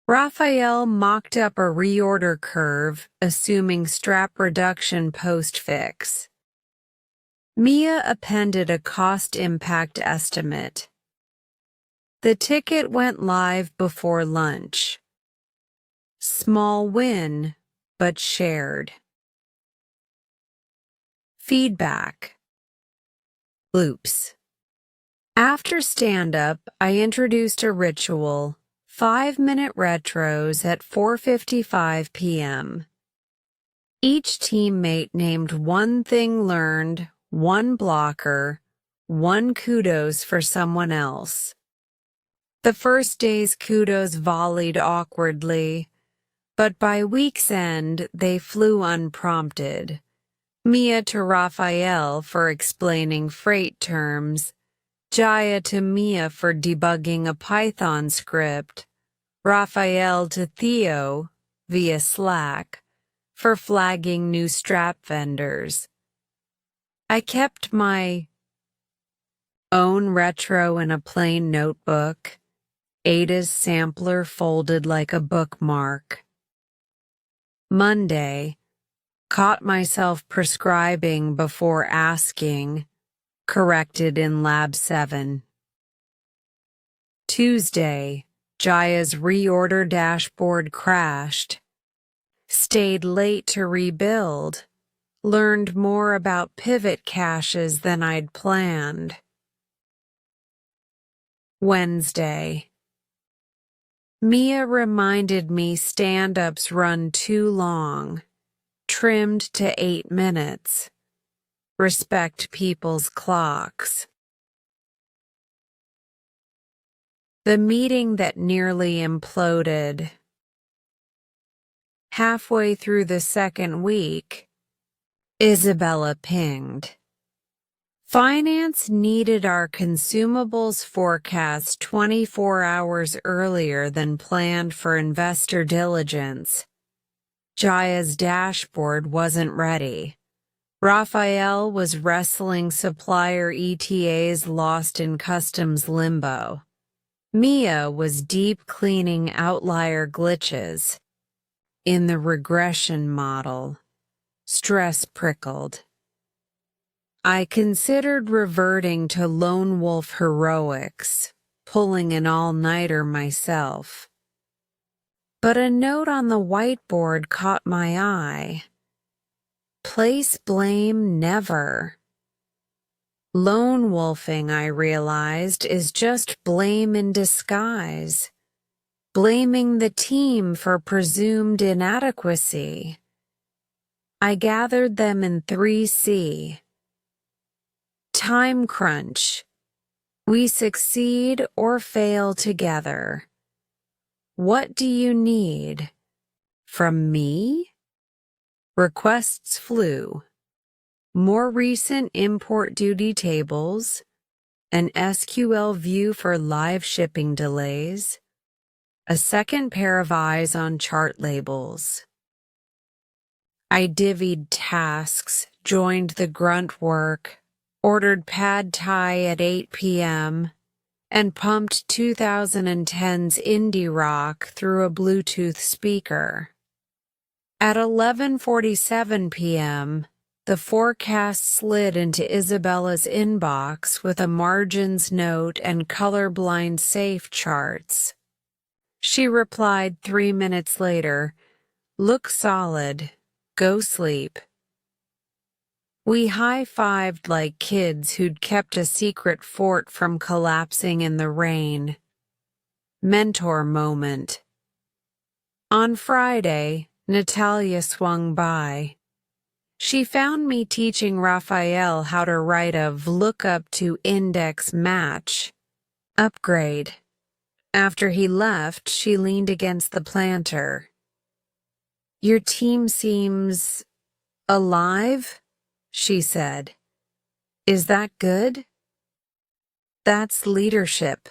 Raphael mocked up a reorder curve, assuming strap reduction post-fix. Mia appended a cost-impact estimate. The ticket went live before lunch. Small win, but shared. Feedback. Loops. After stand-up, I introduced a ritual, 5-minute retros at 4:55 p.m. Each teammate named one thing learned, one blocker, one kudos for someone else. The first day's kudos volleyed awkwardly, but by week's end they flew unprompted. Mia to Raphael for explaining freight terms, Jaya to Mia for debugging a Python script, Raphael to Theo, via Slack, for flagging new strap vendors. I kept my own retro in a plain notebook, Ada's sampler folded like a bookmark. Monday, caught myself prescribing before asking, corrected in Lab 7. Tuesday, Jaya's reorder dashboard crashed. Stayed late to rebuild. Learned more about pivot caches than I'd planned. Wednesday. Mia reminded me stand-ups run too long, trimmed to 8 minutes. Respect people's clocks. The meeting that nearly imploded. Halfway through the second week, Isabella pinged. Finance needed our consumables forecast 24 hours earlier than planned for investor diligence. Jaya's dashboard wasn't ready. Raphael was wrestling supplier ETAs lost in customs limbo. Mia was deep cleaning outlier glitches. In the regression model, stress prickled. I considered reverting to lone wolf heroics, pulling an all-nighter myself. But a note on the whiteboard caught my eye. Place blame never. Lone wolfing, I realized, is just blame in disguise. Blaming the team for presumed inadequacy. I gathered them in 3C. Time crunch. We succeed or fail together. What do you need? From me? Requests flew. More recent import duty tables, an SQL view for live shipping delays, a second pair of eyes on chart labels. I divvied tasks, joined the grunt work, ordered pad thai at 8 p.m., and pumped 2010's indie rock through a Bluetooth speaker. At 11:47 p.m., the forecast slid into Isabella's inbox with a margins note and colorblind safe charts. She replied 3 minutes later, "Look solid. Go sleep." We high-fived like kids who'd kept a secret fort from collapsing in the rain. Mentor moment. On Friday, Natalia swung by. She found me teaching Raphael how to write a VLOOKUP to index match. Upgrade. After he left, she leaned against the planter. "Your team seems alive?" she said. "Is that good?" "That's leadership,"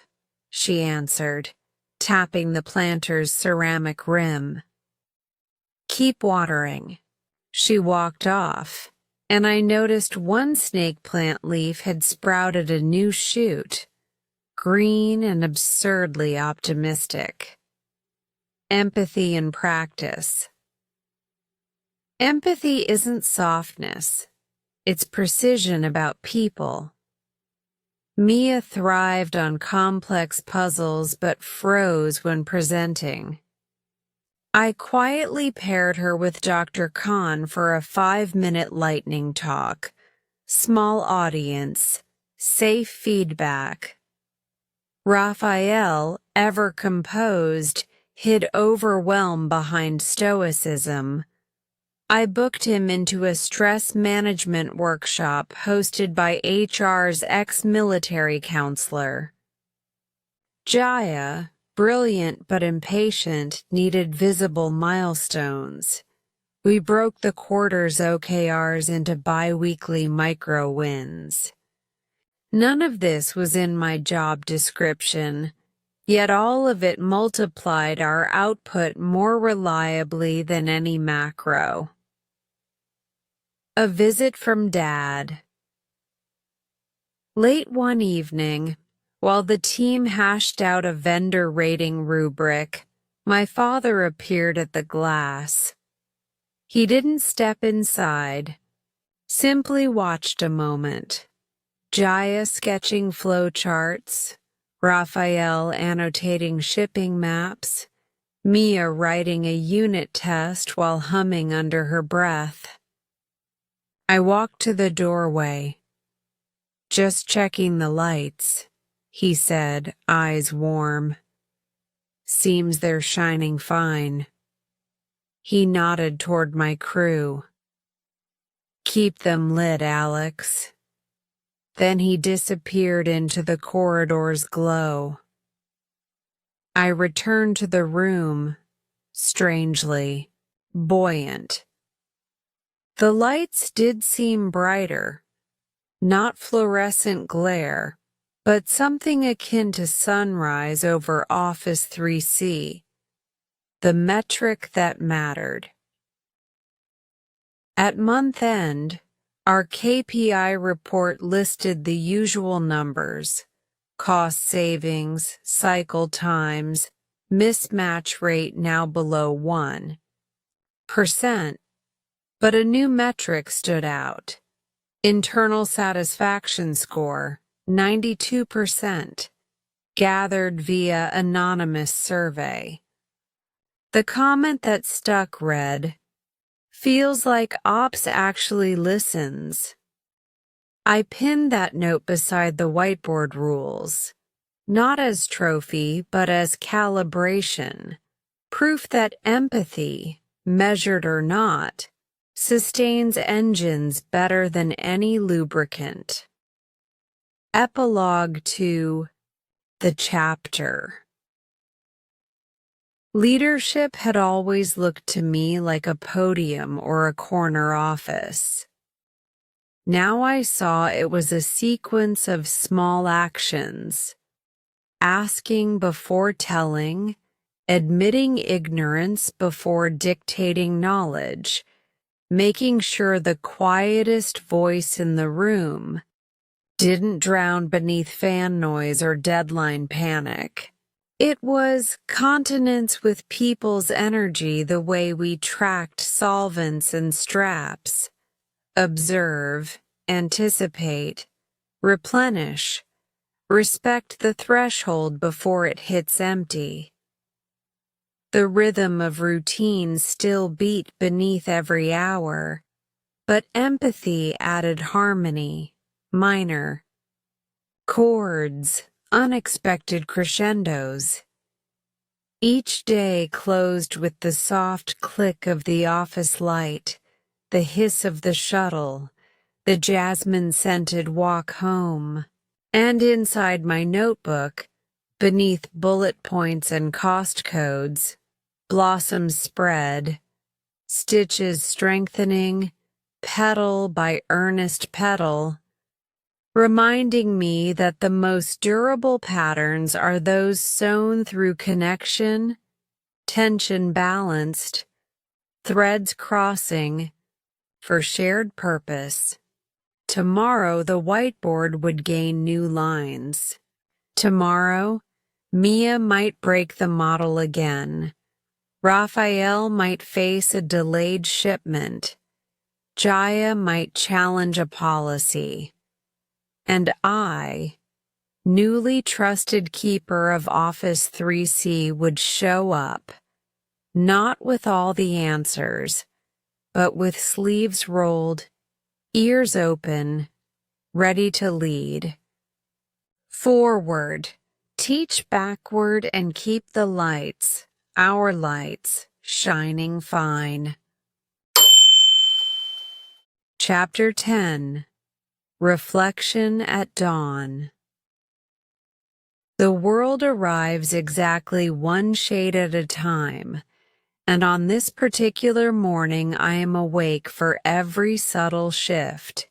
she answered, tapping the planter's ceramic rim. "Keep watering." She walked off, and I noticed one snake plant leaf had sprouted a new shoot, green and absurdly optimistic. Empathy in practice. Empathy isn't softness. It's precision about people. Mia thrived on complex puzzles but froze when presenting. I quietly paired her with Dr. Khan for a 5-minute lightning talk. Small audience, safe feedback. Raphael, ever composed, hid overwhelm behind stoicism. I booked him into a stress management workshop hosted by HR's ex-military counselor. Jaya, brilliant but impatient, needed visible milestones. We broke the quarter's OKRs into bi-weekly micro-wins. None of this was in my job description, yet all of it multiplied our output more reliably than any macro. A visit from Dad. Late one evening, while the team hashed out a vendor rating rubric, my father appeared at the glass. He didn't step inside, simply watched a moment. Jaya sketching flowcharts, Raphael annotating shipping maps, Mia writing a unit test while humming under her breath. I walked to the doorway. "Just checking the lights," he said, eyes warm. Seems they're shining fine. He nodded toward my crew. Keep them lit, Alex. Then he disappeared into the corridor's glow. I returned to the room, strangely buoyant. The lights did seem brighter, not fluorescent glare, but something akin to sunrise over Office 3C, the metric that mattered. At month end, our KPI report listed the usual numbers: cost savings, cycle times, mismatch rate now below 1%. But a new metric stood out: internal satisfaction score, 92%, gathered via anonymous survey. The comment that stuck read, "Feels like ops actually listens." I pinned that note beside the whiteboard rules, not as trophy, but as calibration, proof that empathy, measured or not, sustains engines better than any lubricant. Epilogue to the chapter. Leadership had always looked to me like a podium or a corner office. Now I saw it was a sequence of small actions: asking before telling, admitting ignorance before dictating knowledge, making sure the quietest voice in the room didn't drown beneath fan noise or deadline panic. It was continence with people's energy, the way we tracked solvents and straps. Observe, anticipate, replenish, respect the threshold before it hits empty. The rhythm of routine still beat beneath every hour, but empathy added harmony, minor chords, unexpected crescendos. Each day closed with the soft click of the office light, the hiss of the shuttle, the jasmine-scented walk home. And inside my notebook, beneath bullet points and cost codes, blossoms spread, stitches strengthening, petal by earnest petal, reminding me that the most durable patterns are those sown through connection, tension balanced, threads crossing, for shared purpose. Tomorrow the whiteboard would gain new lines. Tomorrow, Mia might break the model again. Raphael might face a delayed shipment. Jaya might challenge a policy. And I, newly trusted keeper of Office 3C, would show up, not with all the answers, but with sleeves rolled, ears open, ready to lead. Forward, teach backward, and keep the lights, our lights, shining fine. Chapter 10. Reflection at Dawn. The world arrives exactly one shade at a time, and on this particular morning I am awake for every subtle shift.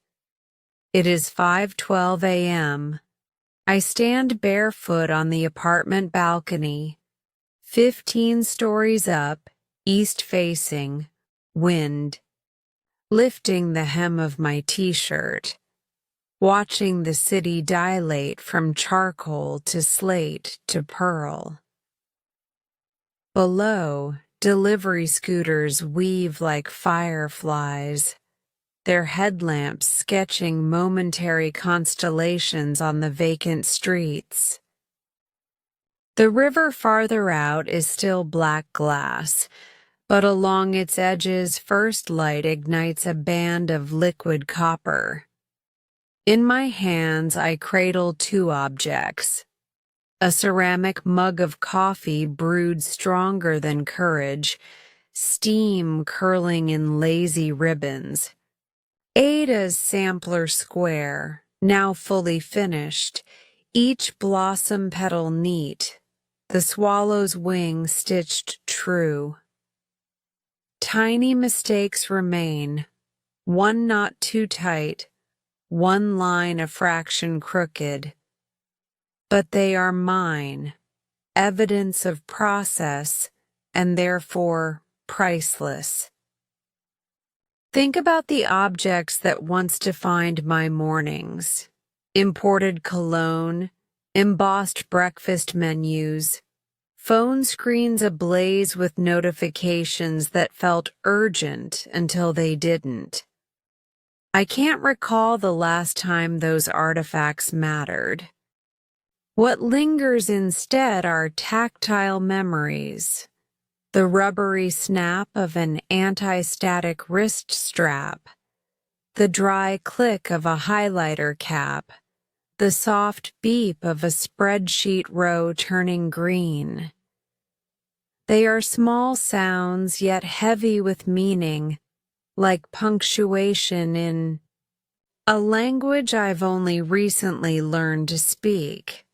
It is 5:12 a.m. I stand barefoot on the apartment balcony, 15 stories up, east-facing, wind, lifting the hem of my t-shirt, watching the city dilate from charcoal to slate to pearl. Below, delivery scooters weave like fireflies, their headlamps sketching momentary constellations on the vacant streets. The river farther out is still black glass, but along its edges first light ignites a band of liquid copper. In my hands I cradle two objects: A ceramic mug of coffee brewed stronger than courage, steam curling in lazy ribbons. Ada's sampler square, now fully finished, each blossom petal neat, the swallow's wing stitched true. Tiny mistakes remain, one knot too tight, one line a fraction crooked. But they are mine, evidence of process, and therefore priceless. Think about the objects that once defined my mornings. Imported cologne, embossed breakfast menus, phone screens ablaze with notifications that felt urgent until they didn't. I can't recall the last time those artifacts mattered. What lingers instead are tactile memories. The rubbery snap of an anti-static wrist strap, the dry click of a highlighter cap, the soft beep of a spreadsheet row turning green. They are small sounds yet heavy with meaning, like punctuation in a language I've only recently learned to speak.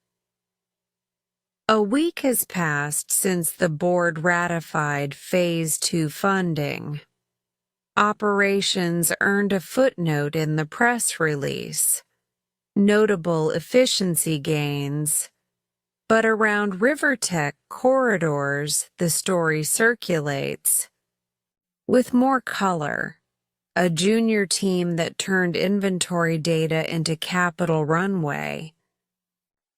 A week has passed since the board ratified Phase 2 funding. Operations earned a footnote in the press release. Notable efficiency gains. But around RiverTech corridors, the story circulates. With more color, a junior team that turned inventory data into capital runway.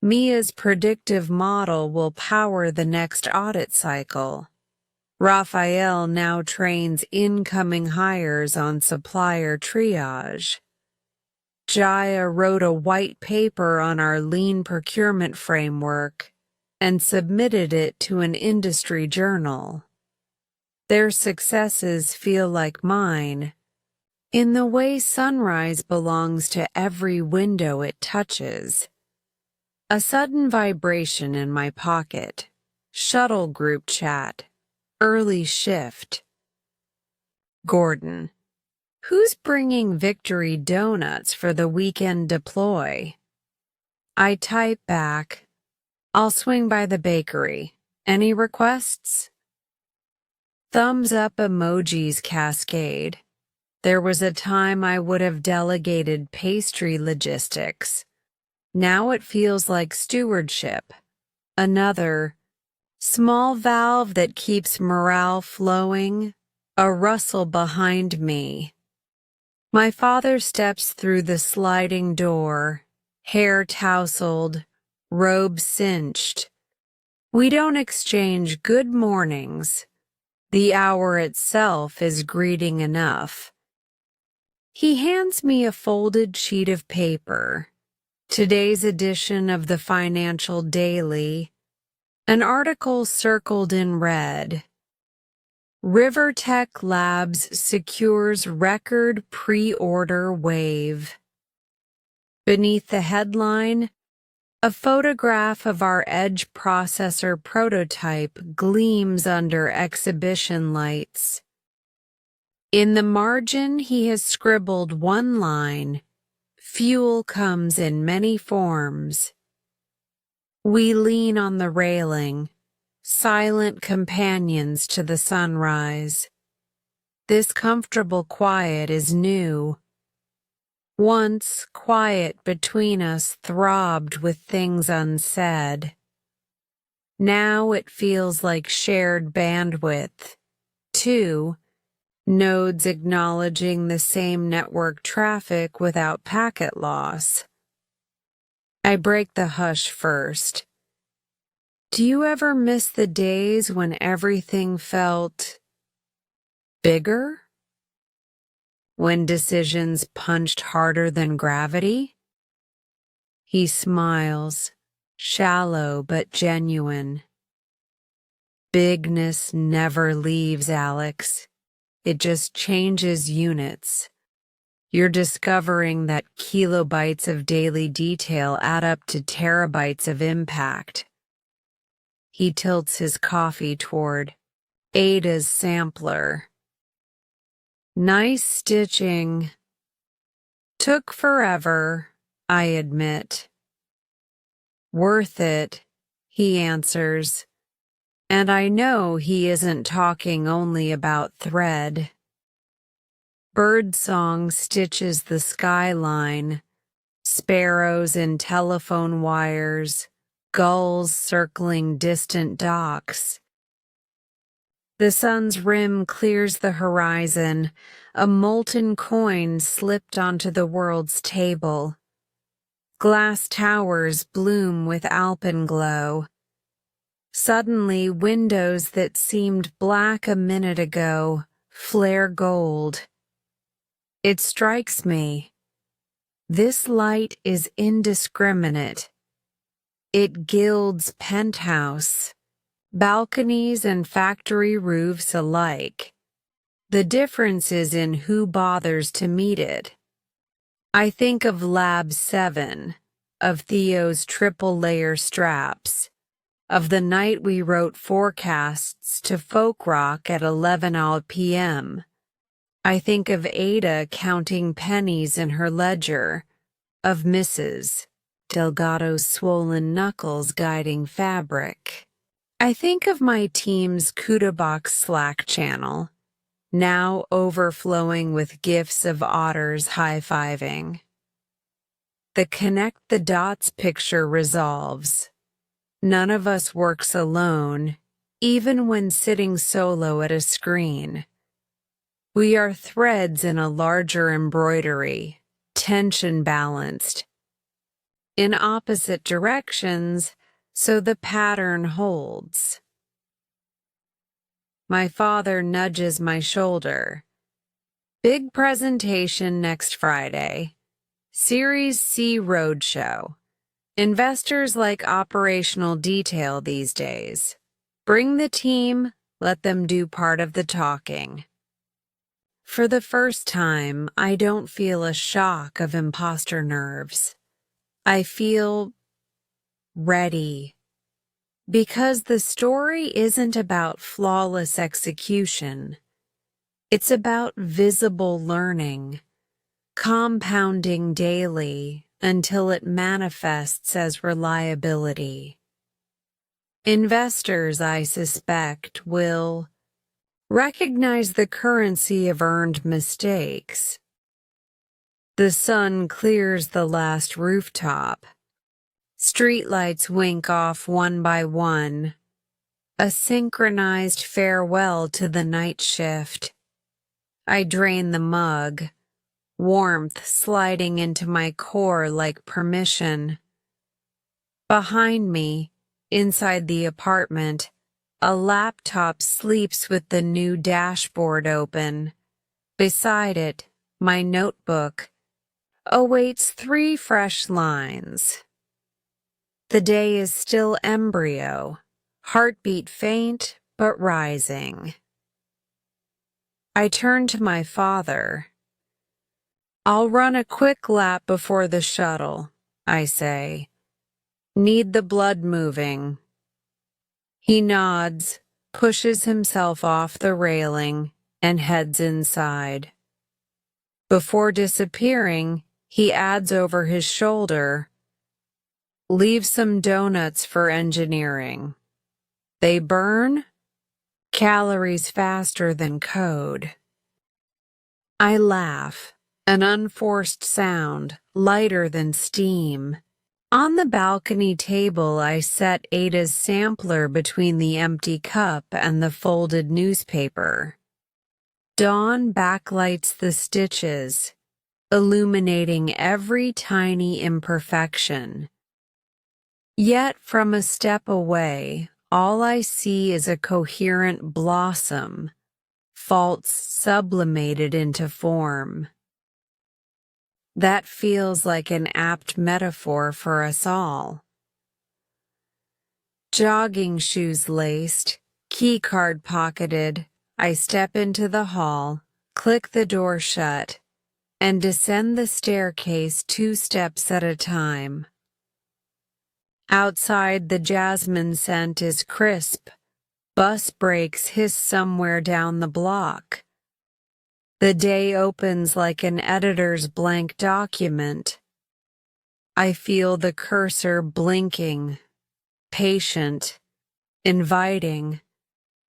Mia's predictive model will power the next audit cycle. Raphael now trains incoming hires on supplier triage. Jaya wrote a white paper on our lean procurement framework and submitted it to an industry journal. Their successes feel like mine, in the way sunrise belongs to every window it touches. A sudden vibration in my pocket. Shuttle group chat. Early shift. Gordon. Who's bringing Victory donuts for the weekend deploy? I type back. I'll swing by the bakery. Any requests? Thumbs up emojis cascade. There was a time I would have delegated pastry logistics. Now it feels like stewardship. Another small valve that keeps morale flowing, a rustle behind me. My father steps through the sliding door, hair tousled, robe cinched. We don't exchange good mornings. The hour itself is greeting enough. He hands me a folded sheet of paper. Today's edition of the Financial Daily, an article circled in red. RiverTech Labs secures record pre-order wave. Beneath the headline, a photograph of our edge processor prototype gleams under exhibition lights. In the margin, he has scribbled one line. Fuel comes in many forms. We lean on the railing, silent companions to the sunrise. This comfortable quiet is new. Once, quiet between us throbbed with things unsaid. Now it feels like shared bandwidth. Two nodes acknowledging the same network traffic without packet loss. I break the hush first. Do you ever miss the days when everything felt bigger? When decisions punched harder than gravity? He smiles, shallow but genuine. Bigness never leaves, Alex. It just changes units. You're discovering that kilobytes of daily detail add up to terabytes of impact. He tilts his coffee toward Ada's sampler. Nice stitching. Took forever, I admit. Worth it, he answers, and I know he isn't talking only about thread. Birdsong stitches the skyline, sparrows in telephone wires, gulls circling distant docks. The sun's rim clears the horizon, a molten coin slipped onto the world's table. Glass towers bloom with alpenglow. Suddenly, windows that seemed black a minute ago flare gold. It strikes me. This light is indiscriminate. It gilds penthouse, balconies and factory roofs alike. The difference is in who bothers to meet it. I think of Lab 7, of Theo's triple-layer straps, of the night we wrote forecasts to folk rock at 11 p.m. I think of Ada counting pennies in her ledger, of Mrs. Delgado's swollen knuckles guiding fabric. I think of my team's Kuda Box Slack channel, now overflowing with gifs of otters high-fiving. The connect the dots picture resolves. None of us works alone, even when sitting solo at a screen. We are threads in a larger embroidery, tension-balanced, in opposite directions, so the pattern holds. My father nudges my shoulder. Big presentation next Friday. Series C Roadshow. Investors like operational detail these days. Bring the team, let them do part of the talking. For the first time, I don't feel a shock of imposter nerves. I feel ready. Because the story isn't about flawless execution. It's about visible learning, compounding daily until it manifests as reliability. Investors, I suspect, will recognize the currency of earned mistakes. The sun clears the last rooftop. Streetlights wink off one by one. A synchronized farewell to the night shift. I drain the mug, warmth sliding into my core like permission. Behind me, inside the apartment, a laptop sleeps with the new dashboard open. Beside it, my notebook awaits 3 fresh lines. The day is still embryo, heartbeat faint but rising. I turn to my father. I'll run a quick lap before the shuttle, I say. Need the blood moving. He nods, pushes himself off the railing, and heads inside. Before disappearing, he adds over his shoulder, leave some donuts for engineering. They burn calories faster than code. I laugh, an unforced sound, lighter than steam. On the balcony table, I set Ada's sampler between the empty cup and the folded newspaper. Dawn backlights the stitches, illuminating every tiny imperfection. Yet from a step away, all I see is a coherent blossom, faults sublimated into form. That feels like an apt metaphor for us all. Jogging shoes laced, keycard pocketed, I step into the hall, click the door shut, and descend the staircase 2 steps at a time. Outside, the jasmine scent is crisp. Bus brakes hiss somewhere down the block. The day opens like an editor's blank document. I feel the cursor blinking, patient, inviting,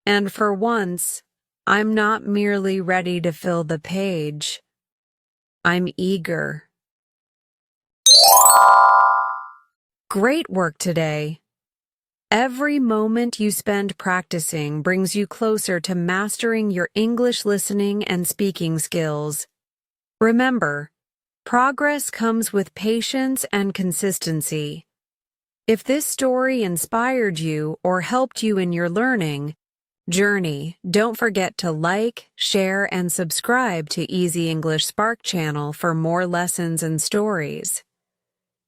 and for once, I'm not merely ready to fill the page. I'm eager. Great work today. Every moment you spend practicing brings you closer to mastering your English listening and speaking skills. Remember, progress comes with patience and consistency. If this story inspired you or helped you in your learning journey, don't forget to like, share, and subscribe to Easy English Spark channel for more lessons and stories.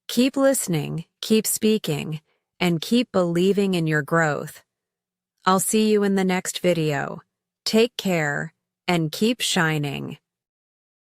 Keep listening, keep speaking, and keep believing in your growth. I'll see you in the next video. Take care and keep shining.